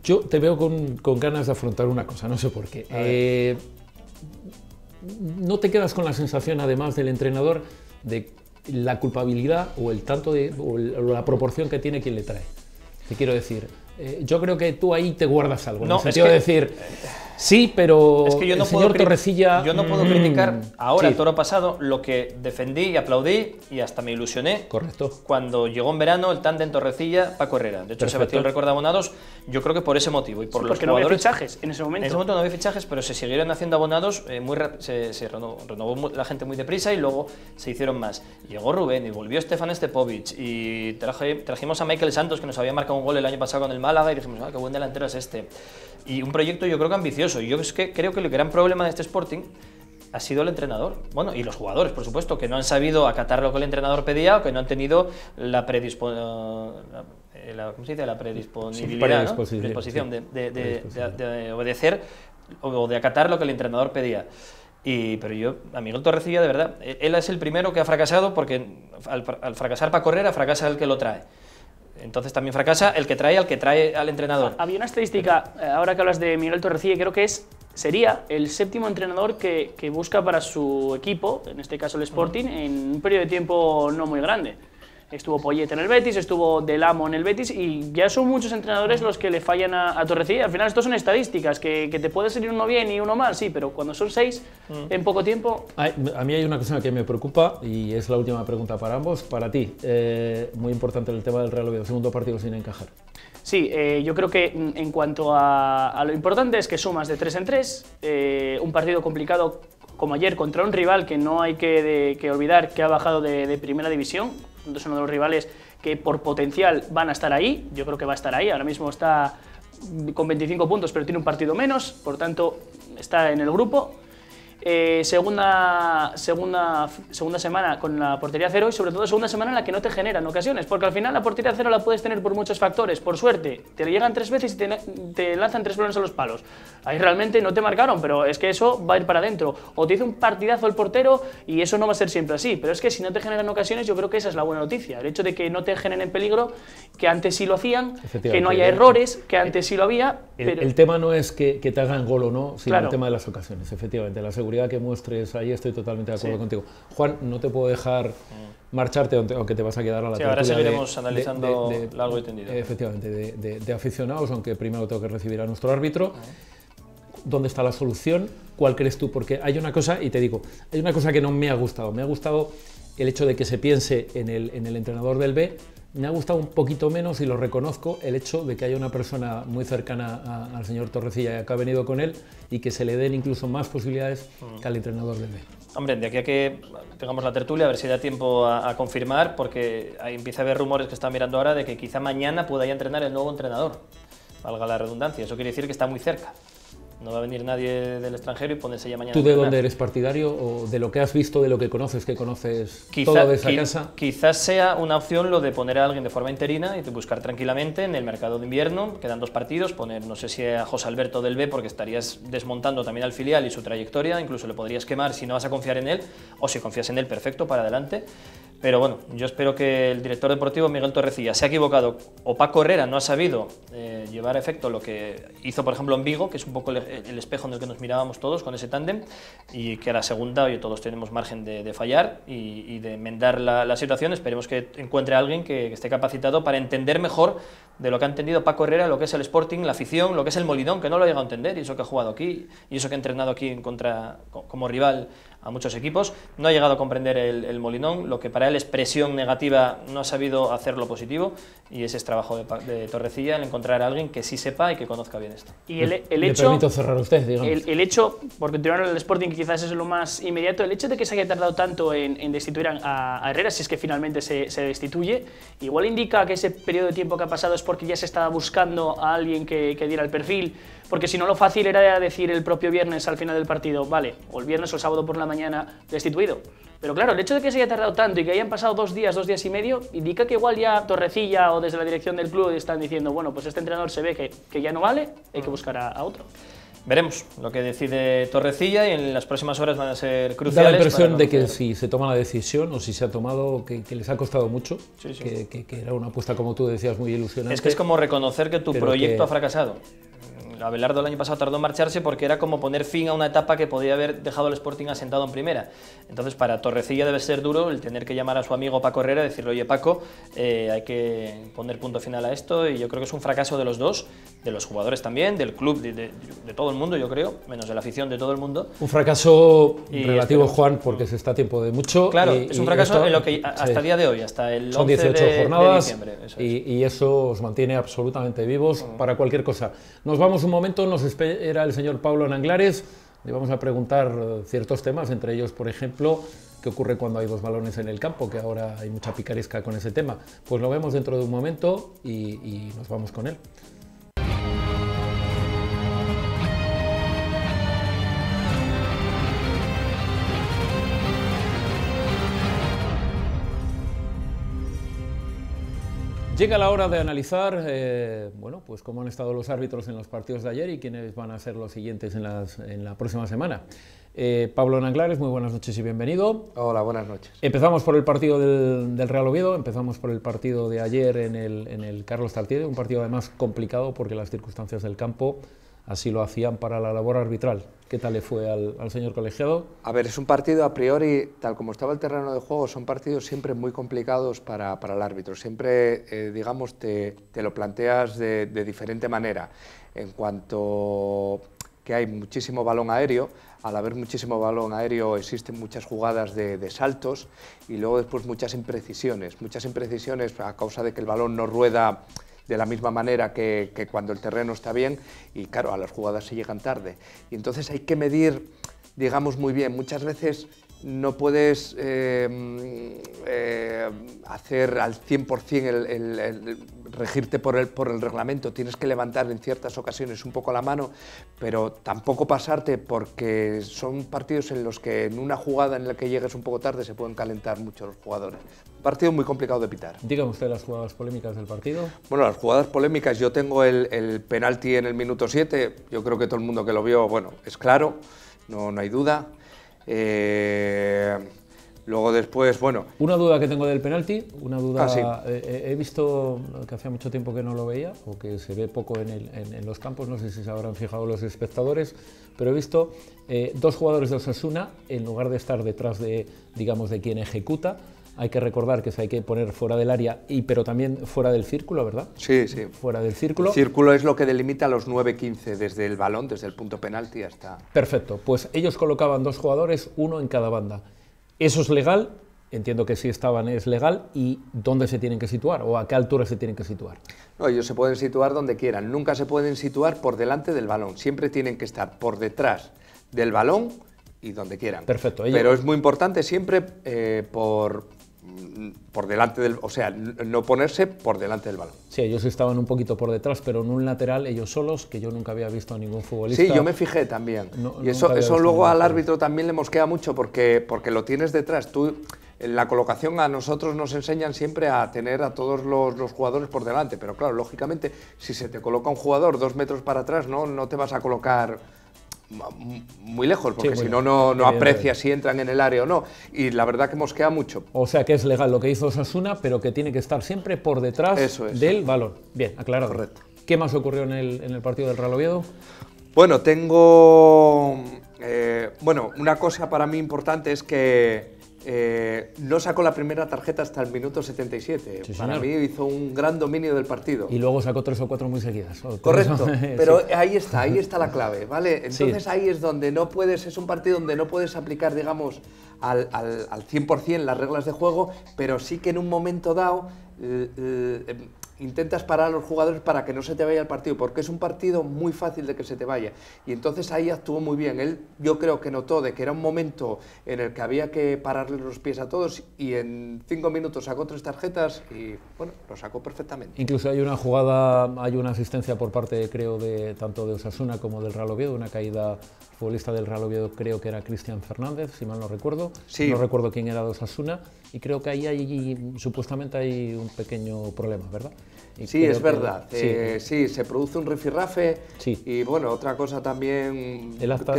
Yo te veo con ganas de afrontar una cosa, no sé por qué. ¿No te quedas con la sensación, además del entrenador, de la culpabilidad o el tanto o la proporción que tiene quien le trae? Te quiero decir, yo creo que tú ahí te guardas algo. No, en el sentido de decir, sí, pero es que yo no el señor Torrecilla... Yo no puedo criticar ahora, el toro pasado, lo que defendí y aplaudí y hasta me ilusioné. Correcto. Cuando llegó en verano el tándem Torrecilla-Paco Herrera. De hecho, se batió el récord de abonados, yo creo que por ese motivo y por los porque jugadores. No había fichajes en ese momento. En ese momento no había fichajes, pero se siguieron haciendo abonados, se renovó la gente muy deprisa y luego se hicieron más. Llegó Rubén y volvió Stefan Stepovic y trajimos a Michael Santos, que nos había marcado un gol el año pasado con el Málaga, y dijimos: qué buen delantero es este. Y un proyecto yo creo que ambicioso. Y yo es que creo que el gran problema de este Sporting ha sido el entrenador. Bueno, y los jugadores, por supuesto, que no han sabido acatar lo que el entrenador pedía o que no han tenido la predisposición de obedecer o de acatar lo que el entrenador pedía. Pero yo, a Miguel Torrecilla, de verdad, él es el primero que ha fracasado, porque al fracasar Paco Herrera, fracasa el que lo trae. Entonces también fracasa el que trae al entrenador. Había una estadística, ahora que hablas de Miguel Torrecilla, creo que sería el séptimo entrenador que busca para su equipo, en este caso el Sporting, en un periodo de tiempo no muy grande. Estuvo Poyet en el Betis, estuvo Del Amo en el Betis, y ya son muchos entrenadores los que le fallan a Torrecilla. Al final esto son estadísticas, que te puede salir uno bien y uno mal, sí, pero cuando son 6 en poco tiempo... A mí hay una cosa que me preocupa, y es la última pregunta para ambos. Para ti, muy importante el tema del Real Oviedo, segundo partido sin encajar. Sí, yo creo que en cuanto a lo importante es que sumas de 3 en 3, un partido complicado como ayer contra un rival que no hay que olvidar que ha bajado de primera división. Es uno de los rivales que por potencial van a estar ahí. Yo creo que va a estar ahí. Ahora mismo está con 25 puntos, pero tiene un partido menos, por tanto está en el grupo. Segunda semana con la portería cero, y sobre todo segunda semana en la que no te generan ocasiones, porque al final la portería cero la puedes tener por muchos factores. Por suerte, te llegan 3 veces y te lanzan 3 balones a los palos. Ahí realmente no te marcaron, pero es que eso va a ir para adentro. O te hizo un partidazo el portero y eso no va a ser siempre así. Pero es que si no te generan ocasiones, yo creo que esa es la buena noticia. El hecho de que no te generen peligro, que antes sí lo hacían, que no haya errores, que antes sí lo había. El tema no es que te hagan gol o no, sino claro, el tema de las ocasiones, efectivamente. La seguridad que muestres ahí, estoy totalmente de acuerdo contigo. Juan, no te puedo dejar marcharte, aunque te vas a quedar a la tertulia. Ahora seguiremos analizando largo y tendido. Efectivamente, de aficionados, aunque primero tengo que recibir a nuestro árbitro. ¿Dónde está la solución? ¿Cuál crees tú? Porque hay una cosa, y te digo, hay una cosa que no me ha gustado. Me ha gustado el hecho de que se piense en el entrenador del B. Me ha gustado un poquito menos, y lo reconozco, el hecho de que haya una persona muy cercana al señor Torrecilla que ha venido con él, y que se le den incluso más posibilidades que al entrenador del B. Hombre, de aquí a que tengamos la tertulia, a ver si da tiempo a confirmar, porque ahí empieza a haber rumores que están mirando ahora de que quizá mañana pueda ya entrenar el nuevo entrenador, valga la redundancia. Eso quiere decir que está muy cerca. No va a venir nadie del extranjero y ponerse ya mañana. ¿Tú de dónde eres partidario? ¿O de lo que has visto, de lo que conoces todo de esa casa? Quizás sea una opción lo de poner a alguien de forma interina y buscar tranquilamente en el mercado de invierno. Quedan 2 partidos, poner, no sé si a José Alberto del B, porque estarías desmontando también al filial y su trayectoria. Incluso le podrías quemar si no vas a confiar en él, o si confías en él, perfecto, para adelante. Pero bueno, yo espero que el director deportivo Miguel Torrecilla se ha equivocado o Paco Herrera no ha sabido llevar a efecto lo que hizo, por ejemplo, en Vigo, que es un poco el espejo en el que nos mirábamos todos con ese tándem, y que a la segunda, oye, todos tenemos margen de fallar y de enmendar la situación. Esperemos que encuentre a alguien que esté capacitado para entender mejor de lo que ha entendido Paco Herrera, lo que es el Sporting, la afición, lo que es el Molinón, que no lo ha llegado a entender, y eso que ha jugado aquí, y eso que ha entrenado aquí como rival a muchos equipos. No ha llegado a comprender el Molinón, lo que para él es presión negativa, no ha sabido hacerlo positivo, y ese es trabajo de Torrecilla, el encontrar a alguien que sí sepa y que conozca bien esto. Y el hecho, me permito cerrar usted, digamos. El hecho, por continuar en el Sporting, que quizás es lo más inmediato, el hecho de que se haya tardado tanto en destituir a Herrera, si es que finalmente se destituye, igual indica que ese periodo de tiempo que ha pasado es porque ya se estaba buscando a alguien que diera el perfil, porque si no, lo fácil era decir el propio viernes al final del partido, vale, o el viernes o el sábado por la mañana, destituido. Pero claro, el hecho de que se haya tardado tanto y que hayan pasado 2 días y medio, indica que igual ya Torrecilla o desde la dirección del club están diciendo, bueno, pues este entrenador se ve que ya no vale, hay que buscar a otro. Veremos lo que decide Torrecilla, y en las próximas horas van a ser cruciales. Da la impresión de que si se toma la decisión o si se ha tomado, que les ha costado mucho, sí. Que era una apuesta, como tú decías, muy ilusionante. Es que es como reconocer que tu proyecto ha fracasado. Abelardo el año pasado tardó en marcharse porque era como poner fin a una etapa que podía haber dejado el Sporting asentado en primera. Entonces, para Torrecilla debe ser duro el tener que llamar a su amigo Paco Herrera y decirle, oye Paco, hay que poner punto final a esto, y yo creo que es un fracaso de los dos, de los jugadores también, del club, de todo el mundo, yo creo, menos de la afición, de todo el mundo. Un fracaso relativo, Juan, porque se está a tiempo de mucho. Claro, es un fracaso en lo que hasta el día de hoy, hasta el 11 son 18 jornadas de diciembre. Eso es. Y eso os mantiene absolutamente vivos para cualquier cosa. Nos vamos un momento, nos espera el señor Pablo Nanglares. Le vamos a preguntar ciertos temas, entre ellos, por ejemplo, qué ocurre cuando hay 2 balones en el campo, que ahora hay mucha picaresca con ese tema. Pues lo vemos dentro de un momento y nos vamos con él. Llega la hora de analizar bueno, pues cómo han estado los árbitros en los partidos de ayer y quiénes van a ser los siguientes en la próxima semana. Pablo Nanglares, muy buenas noches y bienvenido. Hola, buenas noches. Empezamos por el partido del Real Oviedo, empezamos por el partido de ayer en el Carlos Tartiere, un partido además complicado porque las circunstancias del campo así lo hacían para la labor arbitral. ¿Qué tal le fue al señor colegiado? A ver, es un partido a priori, tal como estaba el terreno de juego, son partidos siempre muy complicados para el árbitro. Siempre, digamos, te lo planteas de diferente manera. En cuanto que hay muchísimo balón aéreo, al haber muchísimo balón aéreo existen muchas jugadas de saltos y luego después muchas imprecisiones a causa de que el balón no rueda de la misma manera que cuando el terreno está bien, y claro, a las jugadas se llegan tarde. Y entonces hay que medir, digamos, muy bien. Muchas veces no puedes hacer al 100% regirte por el reglamento, tienes que levantar en ciertas ocasiones un poco la mano, pero tampoco pasarte, porque son partidos en los que en una jugada en la que llegues un poco tarde se pueden calentar mucho los jugadores. Un partido muy complicado de pitar. Dígame usted las jugadas polémicas del partido. Bueno, las jugadas polémicas, yo tengo el penalti en el minuto 7, yo creo que todo el mundo que lo vio, bueno, es claro, no hay duda. Luego después, bueno... Una duda que tengo del penalti, una duda... Sí. He visto que hacía mucho tiempo que no lo veía, o que se ve poco en los campos, no sé si se habrán fijado los espectadores, pero he visto 2 jugadores de Osasuna, en lugar de estar detrás de, digamos, de quien ejecuta. Hay que recordar que se hay que poner fuera del área, pero también fuera del círculo, ¿verdad? Sí, sí. Fuera del círculo. El círculo es lo que delimita los 9-15 desde el balón, desde el punto penalti hasta... Perfecto, pues ellos colocaban 2 jugadores, uno en cada banda. ¿Eso es legal? Entiendo que si estaban es legal. ¿Y dónde se tienen que situar o a qué altura se tienen que situar? No, ellos se pueden situar donde quieran, nunca se pueden situar por delante del balón, siempre tienen que estar por detrás del balón y donde quieran. Perfecto. Pero es muy importante siempre por delante del, o sea, no ponerse por delante del balón. Sí, ellos estaban un poquito por detrás, pero en un lateral ellos solos, que yo nunca había visto a ningún futbolista. Sí, yo me fijé también. Y eso luego al árbitro también le mosquea mucho porque lo tienes detrás. Tú, en la colocación a nosotros nos enseñan siempre a tener a todos los jugadores por delante, pero claro, lógicamente, si se te coloca un jugador 2 metros para atrás, no te vas a colocar muy lejos, porque Sí, si muy no, no lejos. aprecia si entran en el área o no. Y la verdad que mosquea mucho. O sea que es legal lo que hizo Osasuna, pero que tiene que estar siempre por detrás Eso es. del balón. Bien, aclarado. Correcto. ¿Qué más ocurrió en el partido del Real Oviedo? Bueno, tengo... bueno, una cosa para mí importante es que no sacó la primera tarjeta hasta el minuto 77. Sí, para señor. mí hizo un gran dominio del partido. Y luego sacó 3 o 4 muy seguidas. O 3, Correcto, sí. pero ahí está la clave, ¿vale? Sí. Entonces ahí es donde no puedes, es un partido donde no puedes aplicar, digamos, al 100% las reglas de juego, pero sí que en un momento dado intentas parar a los jugadores para que no se te vaya el partido, porque es un partido muy fácil de que se te vaya. Y entonces ahí actuó muy bien. Él, yo creo que notó de que era un momento en el que había que pararle los pies a todos y en 5 minutos sacó 3 tarjetas y, bueno, lo sacó perfectamente. Incluso hay una jugada, hay una asistencia por parte, creo, de tanto de Osasuna como del Real Oviedo, una caída futbolista del Real Oviedo, creo que era Cristian Fernández, si mal no recuerdo. Sí. No recuerdo quién era de Osasuna, y creo que ahí supuestamente hay un pequeño problema, ¿verdad? Y Sí, creo es que- verdad. sí. Sí, se produce un rifirrafe. Sí. Y bueno, otra cosa también. ¿El acta?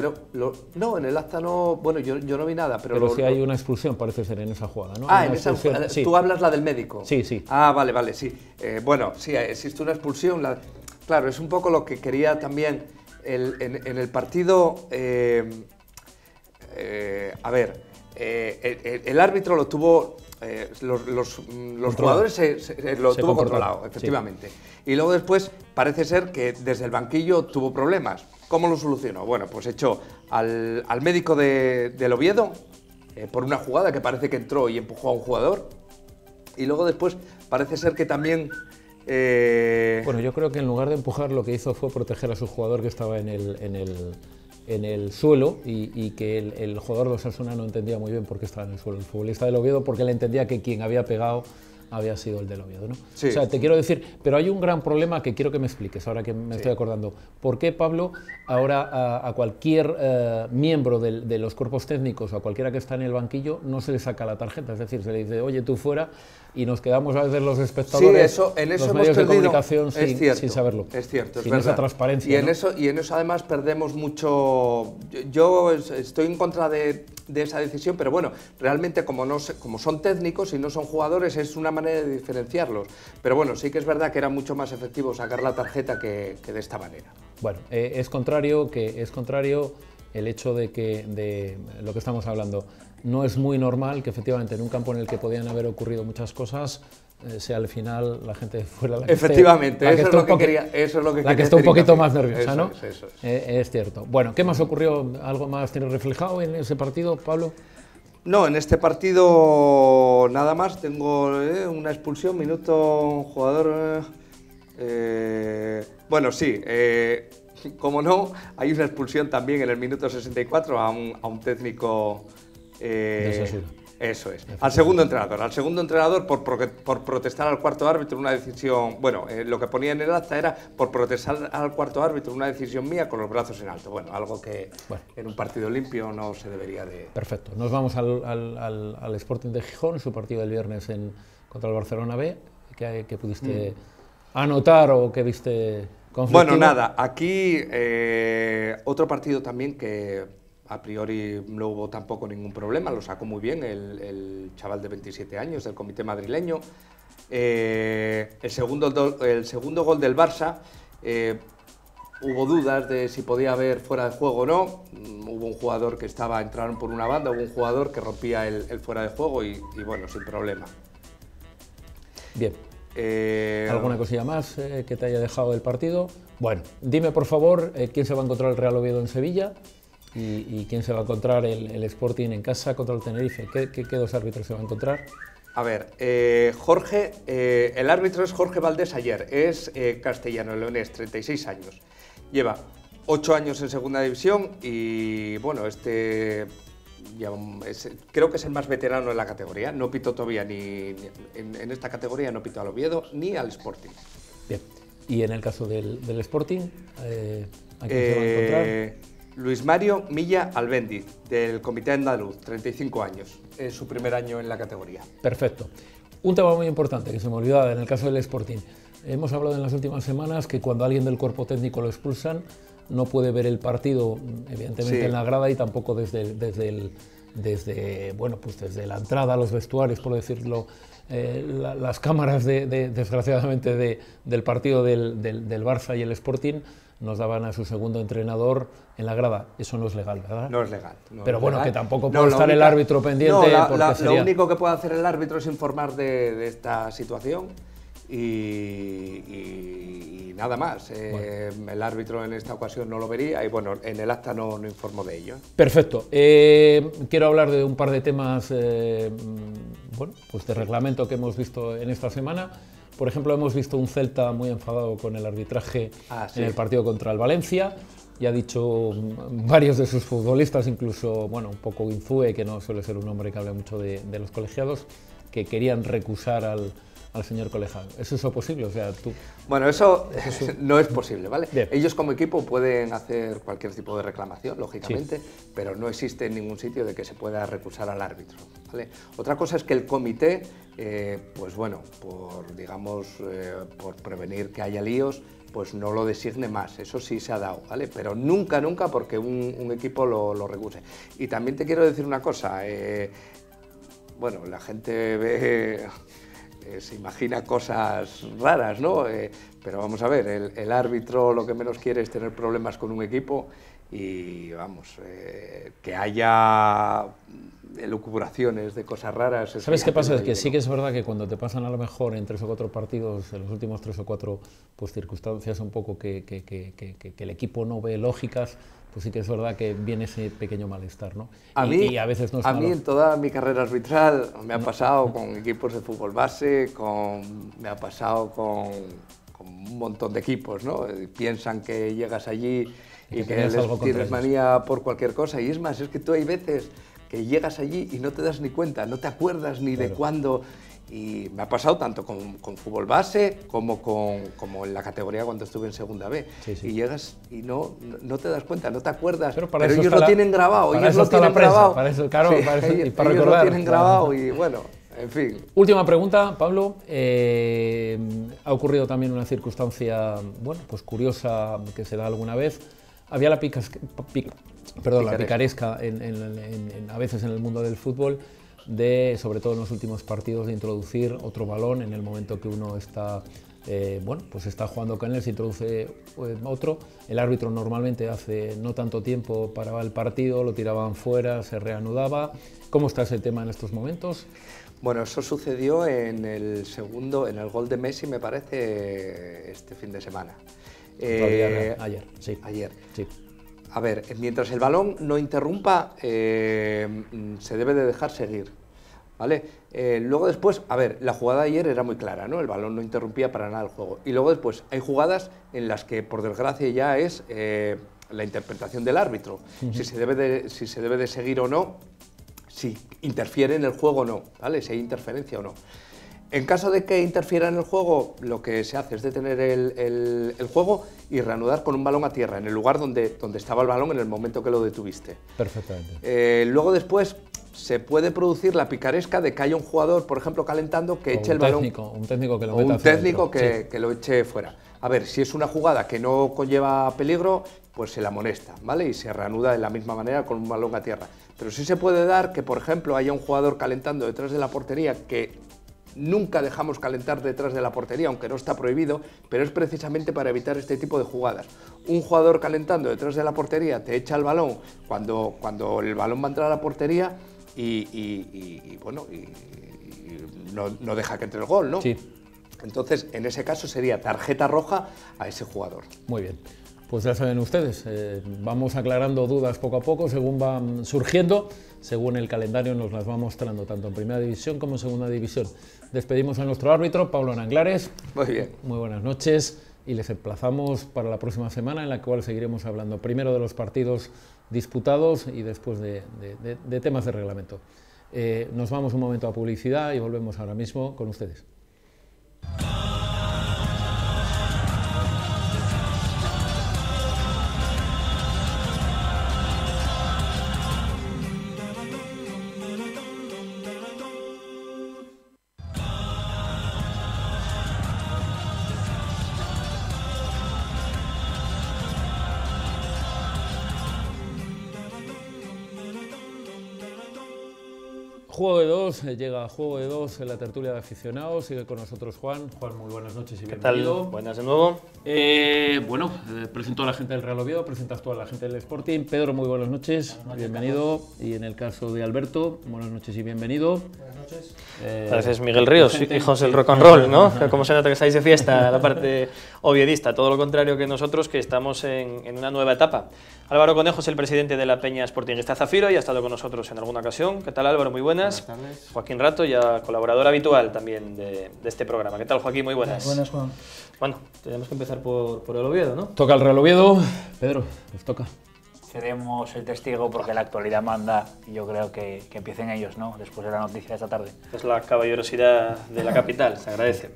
No, en el acta no. Bueno, yo no vi nada, pero. Pero sí hay una expulsión, parece ser, en esa jugada, ¿no? Ah, Hay en una esa. expulsión, sí. Tú hablas la del médico. Sí, sí. Ah, vale, sí. Bueno, sí, existe una expulsión. Claro, es un poco lo que quería también. En el partido. A ver, el árbitro lo tuvo. Los jugadores lo Se tuvo comportaron, controlado, efectivamente. Y luego después parece ser que desde el banquillo tuvo problemas. ¿Cómo lo solucionó? Bueno, pues echó al médico del Oviedo por una jugada que parece que entró y empujó a un jugador. Y luego después parece ser que también... Bueno, yo creo que en lugar de empujar, lo que hizo fue proteger a su jugador que estaba en el suelo y que el jugador de Osasuna no entendía muy bien por qué estaba en el suelo. El futbolista del Oviedo, porque él entendía que quien había pegado había sido el del Oviedo, ¿no? Sí. O sea, te quiero decir, pero hay un gran problema que quiero que me expliques, ahora que me estoy acordando. ¿Por qué, Pablo, ahora a cualquier miembro de los cuerpos técnicos o a cualquiera que está en el banquillo no se le saca la tarjeta? Es decir, se le dice, oye, tú fuera, y nos quedamos a veces los espectadores, en eso los hemos medios de perdido, comunicación es cierto, sin saberlo. Es cierto, es sin verdad. esa transparencia. Y en, ¿no? eso, y en eso además perdemos mucho... Yo estoy en contra de esa decisión, pero bueno, realmente como son técnicos y no son jugadores, es una manera de diferenciarlos. Pero bueno, sí que es verdad que era mucho más efectivo sacar la tarjeta que de esta manera. Bueno, es contrario el hecho de lo que estamos hablando. No es muy normal que efectivamente en un campo en el que podían haber ocurrido muchas cosas sea al final la gente de fuera la que Efectivamente, esté, eso es lo que quería la que está un poquito más nerviosa, eso ¿no? Eso es. Es cierto. Bueno, ¿qué más ocurrió? ¿Algo más tienes reflejado en ese partido, Pablo? No, en este partido nada más. Tengo una expulsión, minuto, jugador... bueno, sí, como no, hay una expulsión también en el minuto 64 a un técnico... De Osasuna. Eso es. Al segundo entrenador por protestar al cuarto árbitro una decisión... Bueno, lo que ponía en el acta era por protestar al cuarto árbitro una decisión mía con los brazos en alto. Bueno, algo que en un partido limpio no se debería de... Perfecto. Nos vamos al Sporting de Gijón, su partido del viernes contra el Barcelona B. ¿Qué pudiste anotar o qué viste conflictivo? Bueno, nada, aquí otro partido también que a priori no hubo tampoco ningún problema, lo sacó muy bien el chaval de 27 años del comité madrileño. El segundo gol del Barça, hubo dudas de si podía haber fuera de juego o no. Hubo un jugador que entraron por una banda, hubo un jugador que rompía el fuera de juego y bueno, sin problema. Bien. ¿Alguna cosilla más que te haya dejado del partido? Bueno, dime por favor quién se va a encontrar el Real Oviedo en Sevilla y quién se va a encontrar el Sporting en casa contra el Tenerife. ¿Qué dos árbitros se va a encontrar? A ver, el árbitro es Jorge Valdés Ayer, es castellano-leonés, 36 años. Lleva 8 años en segunda división y bueno, creo que es el más veterano en la categoría. No pitó todavía en esta categoría, no pitó al Oviedo ni al Sporting. Bien. ¿Y en el caso del Sporting, a quién se va a encontrar? Luis Mario Milla Albendiz, del Comité Andaluz, 35 años. Es su primer año en la categoría. Perfecto. Un tema muy importante que se me olvidaba en el caso del Sporting. Hemos hablado en las últimas semanas que cuando a alguien del cuerpo técnico lo expulsan, no puede ver el partido, evidentemente, Sí. en la grada y tampoco desde la entrada a los vestuarios, por decirlo, las cámaras, desgraciadamente, del partido del Barça y el Sporting nos daban a su segundo entrenador en la grada. Eso no es legal, ¿verdad? No es legal. No Pero es bueno, legal. que tampoco No, puede la estar el única- árbitro pendiente. No, porque sería... lo único que puede hacer el árbitro es informar de esta situación y nada más. El árbitro en esta ocasión no lo vería y bueno, en el acta no informó de ello. Perfecto. Quiero hablar de un par de temas pues de reglamento que hemos visto en esta semana. Por ejemplo, hemos visto un Celta muy enfadado con el arbitraje Sí. en el partido contra el Valencia. Y ha dicho varios de sus futbolistas, incluso un poco Inzúe, que no suele ser un hombre que hable mucho de los colegiados, que querían recusar al señor colegiado. ¿Es eso posible? O sea, tú... Bueno, eso no es posible, ¿vale? Bien. Ellos como equipo pueden hacer cualquier tipo de reclamación, lógicamente, pero no existe en ningún sitio de que se pueda recusar al árbitro, ¿vale? Otra cosa es que el comité, por prevenir que haya líos, pues no lo designe más, eso sí se ha dado, ¿vale? Pero nunca porque un equipo lo recuse. Y también te quiero decir una cosa, la gente ve... se imagina cosas raras, ¿no? Pero vamos a ver, el árbitro lo que menos quiere es tener problemas con un equipo y, que haya elucubraciones de cosas raras. ¿Sabes qué pasa? Es que sí que es verdad que cuando te pasan a lo mejor en 3 o 4 partidos, en los últimos 3 o 4 pues, circunstancias un poco que el equipo no ve lógicas, pues sí que es verdad que viene ese pequeño malestar, ¿no? Y a veces no es a malo. mí en toda mi carrera arbitral me ha pasado con equipos de fútbol base, me ha pasado con un montón de equipos, ¿no? Piensan que llegas allí y que tienes manía por cualquier cosa. Y es más, es que tú hay veces que llegas allí y no te das ni cuenta, no te acuerdas ni de cuándo. Y me ha pasado tanto con fútbol base como en la categoría cuando estuve en segunda B. Sí, sí. Y llegas y no te das cuenta, no te acuerdas. Pero ellos lo tienen grabado, ellos lo tienen grabado. Para eso, claro, sí, para ellos recordar. lo tienen grabado y bueno, en fin. Última pregunta, Pablo. Ha ocurrido también una circunstancia, pues curiosa que se da alguna vez. Había la picaresca a veces en el mundo del fútbol, sobre todo en los últimos partidos, de introducir otro balón en el momento que uno está, pues está jugando con él, se introduce otro. El árbitro normalmente hace no tanto tiempo paraba el partido, lo tiraban fuera, se reanudaba. ¿Cómo está ese tema en estos momentos? Bueno, eso sucedió en el gol de Messi, me parece, este fin de semana. Ayer, sí. Ayer. Sí. A ver, mientras el balón no interrumpa, se debe de dejar seguir, ¿vale? Luego después, a ver, la jugada de ayer era muy clara, ¿no? El balón no interrumpía para nada el juego. Y luego después hay jugadas en las que, por desgracia, ya es la interpretación del árbitro. Si se debe de seguir o no, si interfiere en el juego o no, ¿vale? Si hay interferencia o no. En caso de que interfiera en el juego, lo que se hace es detener el juego y reanudar con un balón a tierra, en el lugar donde estaba el balón en el momento que lo detuviste. Perfectamente. Luego después se puede producir la picaresca de que haya un jugador, por ejemplo, calentando, que eche el balón. Un técnico que lo o meta un hacia técnico adentro. que lo eche fuera. A ver, si es una jugada que no conlleva peligro, pues se la amonesta, ¿vale? Y se reanuda de la misma manera con un balón a tierra. Pero sí se puede dar que, por ejemplo, haya un jugador calentando detrás de la portería, que nunca dejamos calentar detrás de la portería, aunque no está prohibido, pero es precisamente para evitar este tipo de jugadas. Un jugador calentando detrás de la portería te echa el balón cuando el balón va a entrar a la portería y no deja que entre el gol, ¿no? Sí. Entonces, en ese caso sería tarjeta roja a ese jugador. Muy bien. Pues ya saben ustedes, vamos aclarando dudas poco a poco, según van surgiendo, según el calendario nos las va mostrando, tanto en Primera División como en Segunda División. Despedimos a nuestro árbitro, Pablo Nanglares. Muy bien. Muy buenas noches y les emplazamos para la próxima semana, en la cual seguiremos hablando primero de los partidos disputados y después de temas de reglamento. Nos vamos un momento a publicidad y volvemos ahora mismo con ustedes. Juego de dos, llega Juego de Dos en la tertulia de aficionados. Sigue con nosotros Juan. Juan, muy buenas noches y bienvenido. ¿Qué tal? Buenas de nuevo. Presento a la gente del Real Oviedo, presentas tú a la gente del Sporting. Pedro, muy buenas noches, bienvenido. Y en el caso de Alberto, buenas noches y bienvenido. Buenas noches. Gracias, Miguel Ríos, hijos del rock and roll, ¿no? Como se nota que estáis de fiesta, la parte oviedista. Todo lo contrario que nosotros, que estamos en una nueva etapa. Álvaro Conejo es el presidente de la Peña Sportinguista Zafiro y ha estado con nosotros en alguna ocasión. ¿Qué tal, Álvaro? Muy buenas. Buenas tardes. Joaquín Rato, ya colaborador habitual también de este programa. ¿Qué tal, Joaquín? Muy buenas. Buenas, Juan. Bueno, tenemos que empezar por el Oviedo, ¿no? Toca el Real Oviedo. Pedro, les toca. Seremos el testigo porque la actualidad manda y yo creo que empiecen ellos, ¿no? Después de la noticia de esta tarde. Es la caballerosidad de la capital, se agradece.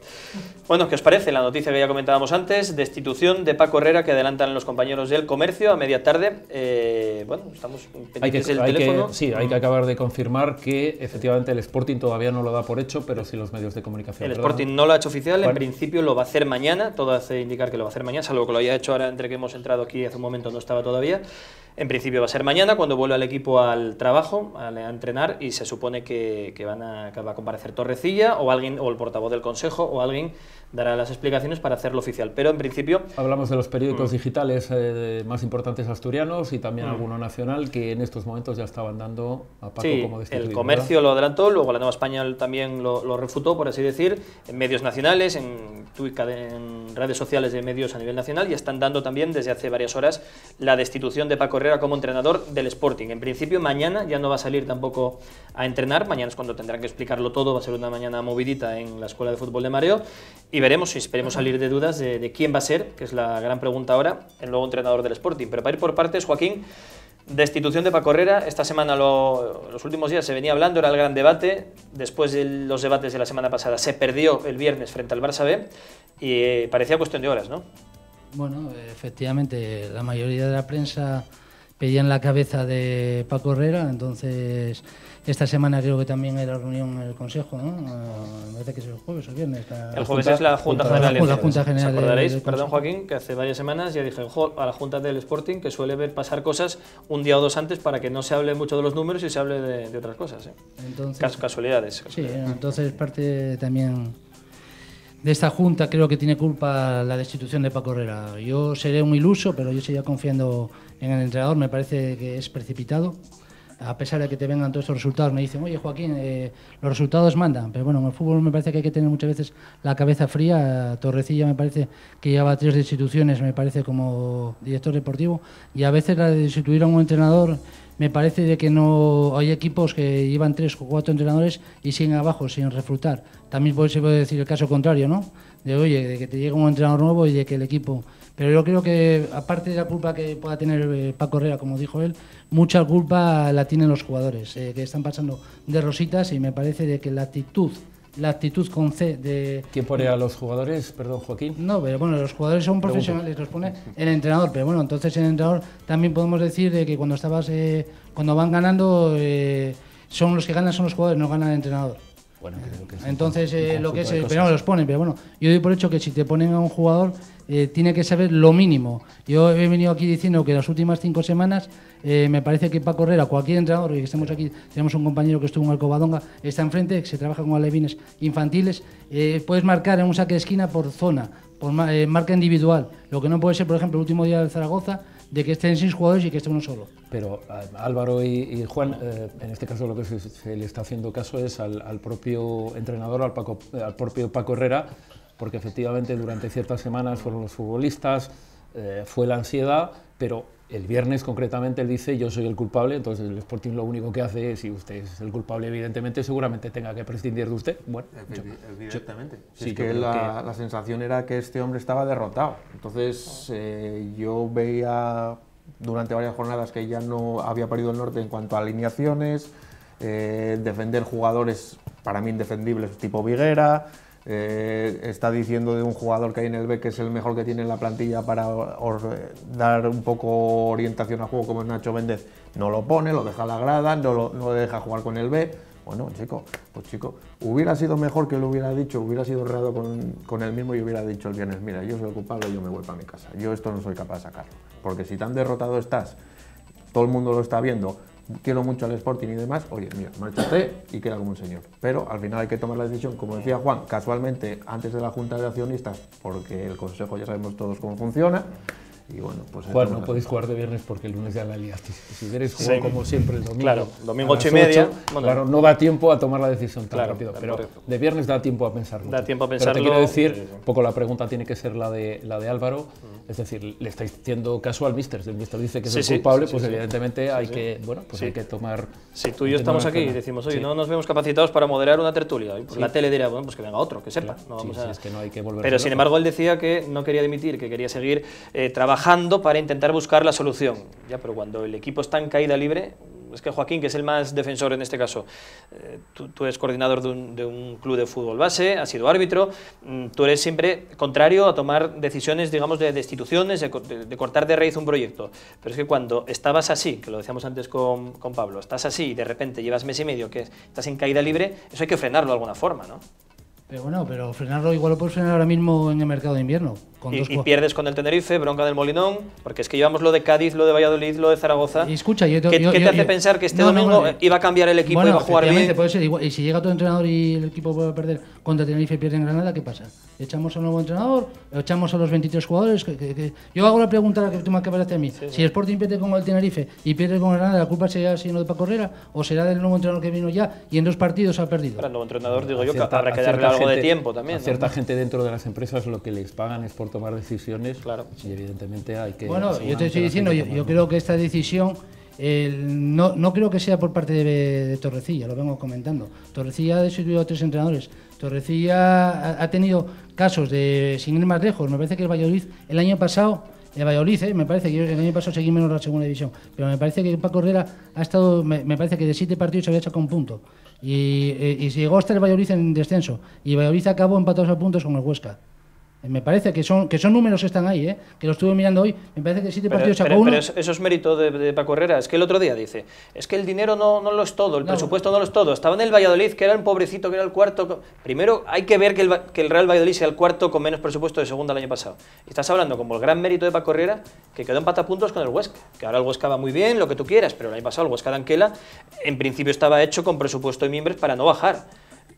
Bueno, ¿qué os parece la noticia que ya comentábamos antes? Destitución de Paco Herrera que adelantan los compañeros del Comercio a media tarde. Bueno, estamos pendientes del teléfono. Hay que acabar de confirmar que efectivamente el Sporting todavía no lo da por hecho, pero sí los medios de comunicación. El Sporting no lo ha hecho oficial, en principio lo va a hacer mañana, todo hace indicar que lo va a hacer mañana, salvo que lo haya hecho ahora entre que hemos entrado aquí hace un momento no estaba todavía. En principio va a ser mañana cuando vuelva el equipo al trabajo, a entrenar, y se supone que va a comparecer Torrecilla o alguien, o el portavoz del Consejo, o alguien dará las explicaciones para hacerlo oficial. Pero en principio... Hablamos de los periódicos digitales más importantes asturianos y también alguno nacional que en estos momentos ya estaban dando a Paco como destituido. El Comercio lo adelantó, luego la Nueva España también lo refutó, por así decir, en medios nacionales, en Twitter, en redes sociales de medios a nivel nacional, y están dando también desde hace varias horas la destitución de Paco Herrera como entrenador del Sporting. En principio mañana ya no va a salir tampoco a entrenar, mañana es cuando tendrán que explicarlo todo, va a ser una mañana movidita en la Escuela de Fútbol de Mareo, y veremos si esperemos salir de dudas de quién va a ser, que es la gran pregunta ahora, el nuevo entrenador del Sporting. Pero para ir por partes, Joaquín, destitución de Paco Herrera, esta semana, los últimos días se venía hablando, era el gran debate, después de los debates de la semana pasada se perdió el viernes frente al Barça B y parecía cuestión de horas, ¿no? Bueno, efectivamente, la mayoría de la prensa pedían la cabeza de Paco Herrera, entonces esta semana creo que también hay la reunión en el Consejo, ¿no? Me parece que es el jueves o el viernes. El jueves es la Junta General de la Junta General. ¿Os acordaréis? Perdón, Joaquín, que hace varias semanas ya dije a la Junta del Sporting que suele ver pasar cosas un día o dos antes para que no se hable mucho de los números y se hable de otras cosas. Entonces, casualidades. Sí, entonces parte también de esta Junta creo que tiene culpa la destitución de Paco Herrera. Yo seré un iluso, pero yo seguía confiando en el entrenador, me parece que es precipitado. A pesar de que te vengan todos estos resultados, me dicen, oye Joaquín, los resultados mandan, pero bueno, en el fútbol me parece que hay que tener muchas veces la cabeza fría. Torrecilla me parece que lleva 3 destituciones, me parece, como director deportivo, y a veces la de destituir a un entrenador me parece de que no hay equipos que llevan 3 o 4 entrenadores y siguen abajo sin refutar. También se puede decir el caso contrario, ¿no? De oye, de que te llega un entrenador nuevo y de que el equipo... Pero yo creo que, aparte de la culpa que pueda tener Paco Herrera, como dijo él, mucha culpa la tienen los jugadores, que están pasando de rositas, y me parece de que la actitud con C de... ¿Quién pone a los jugadores? Perdón, Joaquín. No, pero bueno, los jugadores son profesionales, los pone el entrenador, pero bueno, entonces el entrenador también podemos decir de que cuando van ganando, son los que ganan, son los jugadores, no gana el entrenador. Bueno, creo que entonces lo que es, pero no los ponen, pero bueno, yo doy por hecho que si te ponen a un jugador tiene que saber lo mínimo. Yo he venido aquí diciendo que las últimas 5 semanas me parece que Paco Herrera, cualquier entrenador, y que estemos aquí, tenemos un compañero que estuvo en Alcobadonga, está enfrente, que se trabaja con alevines infantiles, puedes marcar en un saque de esquina por zona, por marca individual. Lo que no puede ser, por ejemplo, el último día del Zaragoza, de que estén 6 jugadores y que esté uno solo. Pero Álvaro y Juan, en este caso lo que se le está haciendo caso es al propio entrenador, al propio Paco Herrera, porque efectivamente durante ciertas semanas fueron los futbolistas, fue la ansiedad, pero el viernes concretamente él dice yo soy el culpable, entonces el Sporting lo único que hace es, si usted es el culpable evidentemente seguramente tenga que prescindir de usted. Bueno, evidentemente. Sí, es que la sensación era que este hombre estaba derrotado, entonces yo veía durante varias jornadas que ya no había perdido el norte en cuanto a alineaciones, defender jugadores para mí indefendibles tipo Viguera. Está diciendo de un jugador que hay en el B que es el mejor que tiene en la plantilla para dar un poco orientación al juego, como es Nacho Méndez, no lo pone, lo deja a la grada, no lo deja jugar con el B. Bueno, chico, hubiera sido mejor que lo hubiera dicho, hubiera sido honrado con él mismo y hubiera dicho el viernes, mira, yo soy el culpable, yo me voy para mi casa, yo esto no soy capaz de sacarlo, porque si tan derrotado estás, todo el mundo lo está viendo, quiero mucho al Sporting y demás, oye, mira, márchate y queda como un señor. Pero al final hay que tomar la decisión, como decía Juan, casualmente antes de la Junta de Accionistas, porque el Consejo ya sabemos todos cómo funciona. Y bueno, pues Juan, no podéis jugar de viernes porque el lunes ya la liasteis. Si queréis jugar como siempre el domingo, claro, domingo 8:30, claro, no da tiempo a tomar la decisión tan rápido, claro, pero correcto. De viernes da tiempo a pensarlo. Da tiempo a pensarlo. Pero te quiero decir, un poco la pregunta tiene que ser la de Álvaro, es decir, le estáis haciendo caso al míster, si el míster dice que es el culpable, pues evidentemente hay que, bueno, pues hay que tomar... Si tú y yo estamos aquí y decimos, oye, no nos vemos capacitados para moderar una tertulia, y pues la tele dirá, bueno, pues que venga otro, que sepa. No vamos a... es que no hay que volver. Pero sin embargo él decía que no quería dimitir, que quería seguir trabajando para intentar buscar la solución. Ya, pero cuando el equipo está en caída libre, es que Joaquín, que es el más defensor en este caso, tú eres coordinador de un club de fútbol base, has sido árbitro, tú eres siempre contrario a tomar decisiones, digamos, de destituciones, de cortar de raíz un proyecto. Pero es que cuando estabas así, que lo decíamos antes con Pablo, estás así y de repente llevas mes y medio que estás en caída libre, eso hay que frenarlo de alguna forma, ¿no? Pero bueno, pero frenarlo igual lo puedes frenar ahora mismo en el mercado de invierno. Y pierdes con el Tenerife, bronca del Molinón, porque es que llevamos lo de Cádiz, lo de Valladolid, lo de Zaragoza. Y escucha, ¿qué te hace pensar que este domingo iba a cambiar el equipo, iba a jugar bien? Puede ser igual. Y si llega otro entrenador y el equipo puede perder contra Tenerife y pierde en Granada, ¿qué pasa? ¿Echamos a un nuevo entrenador? ¿Echamos a los 23 jugadores? Yo hago la pregunta que tú me acabas de hacer a mí. Si el Sporting pierde con el Tenerife y pierde con Granada, ¿la culpa será sino de Paco Herrera o será del nuevo entrenador que vino ya y en 2 partidos ha perdido? Para el nuevo entrenador, digo yo, que habrá que darle algo de tiempo también. A cierta gente dentro de las empresas lo que les pagan es por tomar decisiones. Claro. Y evidentemente hay que... Bueno, yo te estoy diciendo, yo creo que esta decisión no creo que sea por parte de Torrecilla, lo vengo comentando. Torrecilla ha destituido a 3 entrenadores. Torrecilla ha tenido casos de, sin ir más lejos, me parece que el Valladolid el año pasado, me parece que el año pasado seguí menos la segunda división, pero me parece que Paco Herrera ha estado, me parece que de 7 partidos se había sacado un punto. Y se llegó hasta el Valladolid en descenso. Y el Valladolid acabó empatados a puntos con el Huesca. Me parece que son números que están ahí, que lo estuve mirando hoy. Me parece que 7 partidos sacó uno. Pero eso es mérito de Paco Herrera. Es que el otro día dice, es que el dinero no lo es todo, el presupuesto no lo es todo. Estaba en el Valladolid, que era el pobrecito, que era el cuarto. Primero hay que ver que el Real Valladolid sea el cuarto con menos presupuesto de segunda el año pasado. Y estás hablando como el gran mérito de Paco Herrera, que quedó empatapuntos con el Huesca. Que ahora el Huesca va muy bien, lo que tú quieras, pero el año pasado el Huesca de Anquela, en principio estaba hecho con presupuesto de miembros para no bajar.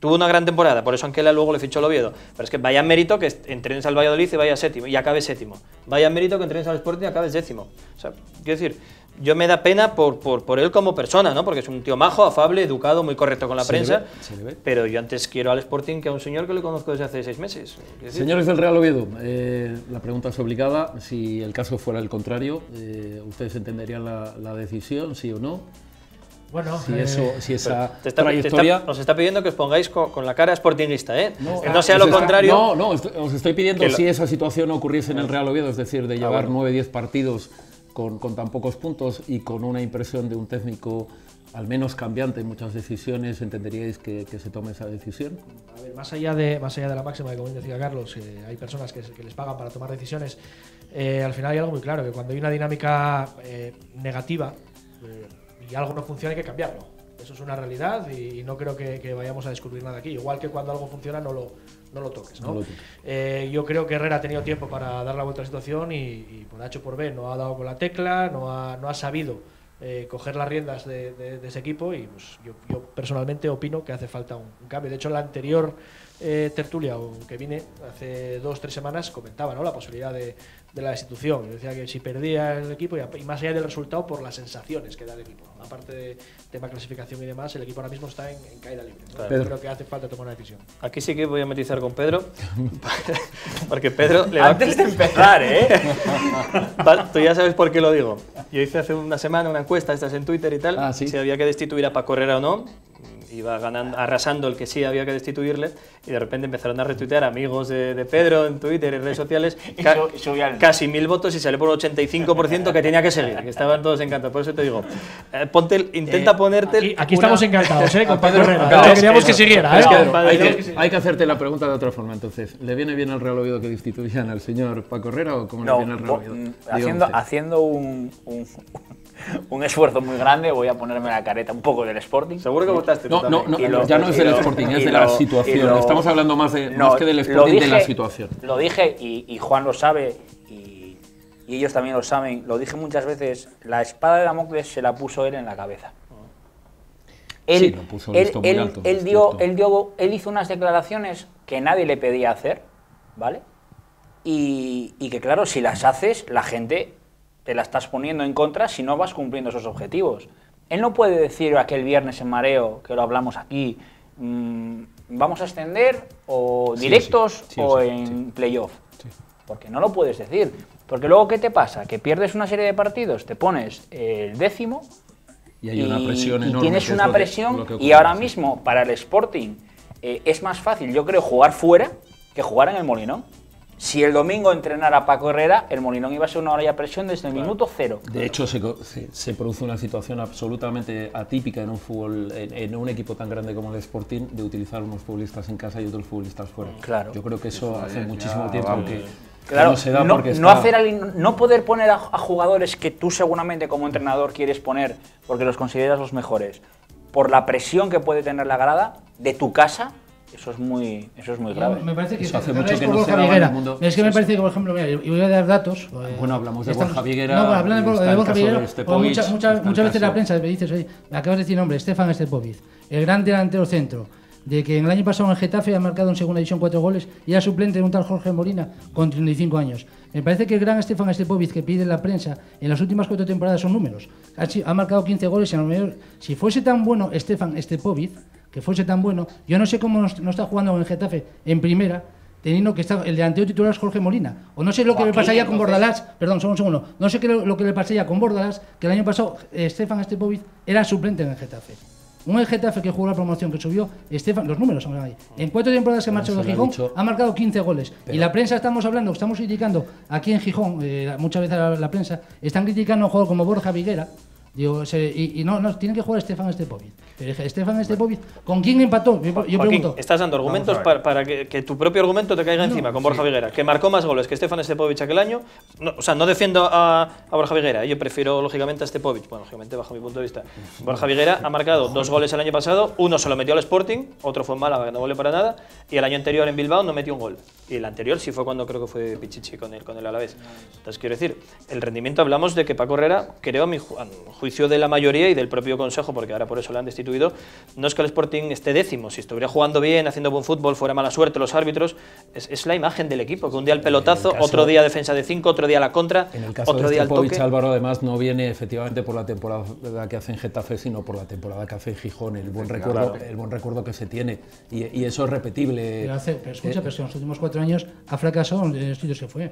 Tuvo una gran temporada, por eso Anquela luego le fichó al Oviedo. Pero es que vaya mérito que entrenes al Valladolid y vaya séptimo, y acabe séptimo. Vaya mérito que entrenes al Sporting y acabes décimo. O sea, quiero decir, yo me da pena por él como persona, ¿no? Porque es un tío majo, afable, educado, muy correcto con la prensa. Pero yo antes quiero al Sporting que a un señor que le conozco desde hace 6 meses. Señores del Real Oviedo, la pregunta es obligada. Si el caso fuera el contrario, ¿ustedes entenderían la decisión, sí o no? Bueno, si esa trayectoria... Os está pidiendo que os pongáis con la cara sportinguista, ¿eh? No sea lo contrario. No, os estoy pidiendo si esa situación ocurriese en el Real Oviedo, es decir, de llevar 9-10 partidos con tan pocos puntos y con una impresión de un técnico al menos cambiante en muchas decisiones, ¿entenderíais que se tome esa decisión? A ver, más allá de la máxima, que como decía Carlos, hay personas que les pagan para tomar decisiones, al final hay algo muy claro, que cuando hay una dinámica negativa, y algo no funciona, hay que cambiarlo. Eso es una realidad y no creo que vayamos a descubrir nada aquí. Igual que cuando algo funciona no lo toques, ¿no? Yo creo que Herrera ha tenido tiempo para dar la vuelta a la situación y por H o por B no ha dado con la tecla, no ha sabido coger las riendas de ese equipo y pues, yo personalmente opino que hace falta un cambio. De hecho, la anterior tertulia que vine hace 2-3 semanas comentaba, ¿no?, la posibilidad de la destitución. Yo decía que si perdía el equipo y más allá del resultado, por las sensaciones que da el equipo, aparte de tema clasificación y demás, el equipo ahora mismo está en caída libre, ¿no? Claro. Creo que hace falta tomar una decisión. Aquí sí que voy a matizar con Pedro, porque Pedro antes de empezar, tú ya sabes por qué lo digo. Yo hice hace una semana una encuesta, estas en Twitter y tal, si había que destituir a Paco Herrera o no. Iba arrasando el que sí había que destituirle y de repente empezaron a retuitear amigos de Pedro en Twitter y redes sociales casi 1000 votos y salió por un 85% que tenía que seguir, que estaban todos encantados. Por eso te digo, intenta ponerte... Aquí estamos encantados, con Paco Herrera. Queríamos que siguiera. Hay que hacerte la pregunta de otra forma, entonces. ¿Le viene bien al Real Oviedo que destituyan al señor Paco Herrera o cómo le viene al Real Oviedo? Haciendo un esfuerzo muy grande, voy a ponerme la careta un poco del Sporting. Seguro que votaste. Ya no es del Sporting, es de la situación. Estamos hablando más que del Sporting, de la situación. Lo dije y Juan lo sabe y ellos también lo saben, lo dije muchas veces, la espada de Damocles se la puso él en la cabeza. Él, lo puso listo muy alto, él hizo unas declaraciones que nadie le pedía hacer, ¿vale? Y que claro, si las haces, la gente te la estás poniendo en contra si no vas cumpliendo esos objetivos. Él no puede decir aquel viernes en Mareo, que lo hablamos aquí, vamos a ascender o directos o en playoff. Porque no lo puedes decir. Porque luego, ¿qué te pasa? Que pierdes una serie de partidos, te pones el 10º y hay una presión enorme. Y tienes una presión y ahora mismo para el Sporting es más fácil, yo creo, jugar fuera que jugar en el Molinón. Si el domingo entrenara Paco Herrera, el Molinón iba a ser una olla de presión desde el minuto 0. De hecho, se produce una situación absolutamente atípica en un fútbol, en un equipo tan grande como el Sporting, de utilizar unos futbolistas en casa y otros futbolistas fuera. Claro. Yo creo que eso hace muchísimo tiempo que claro, no se da porque no poder poner a jugadores que tú seguramente como entrenador quieres poner porque los consideras los mejores, por la presión que puede tener la grada de tu casa. Eso es muy grave. Me parece que eso hace mucho que no se daba en el mundo. Es que me parece que, por ejemplo, mira, y voy a dar datos. Bueno, hablamos de Borja Viguera. No, hablando de Borja Viguera, muchas veces la prensa me dices, oye, me acabas de decir nombre, Stefan Stepovic, el gran delantero centro, de que en el año pasado en el Getafe ha marcado en segunda división 4 goles y era suplente de un tal Jorge Molina con 35 años. Me parece que el gran Stefan Stepovic que pide la prensa en las últimas 4 temporadas son números. Ha marcado 15 goles y a lo mejor, si fuese tan bueno Stefan Stepovic, que fuese tan bueno, yo no sé cómo no está jugando en el Getafe en primera, teniendo que está el delantero titular es Jorge Molina, o no sé lo que le pasaría con Bordalás, perdón, solo un segundo, no sé lo que le pasaría con Bordalás, que el año pasado Stefan Stepovic era suplente en el Getafe. Un Getafe que jugó la promoción, que subió, los números son ahí. En 4 temporadas que marchó de Gijón, ha marcado 15 goles. Y la prensa estamos criticando aquí en Gijón, muchas veces la prensa, están criticando a un jugador como Borja Viguera. Digo, no, tiene que jugar Stefan Stepovic. Pero Stefan Stepovic, ¿con quién empató? Yo pregunto. Estás dando argumentos para que tu propio argumento te caiga encima con Borja Viguera, que marcó más goles que Stefan Stepovic aquel año. No, o sea, no defiendo a Borja Viguera, yo prefiero lógicamente a Stepovic. Bueno, lógicamente bajo mi punto de vista. Borja Viguera ha marcado 2 goles el año pasado, uno se lo metió al Sporting, otro fue en Málaga, que no vale para nada, y el año anterior en Bilbao no metió un gol. Y el anterior sí fue cuando creo que fue Pichichi con el Alavés. Entonces quiero decir, el rendimiento, hablamos de que Paco Herrera, creo a mi juicio de la mayoría y del propio Consejo, porque ahora por eso le han destituido, no es que el Sporting esté décimo, si estuviera jugando bien, haciendo buen fútbol, fuera mala suerte los árbitros, es la imagen del equipo, que un día el pelotazo, otro día defensa de 5, otro día la contra, en el caso otro de día el toque. Álvaro además no viene efectivamente por la temporada que hace en Getafe, sino por la temporada que hace en Gijón, el buen recuerdo que se tiene, y eso es repetible. Pero escucha, pero si en los últimos 4 años ha fracasado en los estudios que fue.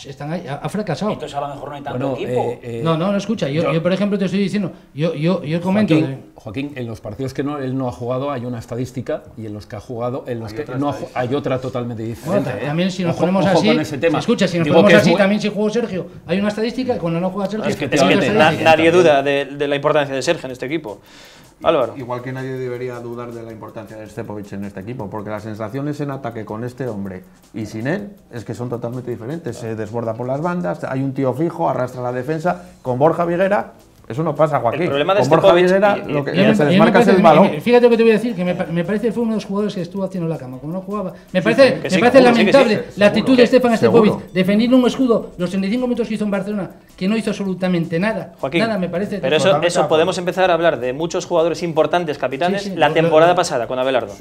Están ahí, ha fracasado. Entonces a lo mejor no hay tanto equipo. No, escucha, yo por ejemplo te estoy diciendo, yo comento. Joaquín, en los partidos que él no ha jugado hay una estadística y en los que ha jugado, en los que no hay otra totalmente diferente. Bueno, también si nos ponemos así, escucha, si nos ponemos así, también si jugó Sergio, hay una estadística y cuando no juega Sergio, es que nadie duda de la importancia de Sergio en este equipo. Álvaro. Igual que nadie debería dudar de la importancia de Stepovic en este equipo, porque las sensaciones en ataque con este hombre y sin él es que son totalmente diferentes. Se desborda por las bandas, hay un tío fijo, arrastra la defensa. Con Borja Viguera, eso no pasa, Joaquín. El problema de con Borja Viguera, lo que se desmarca es el balón. Fíjate lo que te voy a decir, que me parece que fue uno de los jugadores que estuvo haciendo la cama. Como no jugaba, me parece lamentable la actitud de Stefan Stepovic, defendiendo un escudo los 35 minutos que hizo en Barcelona, que no hizo absolutamente nada. Joaquín, nada, me parece. Pero eso podemos empezar a hablar de muchos jugadores importantes, capitanes, la temporada pasada con Abelardo.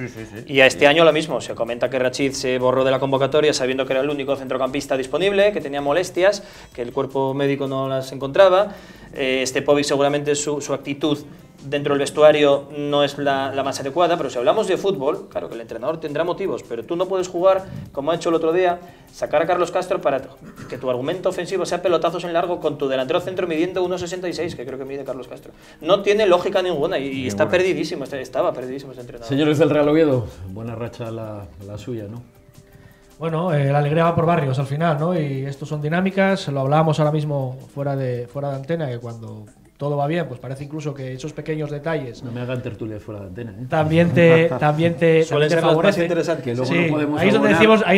Y a este año lo mismo. Se comenta que Rachid se borró de la convocatoria sabiendo que era el único centrocampista disponible, que tenía molestias, que el cuerpo médico no las encontraba. Stepovic seguramente su actitud dentro del vestuario no es la más adecuada, pero si hablamos de fútbol, claro que el entrenador tendrá motivos, pero tú no puedes jugar, como ha hecho el otro día, sacar a Carlos Castro para que tu argumento ofensivo sea pelotazos en largo con tu delantero centro midiendo 1,66, que creo que mide Carlos Castro. No tiene lógica ninguna y está perdidísimo, estaba perdidísimo ese entrenador. Señores del Real Oviedo, buena racha la suya, ¿no? Bueno, la alegría va por barrios al final, ¿no? Y esto son dinámicas, lo hablábamos ahora mismo fuera de antena, que cuando todo va bien, pues parece incluso que esos pequeños detalles... No me hagan tertulia fuera de antena, ¿eh? También te favorece. Que luego sí, no podemos ahí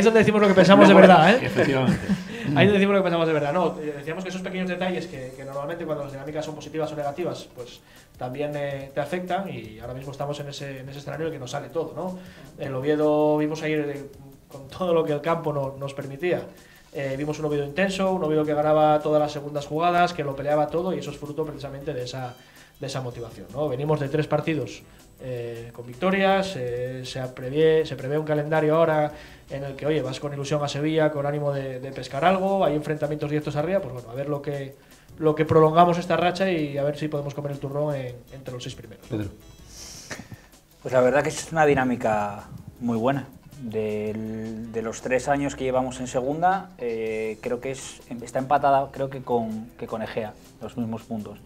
es donde decimos lo que pensamos de verdad, ¿eh? Efectivamente. Ahí es donde decimos lo que pensamos de verdad. No, decíamos que esos pequeños detalles que normalmente cuando las dinámicas son positivas o negativas, pues también te afectan, y ahora mismo estamos en ese escenario en el que nos sale todo, ¿no? El Oviedo vimos ayer con todo lo que el campo nos permitía. vimos un Oviedo intenso, un Oviedo que ganaba todas las segundas jugadas, que lo peleaba todo, y eso es fruto precisamente de esa motivación, ¿no? Venimos de 3 partidos con victorias, se prevé un calendario ahora en el que, oye, vas con ilusión a Sevilla, con ánimo de pescar algo, hay enfrentamientos directos arriba, pues bueno, a ver lo que prolongamos esta racha y a ver si podemos comer el turrón entre los 6 primeros. Pedro. Pues la verdad que es una dinámica muy buena. De los 3 años que llevamos en segunda, creo que está empatada, creo que con Egea, los mismos puntos.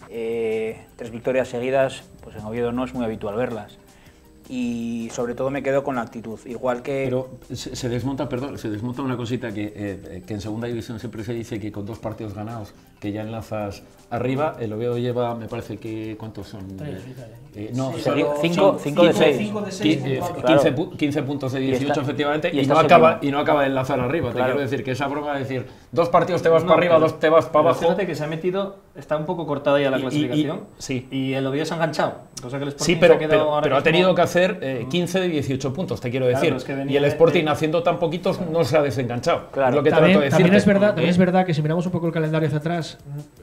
3 victorias seguidas, pues en Oviedo no es muy habitual verlas. Y sobre todo me quedo con la actitud, igual que... Pero se desmonta una cosita que en segunda división siempre se dice que con 2 partidos ganados, que ya enlazas arriba, el Oviedo lleva, me parece que, ¿cuántos son? 5 de 6. 15 puntos de 18 efectivamente, y no acaba de enlazar arriba. Claro. Te quiero decir que esa broma de decir, 2 partidos te vas para arriba, 2 te vas para abajo... Fíjate que se ha metido, está un poco cortada ya la clasificación, y el Oviedo se ha enganchado, cosa que el Sporting se ha quedado ahora pero ha tenido que hacer 15 de 18 puntos, te quiero decir. Claro, y el Sporting haciendo tan poquitos no se ha desenganchado. Claro. Es lo que también es es verdad que si miramos un poco el calendario hacia atrás,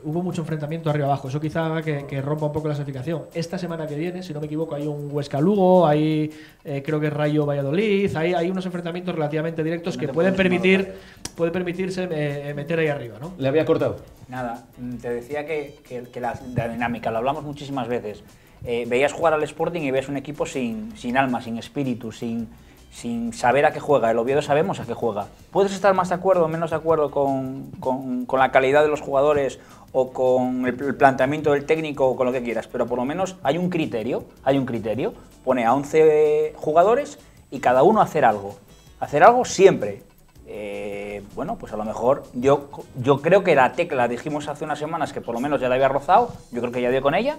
hubo mucho enfrentamiento arriba abajo. Eso quizá haga que rompa un poco la clasificación. Esta semana que viene, si no me equivoco, hay un Huesca-Lugo, hay creo que Rayo-Valladolid, hay unos enfrentamientos relativamente directos que pueden permitirse meter ahí arriba, ¿no? Le había cortado. Nada, te decía que la dinámica, lo hablamos muchísimas veces. Veías jugar al Sporting y ves un equipo sin alma, sin espíritu, sin saber a qué juega. El Oviedo sabemos a qué juega. Puedes estar más de acuerdo o menos de acuerdo con la calidad de los jugadores o con el planteamiento del técnico o con lo que quieras, pero por lo menos hay un criterio. Pone a 11 jugadores y cada uno a hacer algo siempre. Bueno, pues a lo mejor yo creo que la tecla, dijimos hace unas semanas que por lo menos ya la había rozado, yo creo que ya dio con ella.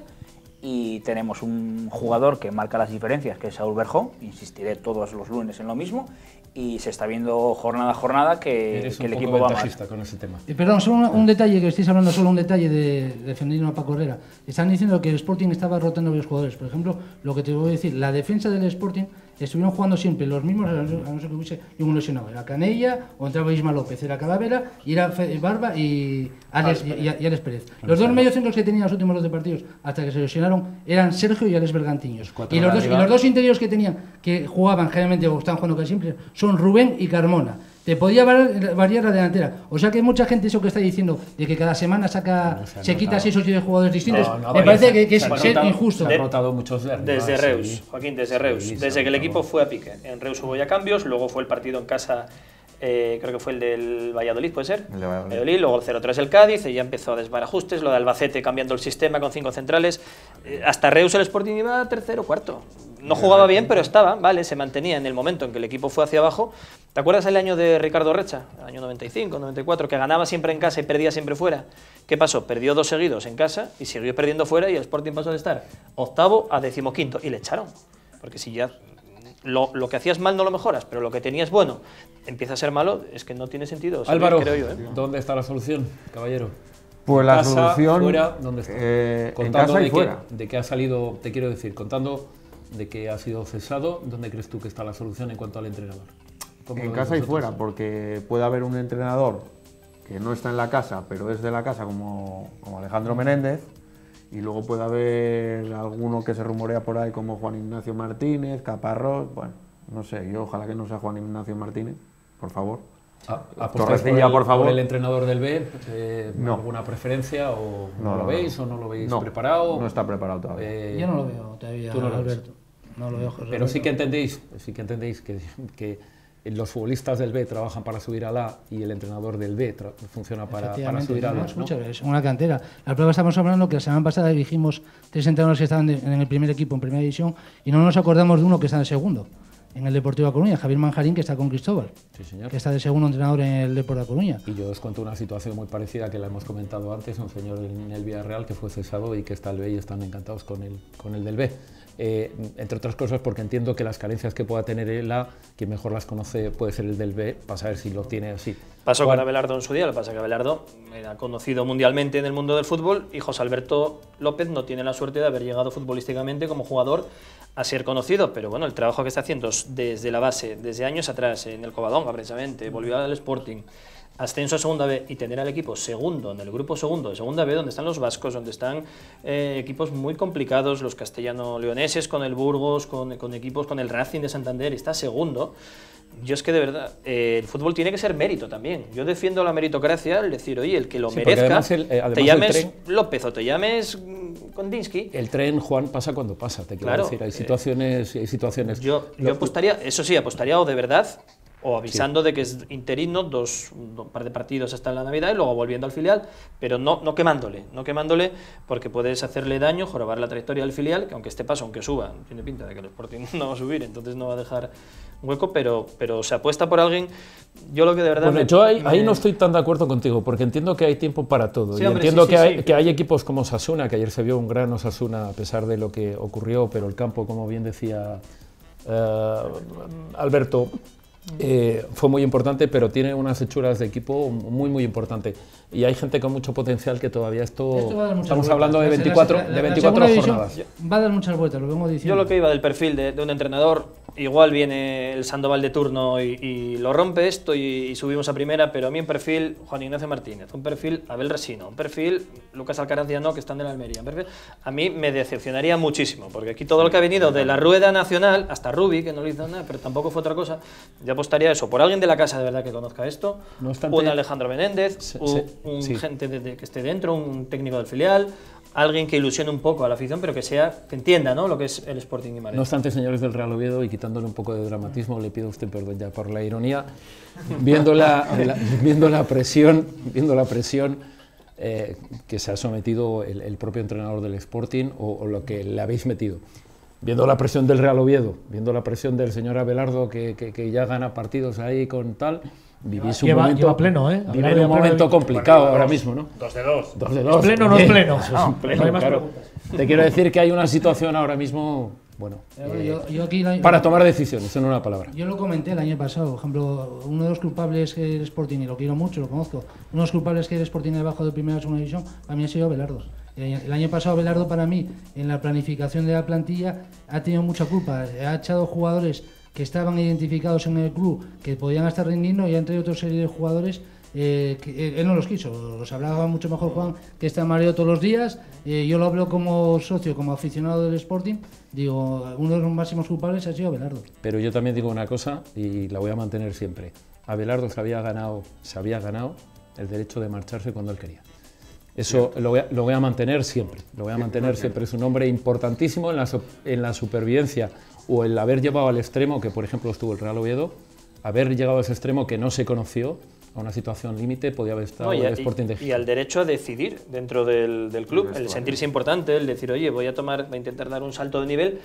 Y tenemos un jugador que marca las diferencias, que es Saúl Berjón, insistiré todos los lunes en lo mismo, y se está viendo jornada a jornada que el equipo va mal. Con ese tema. Perdón, solo un detalle, que estáis hablando solo un detalle de defendiendo a Paco Herrera. Están diciendo que el Sporting estaba rotando a los jugadores. Por ejemplo, lo que te voy a decir, la defensa del Sporting estuvieron jugando siempre los mismos, a no ser que hubiese un lesionado. Era Canella, o entraba Isma López, era Calavera, y era Barba y Alex Pérez. Los 2 mediocentros que tenían los últimos 2 partidos, hasta que se lesionaron, eran Sergio y Alex Bergantiños. Y los dos interiores que tenían, que jugaban generalmente, o estaban jugando casi siempre, son Rubén y Carmona. Te podía variar la delantera. O sea que mucha gente eso que está diciendo de que cada semana se quita 6 o 7 jugadores distintos, me parece que es injusto. Se han rotado muchos desde Reus, Joaquín, desde Reus. Desde que el equipo fue a pique. En Reus hubo ya cambios, luego fue el partido en casa, creo que fue el del Valladolid, ¿puede ser? El de Valladolid, luego el 0-3 el Cádiz, y ya empezó a desbarajustes, lo de Albacete cambiando el sistema con 5 centrales. Hasta Reus el Sporting iba tercero o cuarto. No jugaba bien, pero estaba, vale, se mantenía en el momento en que el equipo fue hacia abajo. ¿Te acuerdas el año de Ricardo Recha? El año 95, 94, que ganaba siempre en casa y perdía siempre fuera. ¿Qué pasó? Perdió 2 seguidos en casa y siguió perdiendo fuera, y el Sporting pasó de estar 8º a 15º y le echaron. Porque si ya lo que hacías mal no lo mejoras, pero lo que tenías bueno empieza a ser malo, es que no tiene sentido. Álvaro, creo yo, ¿dónde está la solución, caballero? Pues la solución fuera, ¿dónde está? En casa y fuera. De que ha salido, te quiero decir, contando de que ha sido cesado, ¿dónde crees tú que está la solución en cuanto al entrenador? En casa y fuera, porque puede haber un entrenador que no está en la casa, pero es de la casa, como Alejandro Menéndez, y luego puede haber alguno que se rumorea por ahí como Juan Ignacio Martínez, Caparrós, bueno, no sé, yo ojalá que no sea Juan Ignacio Martínez, por favor. Torrecilla, por favor. ¿Por el entrenador del B? No. ¿Alguna preferencia o no lo veis o no lo veis preparado? No está preparado todavía. Yo no lo veo todavía, ¿Tú no lo Alberto? No lo veo, José. Pero sí que entendéis que los futbolistas del B trabajan para subir al A y el entrenador del B funciona para subir al A, ¿no? Es una cantera. La prueba, estamos hablando que la semana pasada dijimos 3 entrenadores que estaban en el primer equipo, en primera división, y no nos acordamos de uno que está en segundo, en el Deportivo de Coruña, Javier Manjarín, que está con Cristóbal, sí, señor, que está de segundo entrenador en el Deportivo de Coruña. Y yo os cuento una situación muy parecida que la hemos comentado antes, un señor en el Villarreal que fue cesado y que está el B y están encantados con el del B. Entre otras cosas porque entiendo que las carencias que pueda tener el A, quien mejor las conoce puede ser el del B, para saber si lo tiene así. Pasó con Abelardo en su día, lo que pasa es que Abelardo era conocido mundialmente en el mundo del fútbol y José Alberto López no tiene la suerte de haber llegado futbolísticamente como jugador a ser conocido, pero bueno, el trabajo que está haciendo desde la base, desde años atrás, en el Covadonga precisamente, volvió al Sporting, ascenso a Segunda B y tener al equipo segundo, en el grupo segundo de Segunda B, donde están los vascos, donde están equipos muy complicados, los castellano-leoneses con el Burgos, con equipos con el Racing de Santander, y está segundo. Yo es que de verdad, el fútbol tiene que ser mérito también. Yo defiendo la meritocracia, es decir, oye, el que lo merezca, además te llames López o te llames Kondinsky. El tren, Juan, pasa cuando pasa, te quiero decir, hay situaciones y hay situaciones. Yo apostaría, eso sí, apostaría o de verdad, o avisando de que es interino, un par de partidos hasta la Navidad y luego volviendo al filial, pero no quemándole, porque puedes hacerle daño, jorobar la trayectoria del filial, que aunque este paso, aunque suba, tiene pinta de que el Sporting no va a subir, entonces no va a dejar hueco, pero se apuesta por alguien. Yo lo que de verdad... Bueno, yo ahí no estoy tan de acuerdo contigo, porque entiendo que hay tiempo para todo. Sí, y hombre, entiendo sí, que hay equipos como Osasuna, que ayer se vio un gran Osasuna a pesar de lo que ocurrió, pero el campo, como bien decía Alberto, fue muy importante, pero tiene unas hechuras de equipo muy importante. Y hay gente con mucho potencial que todavía estamos hablando de 24 jornadas. Va a dar muchas vueltas, lo vengo diciendo. Yo lo que iba del perfil de un entrenador, igual viene el Sandoval de turno y lo rompe esto y subimos a primera, pero a mí un perfil Juan Ignacio Martínez, un perfil Abel Resino, un perfil Lucas Alcaraz Diano, que están de la Almería, un perfil, a mí me decepcionaría muchísimo, porque aquí todo lo que ha venido de la rueda nacional, hasta Rubi, que no le hizo nada, pero tampoco fue otra cosa, yo apostaría eso, por alguien de la casa de verdad que conozca esto, no obstante, un Alejandro Menéndez, gente que esté dentro, un técnico del filial, alguien que ilusione un poco a la afición, pero que entienda, ¿no?, lo que es el Sporting Guimarães. No obstante, señores del Real Oviedo, y quitándole un poco de dramatismo, le pido a usted perdón ya por la ironía, viendo la presión que se ha sometido el propio entrenador del Sporting o lo que le habéis metido. Viendo la presión del Real Oviedo, viendo la presión del señor Abelardo que ya gana partidos ahí con tal, vivís un momento complicado ahora mismo, ¿no? 2 de 2. 2 de 2. ¿Es pleno o no es pleno? No, pleno, claro. Te quiero decir que hay una situación ahora mismo, bueno, para tomar decisiones, en una palabra. Yo lo comenté el año pasado, por ejemplo, uno de los culpables que el Sporting, y lo quiero mucho, lo conozco, uno de los culpables que el Sporting debajo de primera o segunda división, para mí ha sido Abelardo. El año pasado Abelardo, para mí, en la planificación de la plantilla, ha tenido mucha culpa. Ha echado jugadores que estaban identificados en el club, que podían estar rindiendo, y ha traído otra serie de jugadores que él no los quiso. Los hablaba mucho mejor Juan, que está mareado todos los días. Yo lo hablo como socio, como aficionado del Sporting. Digo, uno de los máximos culpables ha sido Abelardo. Pero yo también digo una cosa, y la voy a mantener siempre. Abelardo se había ganado el derecho de marcharse cuando él quería. Eso lo voy a mantener siempre. Lo voy a mantener siempre. Es un hombre importantísimo en la supervivencia, o el haber llevado al extremo, que por ejemplo estuvo el Real Oviedo, haber llegado a ese extremo que no se conoció, a una situación límite, podía haber estado el Sporting de Gijón. Y al derecho a decidir dentro del club, el sentirse importante, el decir, oye, voy a intentar dar un salto de nivel.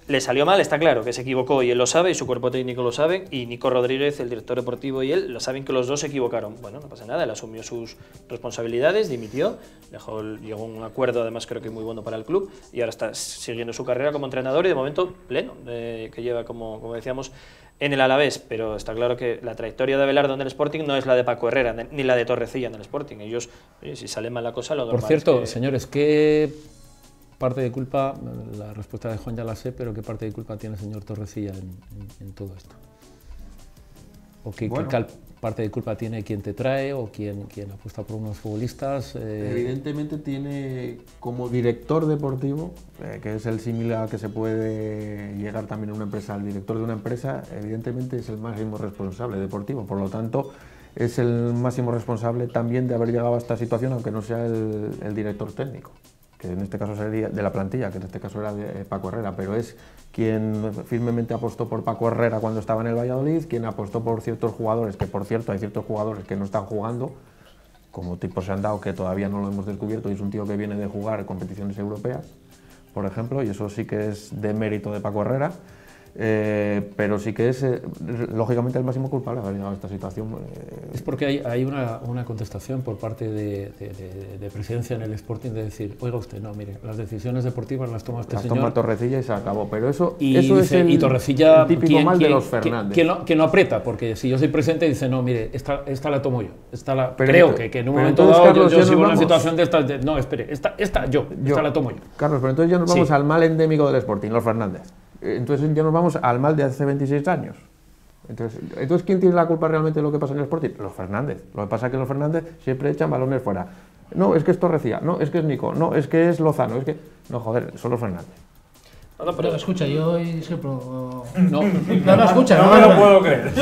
Le salió mal, está claro, que se equivocó, y él lo sabe, y su cuerpo técnico lo sabe, y Nico Rodríguez, el director deportivo, y él lo saben, que los dos se equivocaron. Bueno, no pasa nada, él asumió sus responsabilidades, dimitió, llegó a un acuerdo, además creo que muy bueno para el club, y ahora está siguiendo su carrera como entrenador, y de momento pleno, que lleva, como decíamos, en el Alavés. Pero está claro que la trayectoria de Abelardo en el Sporting no es la de Paco Herrera, ni la de Torrecilla en el Sporting. Ellos, oye, si sale mal la cosa, lo normal. Por cierto, es que... señores, ¿qué parte de culpa, la respuesta de Juan ya la sé, pero qué parte de culpa tiene el señor Torrecilla en todo esto? ¿O qué parte de culpa tiene quien te trae o quien apuesta por unos futbolistas? Evidentemente tiene como director deportivo, que es el similar que se puede llegar también a una empresa, al director de una empresa, evidentemente es el máximo responsable deportivo, por lo tanto es el máximo responsable también de haber llegado a esta situación, aunque no sea el director técnico, que en este caso sería de la plantilla, que en este caso era de Paco Herrera, pero es quien firmemente apostó por Paco Herrera cuando estaba en el Valladolid, quien apostó por ciertos jugadores, que por cierto hay ciertos jugadores que no están jugando, como tipo Sandao, que todavía no lo hemos descubierto, y es un tío que viene de jugar competiciones europeas, por ejemplo, y eso sí que es de mérito de Paco Herrera. Pero sí que es lógicamente el máximo culpable de haber llegado a esta situación. Es porque hay una contestación por parte de presidencia en el Sporting de decir, oiga usted, no, mire, las decisiones deportivas las toma este señor. Las toma Torrecilla y se acabó, pero eso es el Torrecilla, típico mal de los Fernández. Que no aprieta, porque si yo soy presidente dice, no, mire, esta la tomo yo, creo que en un momento dado Carlos, yo sigo una situación de estas, no, espere, esta la tomo yo. Carlos, pero entonces ya nos vamos al mal endémico del Sporting, los Fernández. Entonces ya nos vamos al mal de hace 26 años. Entonces, ¿quién tiene la culpa realmente de lo que pasa en el Sporting? Los Fernández. Lo que pasa es que los Fernández siempre echan balones fuera. No, es que es Torrecilla, no, es que es Nico, no, es que es Lozano, es que... No, joder, son los Fernández. No, pero escucha, yo discrepo. No, Escucha. No me lo puedo creer.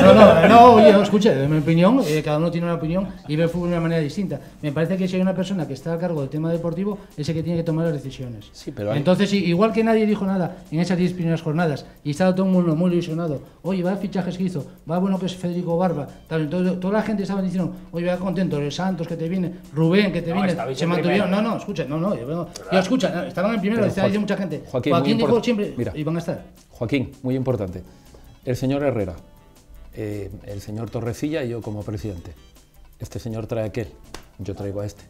Oye, escucha, en mi opinión, cada uno tiene una opinión y ve el fútbol de una manera distinta. Me parece que si hay una persona que está a cargo del tema deportivo, es el que tiene que tomar las decisiones. Sí, pero entonces, igual que nadie dijo nada en esas 10 primeras jornadas y estaba todo el mundo muy ilusionado, oye, va a fichajes que hizo, va bueno que es Federico Barba, tal, entonces toda la gente estaba diciendo, oye, va contento, el Santos que te viene, Rubén que te viene, se mantuvieron. Escucha, estaban en primero, estaba diciendo mucha gente. Joaquín dijo siempre, mira, iban a estar. Joaquín, muy importante. El señor Herrera, el señor Torrecilla y yo como presidente. Este señor trae a aquel, yo traigo a este.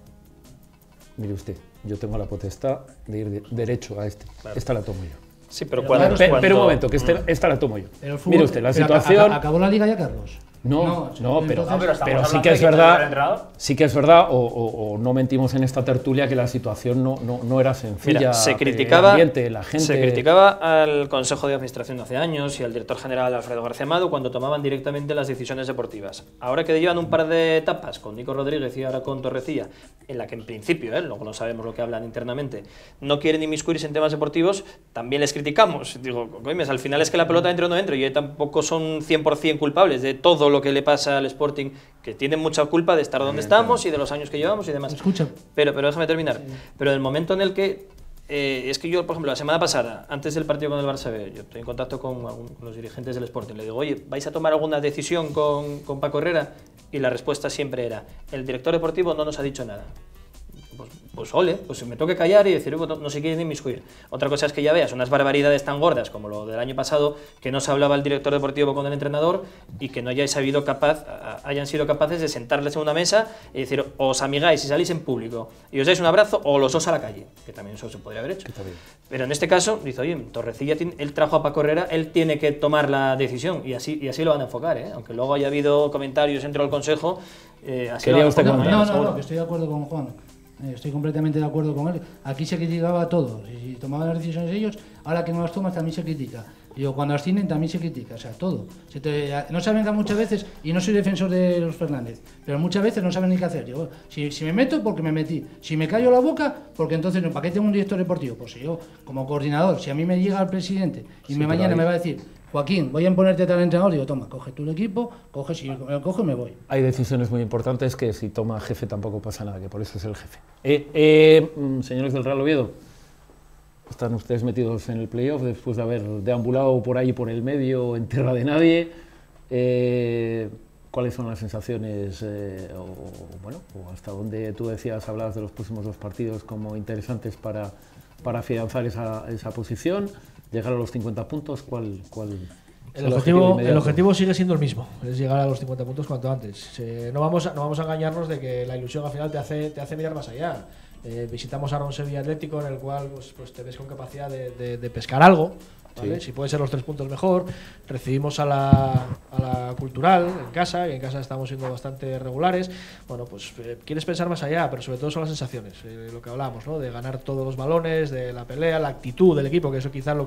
Mire usted, yo tengo la potestad de ir derecho a este. Claro. Esta la tomo yo. Sí, pero pero un momento, que esta la tomo yo. Mire usted, la situación... ¿Acabó la liga ya, Carlos? No, pero sí que es verdad, o no mentimos en esta tertulia, que la situación no era sencilla. Mira, se criticaba al Consejo de Administración de hace años y al director general Alfredo García Amado cuando tomaban directamente las decisiones deportivas. Ahora que llevan un par de etapas con Nico Rodríguez y ahora con Torrecilla, en la que en principio, luego no sabemos lo que hablan internamente, no quieren inmiscuirse en temas deportivos, también les criticamos. Digo, coño, al final es que la pelota entra o no entra, y tampoco son 100% culpables de todo lo que le pasa al Sporting, que tienen mucha culpa de estar donde estamos y de los años que llevamos y demás. Escucha. Pero déjame terminar. Sí. Pero en el momento en el que es que yo, por ejemplo, la semana pasada, antes del partido con el Barça B, yo estoy en contacto con los dirigentes del Sporting, le digo, oye, ¿vais a tomar alguna decisión con Paco Herrera? Y la respuesta siempre era, el director deportivo no nos ha dicho nada. Pues ole, pues me tengo que callar y decir, no se quieren inmiscuir. Otra cosa es que ya veas unas barbaridades tan gordas como lo del año pasado, que no se hablaba el director deportivo con el entrenador y que no hayan sido capaces de sentarles en una mesa y decir, os amigáis y salís en público y os dais un abrazo o los dos a la calle, que también eso se podría haber hecho. Pero en este caso, dice, oye, Torrecilla, él trajo a Paco Herrera, él tiene que tomar la decisión y así lo van a enfocar, aunque luego haya habido comentarios dentro del Consejo. Así lo van a enfocar. No, que estoy de acuerdo con Juan. Estoy completamente de acuerdo con él. Aquí se criticaba todo. Si tomaban las decisiones ellos, ahora que no las tomas también se critica. Yo cuando ascienden también se critica, o sea, todo. No saben que muchas veces, y no soy defensor de los Fernández, pero muchas veces no saben ni qué hacer. Yo, si me meto, porque me metí. Si me callo la boca, porque entonces, ¿para qué tengo un director deportivo? Pues si yo, como coordinador, si a mí me llega el presidente y mañana me va a decir, Joaquín, voy a ponerte tal entrenador, digo, toma, coge tú el equipo, si me lo cojo me voy. Hay decisiones muy importantes que si toma jefe tampoco pasa nada, que por eso es el jefe. Señores del Real Oviedo, están ustedes metidos en el playoff después de haber deambulado por ahí, por el medio, en tierra de nadie. ¿Cuáles son las sensaciones, o hasta dónde tú hablabas de los próximos 2 partidos como interesantes para afianzar esa posición? Llegar a los 50 puntos, ¿cuál el objetivo sigue siendo el mismo, es llegar a los 50 puntos cuanto antes. No vamos a engañarnos de que la ilusión al final te hace mirar más allá. Visitamos ahora un Sevilla Atlético en el cual pues te ves con capacidad de pescar algo, ¿vale? Sí. Si puede ser los 3 puntos mejor. Recibimos a la Cultural en casa, y en casa estamos siendo bastante regulares. Bueno, pues quieres pensar más allá, pero sobre todo son las sensaciones, lo que hablábamos, ¿no? De ganar todos los balones, de la pelea, la actitud del equipo, que eso quizás lo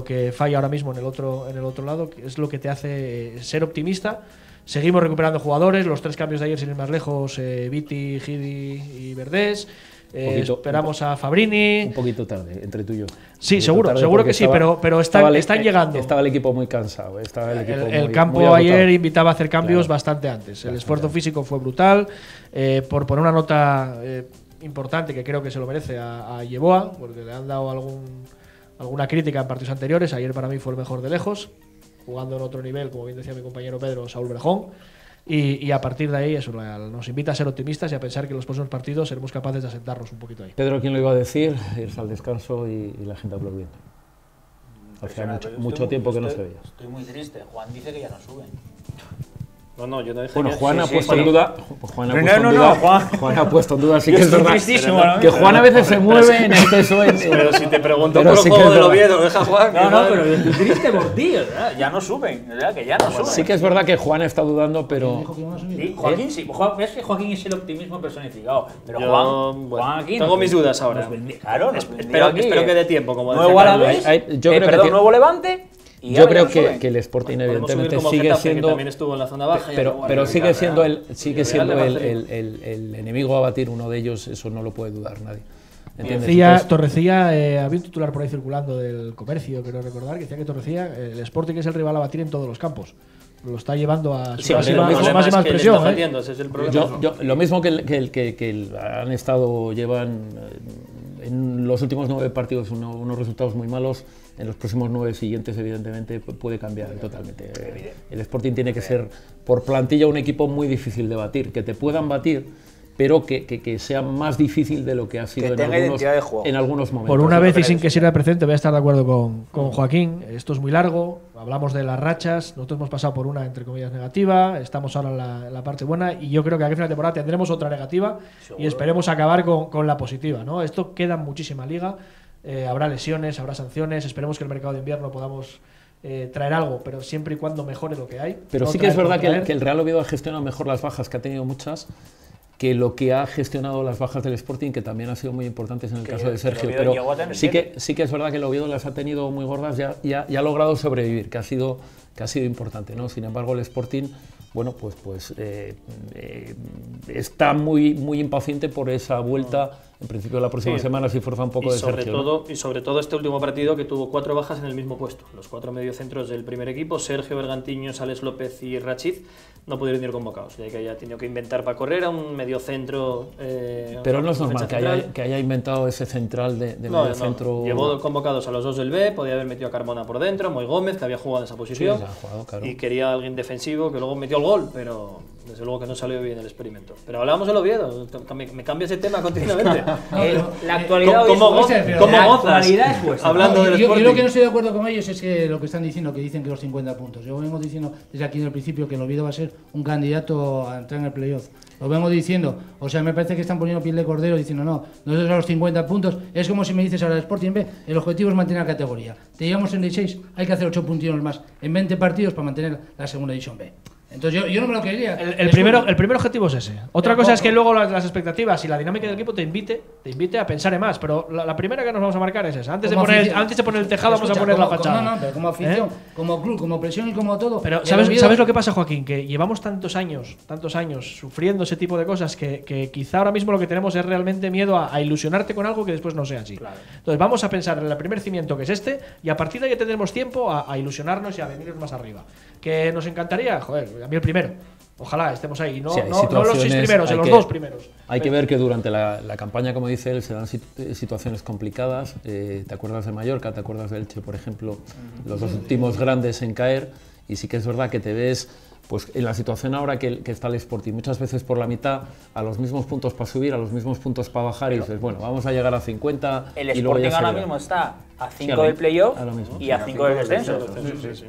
que falla ahora mismo en el otro lado, que es lo que te hace ser optimista. Seguimos recuperando jugadores, los 3 cambios de ayer sin ir más lejos, Viti, Gidi y Verdés. Esperamos a Fabrini. Un poquito tarde, entre tú y yo. Sí, seguro que sí, pero están llegando. Estaba el equipo muy cansado. El campo ayer invitaba a hacer cambios bastante antes. El esfuerzo físico fue brutal. Por poner una nota importante, que creo que se lo merece a Yeboah, porque le han dado alguna crítica en partidos anteriores. Ayer para mí fue el mejor de lejos, jugando en otro nivel, como bien decía mi compañero Pedro, Saúl Brejón. Y a partir de ahí eso nos invita a ser optimistas y a pensar que en los próximos partidos seremos capaces de asentarnos un poquito ahí. Pedro, ¿quién lo iba a decir? Irse al descanso y la gente aplaudiendo. Hacía mucho tiempo que no se veía. Estoy muy triste. Juan dice que ya no suben. No, yo no dije. Bueno, Juan ha puesto en duda. Juan ha puesto en duda, sí que es verdad. Que Juan a veces se mueve en exceso. Pero si te pregunto por el juego del Oviedo, deja Juan. No, pero yo estoy triste por ti, ¿verdad? Ya no suben, ¿verdad? Que ya no suben. Sí que es verdad que Juan está dudando, pero. Sí, Joaquín sí. Es que Joaquín es el optimismo personificado. Pero Juan aquí. Tengo mis dudas ahora. Claro, espero que dé tiempo, como Nuevo Alavés. Nuevo Levante. Y yo ahora creo ya no suben. que el Sporting Podemos subir evidentemente como sigue Getafe, que siendo, también estuvo en la zona baja, pero sigue siendo Villarreal el enemigo a batir, uno de ellos, eso no lo puede dudar nadie. ¿Entiendes? Torrecilla, había un titular por ahí circulando del Comercio, quiero recordar, que decía que Torrecilla, el Sporting es el rival a batir en todos los campos. Lo está llevando a su máxima expresión. Lo mismo que han estado, llevan en los últimos 9 partidos unos resultados muy malos, en los próximos 9 siguientes evidentemente puede cambiar totalmente. El Sporting tiene que ser por plantilla un equipo muy difícil de batir, que te puedan batir, pero que sea más difícil de lo que ha sido en algunos momentos. Por una vez y sin que sirva de precedente, voy a estar de acuerdo con Joaquín. Esto es muy largo, hablamos de las rachas, nosotros hemos pasado por una, entre comillas, negativa, estamos ahora en la parte buena y yo creo que aquí a final de temporada tendremos otra negativa. ¿Seguro? Y esperemos acabar con la positiva, ¿no? Esto queda muchísima liga, habrá lesiones, habrá sanciones, esperemos que el mercado de invierno podamos traer algo, pero siempre y cuando mejore lo que hay. Pero sí que es verdad que el Real Oviedo ha gestionado mejor las bajas, que ha tenido muchas, que lo que ha gestionado las bajas del Sporting, que también han sido muy importantes en el caso de Sergio. Pero sí que es verdad que el Oviedo las ha tenido muy gordas y ha logrado sobrevivir, que ha sido importante, ¿no? Sin embargo, el Sporting, bueno, pues está muy impaciente por esa vuelta, en principio la próxima semana, si fuerza un poco de Sergio. Y sobre todo este último partido, que tuvo 4 bajas en el mismo puesto. Los 4 mediocentros del primer equipo, Sergio, Bergantiños, Alex López y Rachid, no pudieron ir convocados, ya que haya tenido que inventar para correr a un mediocentro. Pero no es normal que haya inventado ese central de mediocentro. Llevó convocados a los 2 del B, podía haber metido a Carmona por dentro, Moy Gómez, que había jugado en esa posición, y quería alguien defensivo que luego metió el gol, pero desde luego que no salió bien el experimento. Pero hablábamos del Oviedo, me cambia ese tema continuamente. La actualidad ¿Cómo gozas? Hablando del Sporting. Yo lo que no estoy de acuerdo con ellos es que lo que están diciendo, que dicen que los 50 puntos. Yo vengo diciendo desde aquí desde el principio que el Oviedo va a ser un candidato a entrar en el playoff. Lo vengo diciendo, o sea, me parece que están poniendo piel de cordero diciendo no, nosotros a los 50 puntos, es como si me dices ahora el Sporting B, el objetivo es mantener la categoría. Te llevamos en 16, hay que hacer 8 puntinos más en 20 partidos para mantener la segunda división B. Entonces yo no me lo creería. El primer objetivo es ese. Otra cosa es que luego las expectativas y la dinámica del equipo te invite a pensar en más. Pero la primera que nos vamos a marcar es esa. Antes de poner el tejado, vamos a poner la fachada. No, pero como afición, como club, como presión y como todo. Pero ¿sabes lo que pasa, Joaquín? Que llevamos tantos años sufriendo ese tipo de cosas que quizá ahora mismo lo que tenemos es realmente miedo a ilusionarte con algo que después no sea así. Claro. Entonces vamos a pensar en el primer cimiento, que es este, y a partir de ahí tendremos tiempo a ilusionarnos y a venir más arriba. Que nos encantaría, joder, a mí el primero. Ojalá estemos ahí, no los 6 primeros, en los 2 primeros. Hay que ver que durante la campaña, como dice él, se dan situaciones complicadas. ¿Te acuerdas de Mallorca? ¿Te acuerdas de Elche, por ejemplo? Los 2 últimos grandes en caer. Y sí que es verdad que te ves pues en la situación ahora que está el Sporting, muchas veces por la mitad, a los mismos puntos para subir, a los mismos puntos para bajar, y dices, bueno, vamos a llegar a 50. El Sporting ahora mismo está a 5 del playoff y a 5 del descenso. Sí.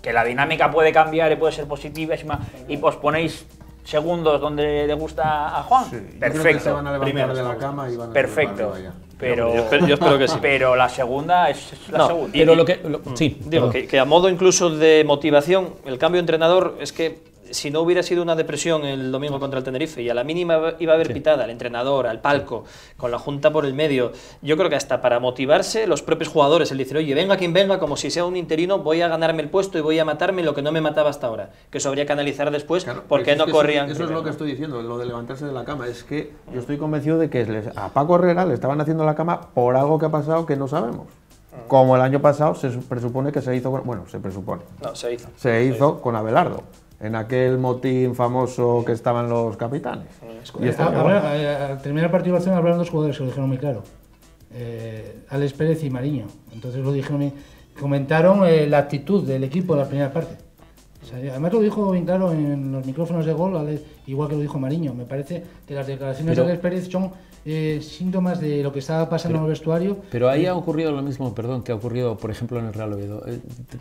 Que la dinámica puede cambiar y puede ser positísima y ponéis segundos donde le gusta a Juan. Sí, perfecto. Se van a levantar de la cama y van a perfecto. Pero yo espero que sí. Pero la segunda es la segunda. Pero digo que a modo incluso de motivación, el cambio de entrenador es que si no hubiera sido una depresión el domingo contra el Tenerife y a la mínima iba a haber pitada al entrenador, al palco, con la junta por el medio, yo creo que hasta para motivarse los propios jugadores, el decir, oye, venga quien venga, como si sea un interino, voy a ganarme el puesto y voy a matarme lo que no me mataba hasta ahora. Que eso habría que analizar después, porque no corrían. Eso es lo que estoy diciendo, lo de levantarse de la cama. Es que yo estoy convencido de que a Paco Herrera le estaban haciendo la cama por algo que ha pasado que no sabemos. Como el año pasado se presupone que se hizo, bueno, se presupone. No, se hizo. Se hizo con Abelardo, en aquel motín famoso que estaban los capitanes. Al terminar el partido de Barcelona hablaron 2 jugadores que lo dijeron muy claro. Alex Pérez y Mariño. Entonces lo dijeron, comentaron la actitud del equipo en la primera parte. O sea, además lo dijo bien claro en los micrófonos de gol, igual que lo dijo Mariño. Me parece que las declaraciones de Alex Pérez son síntomas de lo que estaba pasando en el vestuario. Pero ahí ha ocurrido lo mismo, que ha ocurrido, por ejemplo, en el Real Oviedo.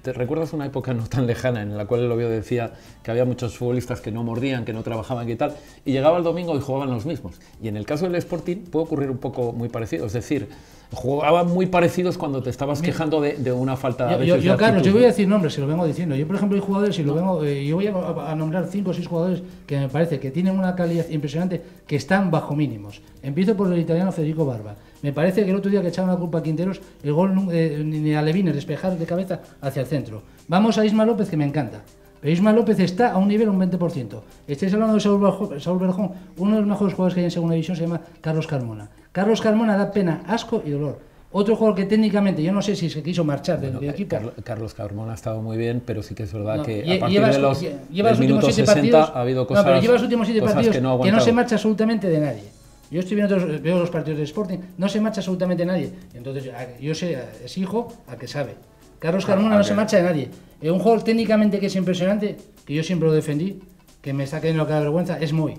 ¿Te recuerdas una época no tan lejana en la cual el Oviedo decía que había muchos futbolistas que no mordían, que no trabajaban y tal, y llegaba el domingo y jugaban los mismos? Y en el caso del Sporting puede ocurrir un poco muy parecido, es decir, jugaban muy parecidos cuando te estabas quejando de una falta de yo Carlos, yo voy a decir nombres, se lo vengo diciendo. Yo, por ejemplo, hay jugadores, y yo voy a nombrar 5 o 6 jugadores que me parece que tienen una calidad impresionante, que están bajo mínimos. Empiezo por el italiano Federico Barba. Me parece que el otro día que echaron la culpa a Quinteros, el gol ni a Levines despejar de cabeza hacia el centro. Vamos a Isma López, que me encanta. Pero Isma López está a un nivel un 20%. Estáis hablando de Saúl Berjón, uno de los mejores jugadores que hay en segunda división se llama Carlos Carmona. Carlos Carmona da pena, asco y dolor. Otro jugador que técnicamente, yo no sé si se quiso marchar del equipo. Carlos Carmona ha estado muy bien, pero sí que es verdad que a partir lleva de los últimos minutos 7 60 partidos, ha habido cosas, pero lleva los últimos 7 partidos que no se marcha absolutamente de nadie. Yo estoy viendo veo los partidos de Sporting, no se marcha absolutamente nadie. Entonces, yo exijo a que sabe. Carlos Carmona no se marcha de nadie. Un jugador técnicamente que es impresionante, que yo siempre lo defendí, que me está cayendo cada vergüenza, es Moy.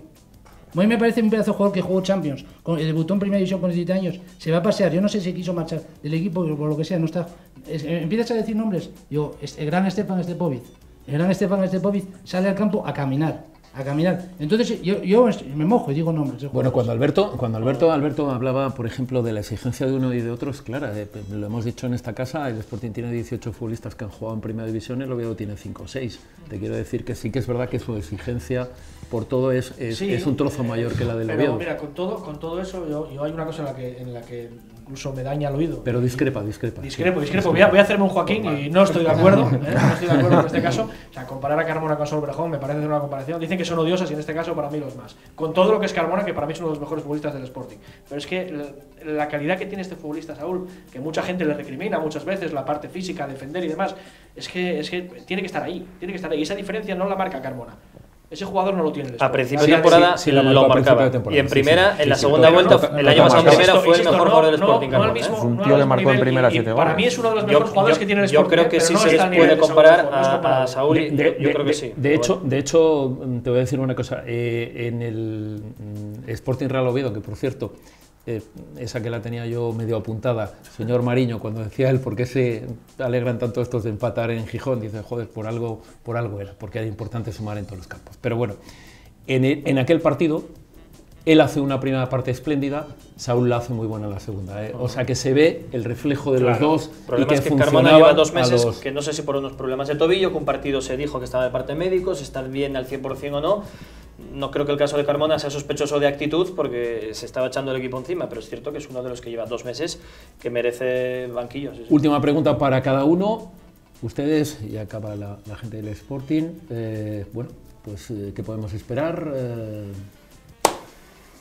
Moy me parece un pedazo de jugador que jugó Champions, debutó en Primera División con 17 años, se va a pasear. Yo no sé si quiso marchar del equipo por lo que sea, no está. Empiezas a decir nombres. El gran Stefan Stepovic. El gran Stefan Stepovic sale al campo a caminar. Entonces yo me mojo y digo nombres. Bueno, cuando Alberto hablaba, por ejemplo, de la exigencia de uno y de otros, claro, lo hemos dicho en esta casa, el Sporting tiene 18 futbolistas que han jugado en Primera División, el Oviedo tiene 5 o 6. Te quiero decir que sí que es verdad que su exigencia por todo es un trozo mayor que la del Oviedo. Pero mira, con todo eso, yo hay una cosa en la que incluso me daña el oído. Pero discrepa. Discrepo. Voy a hacerme un Joaquín y no estoy de acuerdo. No estoy de acuerdo en este caso. O sea, comparar a Carmona con Saúl Berjón me parece una comparación. Dicen que son odiosas y en este caso para mí los más. Con todo lo que es Carmona, que para mí es uno de los mejores futbolistas del Sporting. Pero es que la calidad que tiene este futbolista, Saúl, que mucha gente le recrimina muchas veces, la parte física, defender y demás, es que tiene que estar ahí. Y esa diferencia no la marca Carmona. Ese jugador no lo tiene el Sporting. A principio de temporada lo marcaba. Y en primera, en la segunda vuelta, el año pasado en primera fue el mejor jugador del Sporting. Es un tío que marcó en primera 7 goles. Para mí es uno de los mejores jugadores que tiene el Sporting. Yo creo que sí se puede comparar a Saúl. Yo creo que sí. De hecho, te voy a decir una cosa. En el Sporting Real Oviedo, que por cierto, esa que la tenía yo medio apuntada, señor Mariño, cuando decía él por qué se alegran tanto estos de empatar en Gijón, dice, joder, por algo era, porque era importante sumar en todos los campos. Pero bueno, en aquel partido, él hace una primera parte espléndida, Saúl la hace muy buena en la segunda. O sea que se ve el reflejo de los dos. El problema es que Carmona lleva 2 meses, que no sé si por unos problemas de tobillo, que un partido se dijo que estaba de parte de médicos, si está bien al 100% o no. No creo que el caso de Carmona sea sospechoso de actitud porque se estaba echando el equipo encima, pero es cierto que es uno de los que lleva 2 meses que merece banquillo. Sí. Última pregunta para cada uno. Ustedes, y acaba la gente del Sporting, bueno, pues ¿qué podemos esperar?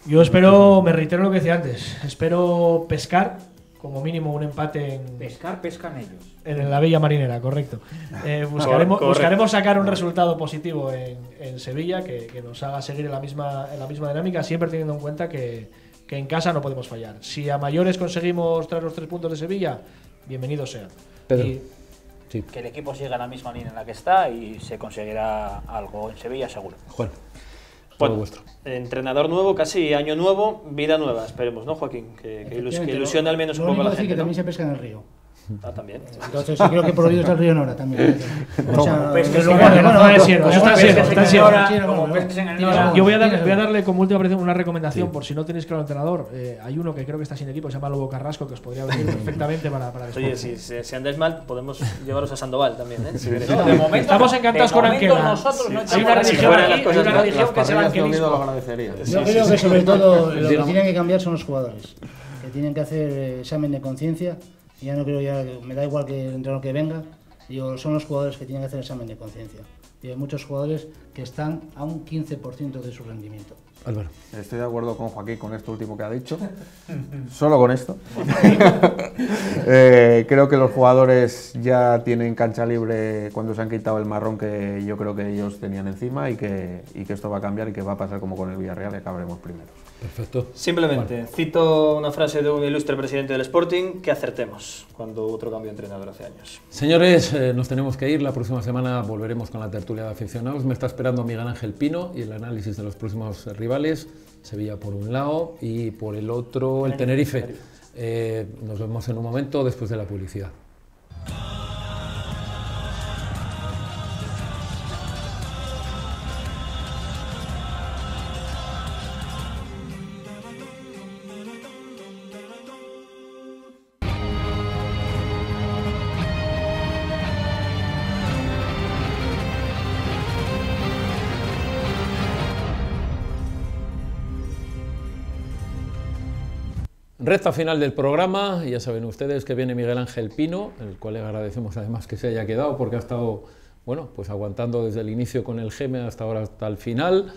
Yo espero, me reitero lo que decía antes, espero pescar como mínimo un empate en... Pescan ellos. En la Bella Marinera, correcto. Buscaremos sacar un resultado positivo en Sevilla que nos haga seguir en la misma dinámica, siempre teniendo en cuenta que en casa no podemos fallar. Si a mayores conseguimos traer los 3 puntos de Sevilla, bienvenidos sean. Pedro. Sí. Que el equipo siga en la misma línea en la que está y se conseguirá algo en Sevilla, seguro. Juan. Bueno, vuestro. Entrenador nuevo, casi año nuevo, vida nueva, esperemos, ¿no, Joaquín? Que ilusione al menos un poco a la gente. Que también se pesca en el río. También. Entonces yo creo que por Dios el río Nora también. Yo voy a darle como última aparición una recomendación, por si no tenéis claro entrenador. Hay uno que creo que está sin equipo, se llama Lobo Carrasco, que os podría venir perfectamente para Oye, si andáis mal, podemos llevaros a Sandoval también, ¿eh? No, de momento, estamos encantados con Anquela. Hay una religión que se va a Yo creo que sobre todo lo que tienen que cambiar son los jugadores, que tienen que hacer examen de conciencia. Ya no creo, me da igual que el entrenador que venga, son los jugadores que tienen que hacer examen de conciencia. Y hay muchos jugadores que están a un 15% de su rendimiento. Álvaro. Estoy de acuerdo con Joaquín con esto último que ha dicho. Solo con esto. Creo que los jugadores ya tienen cancha libre cuando se han quitado el marrón que yo creo que ellos tenían encima y que esto va a cambiar y que va a pasar como con el Villarreal y acabaremos primero. Perfecto. Simplemente, cito una frase de un ilustre presidente del Sporting, que acertemos cuando hubo otro cambio de entrenador hace años. Señores, nos tenemos que ir. La próxima semana volveremos con la tertulia de aficionados. Me está esperando Miguel Ángel Pino y el análisis de los próximos rivales. Sevilla por un lado y por el otro el Tenerife. Nos vemos en un momento después de la publicidad. Recta final del programa, ya saben ustedes que viene Miguel Ángel Pino, el cual le agradecemos además que se haya quedado porque ha estado, bueno, pues aguantando desde el inicio con el GEME hasta ahora, hasta el final.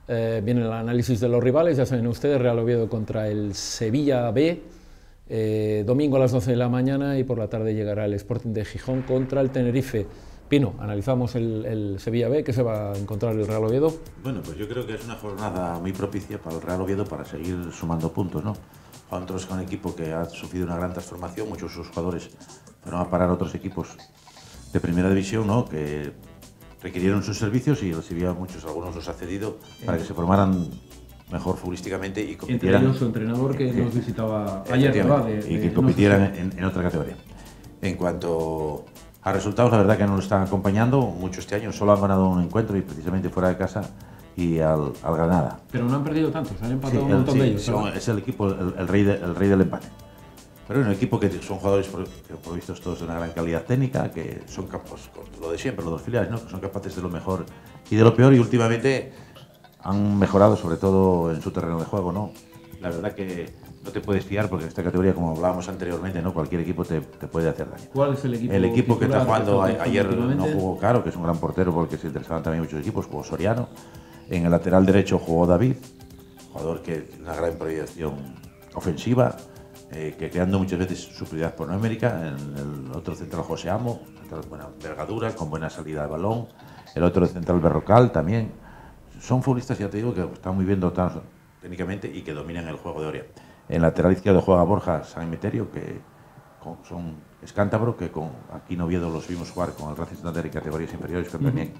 Viene el análisis de los rivales, ya saben ustedes, Real Oviedo contra el Sevilla B, domingo a las 12 de la mañana, y por la tarde llegará el Sporting de Gijón contra el Tenerife. Pino, analizamos el Sevilla B, ¿qué se va a encontrar el Real Oviedo? Bueno, pues yo creo que es una jornada muy propicia para el Real Oviedo para seguir sumando puntos, ¿no? Nosotros con un equipo que ha sufrido una gran transformación, muchos de sus jugadores fueron a parar a otros equipos de primera división, ¿no? Que requirieron sus servicios y recibía algunos los ha cedido para que se formaran mejor futbolísticamente y compitieran. Entre ellos su entrenador que nos visitaba ayer, ¿verdad? Y que compitieran en otra categoría. En cuanto a resultados, la verdad que no lo están acompañando mucho este año, solo han ganado un encuentro y precisamente fuera de casa y al Granada. Pero no han perdido tantos, han empatado un montón de ellos. Es el equipo, el rey del empate. Pero es un equipo que son jugadores por visto todos de una gran calidad técnica, que son capaces, lo de siempre, los dos filiales, ¿no? Que son capaces de lo mejor y de lo peor, y últimamente han mejorado sobre todo en su terreno de juego, ¿no? La verdad que no te puedes fiar porque en esta categoría, como hablábamos anteriormente, ¿no? Cualquier equipo te puede hacer daño. ¿Cuál es el equipo? El equipo que está jugando ayer no jugó Caro, que es un gran portero porque se interesaban también muchos equipos, jugó Soriano. En el lateral derecho jugó David, jugador que tiene una gran proyección ofensiva, que creando muchas veces superioridad por numérica. En el otro central José Amo, central de buena envergadura, con buena salida de balón. El otro central Berrocal también. Son futbolistas, ya te digo, que están muy bien dotados técnicamente y que dominan el juego de Oria. En lateral izquierdo juega Borja San Emeterio, que es cántabro, que aquí en Oviedo los vimos jugar con el Racing Santander en categorías inferiores, pero también.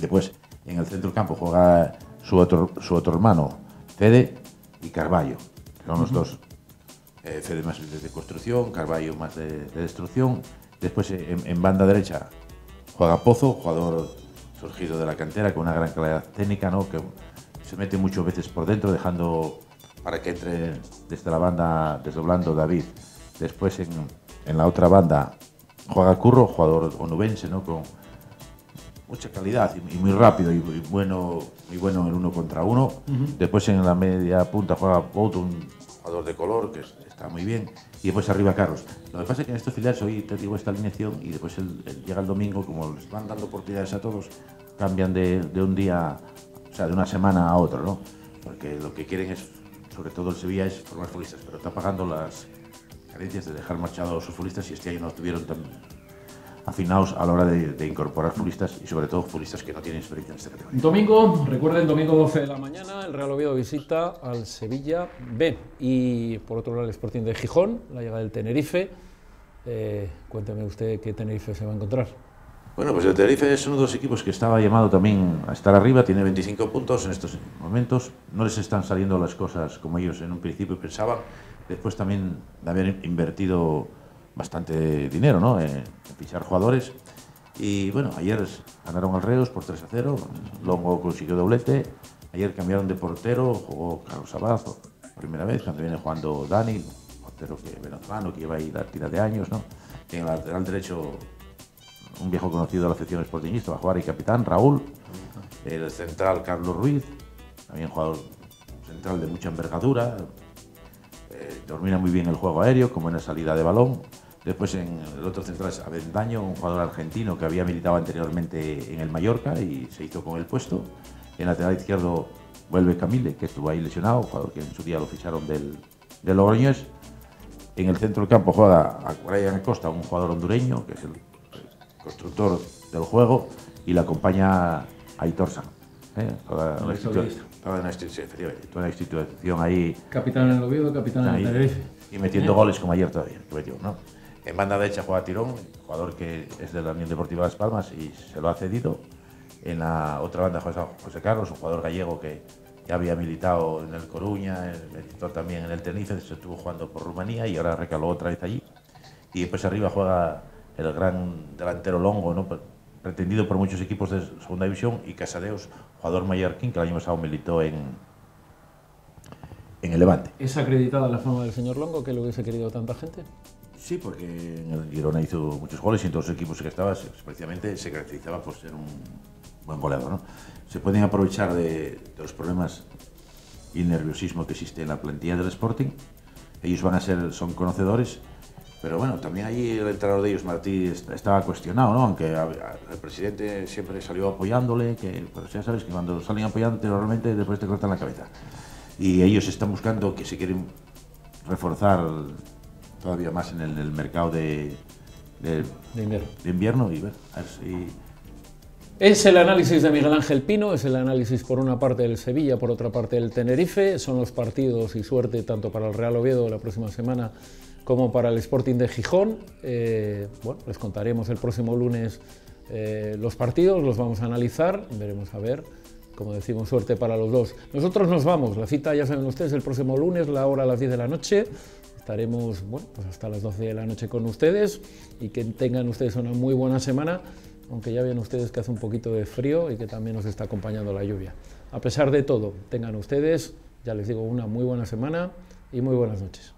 Después, en el centro del campo juega su otro hermano, Fede y Carballo. Son los dos. Fede más de construcción, Carballo más de destrucción. Después, en banda derecha, juega Pozo, jugador surgido de la cantera con una gran calidad técnica, ¿no? Que se mete muchas veces por dentro, dejando para que entre desde la banda, desdoblando David. Después, en la otra banda, juega Curro, jugador onubense, ¿no? Con mucha calidad y muy rápido y muy bueno en el 1 contra 1. Después en la media punta juega Bout, un jugador de color que está muy bien. Y después arriba Carlos. Lo que pasa es que en estos filiales hoy te digo esta alineación y después llega el domingo, como les van dando oportunidades a todos, cambian de un día, o sea, de una semana a otro, ¿no? Porque lo que quieren es, sobre todo el Sevilla, es formar futbolistas, pero está pagando las carencias de dejar marchados a sus futbolistas y este año no estuvieron tan afinados a la hora de incorporar futbolistas y sobre todo futbolistas que no tienen experiencia en esta categoría. Domingo, recuerden, domingo 12 de la mañana, el Real Oviedo visita al Sevilla B. Y por otro lado el Sporting de Gijón, la llegada del Tenerife. Cuénteme usted qué Tenerife se va a encontrar. Bueno, pues el Tenerife es uno de los equipos que estaba llamado también a estar arriba, tiene 25 puntos en estos momentos. No les están saliendo las cosas como ellos en un principio pensaban. Después también de haber invertido bastante dinero, ¿no? En fichar jugadores. Y bueno, ayer ganaron al Reus por 3-0, Longo consiguió doblete. Ayer cambiaron de portero, jugó Carlos Abad por primera vez, cuando viene jugando Dani, portero venezolano que lleva ahí la tira de años, ¿no? En el lateral derecho, un viejo conocido de la afición sportingista, va a jugar y capitán, Raúl. El central, Carlos Ruiz, también jugador central de mucha envergadura. Domina muy bien el juego aéreo, con buena salida de balón. Después en el otro central es Avendaño, un jugador argentino que había militado anteriormente en el Mallorca y se hizo con el puesto. En lateral izquierdo vuelve Camille, que estuvo ahí lesionado, jugador que en su día lo ficharon del Logroñés. En el centro del campo juega a Brian Acosta, un jugador hondureño, que es el constructor del juego, y le acompaña Aitor San. Toda una institución ahí. Capitán en el Oviedo, capitán en el Tenerife. Y metiendo goles como ayer todavía, ¿no? En banda derecha juega Tirón, jugador que es de la Unión Deportiva Las Palmas y se lo ha cedido. En la otra banda juega José Carlos, un jugador gallego que ya había militado en el Coruña, militó también en el Tenerife, se estuvo jugando por Rumanía y ahora recaló otra vez allí. Y después arriba juega el gran delantero Longo, ¿no? Pretendido por muchos equipos de segunda división, y Casadeos, jugador mallorquín que el año pasado militó en el Levante. ¿Es acreditada la fama del señor Longo, que lo hubiese querido tanta gente? Sí, porque en el Girona hizo muchos goles y en todos los equipos que estaba, precisamente se caracterizaba por ser un buen goleador, ¿no? Se pueden aprovechar de los problemas y el nerviosismo que existe en la plantilla del Sporting. Ellos son conocedores, pero bueno, también allí el entrenador de ellos, Martí, estaba cuestionado, ¿no? Aunque el presidente siempre salió apoyándole, pues ya sabes que cuando salen apoyándote normalmente después te cortan la cabeza. Y ellos están buscando que se quieren reforzar todavía más en el mercado de invierno y ver, a ver si... Es el análisis de Miguel Ángel Pino, es el análisis por una parte del Sevilla, por otra parte del Tenerife. Son los partidos y suerte tanto para el Real Oviedo la próxima semana como para el Sporting de Gijón. Bueno, les contaremos el próximo lunes los partidos, los vamos a analizar, veremos a ver, como decimos, suerte para los dos. Nosotros nos vamos, la cita ya saben ustedes el próximo lunes, la hora a las 10 de la noche. Estaremos, bueno, pues hasta las 12 de la noche con ustedes y que tengan ustedes una muy buena semana. Aunque ya ven ustedes que hace un poquito de frío y que también nos está acompañando la lluvia. A pesar de todo, tengan ustedes, ya les digo, una muy buena semana y muy buenas noches.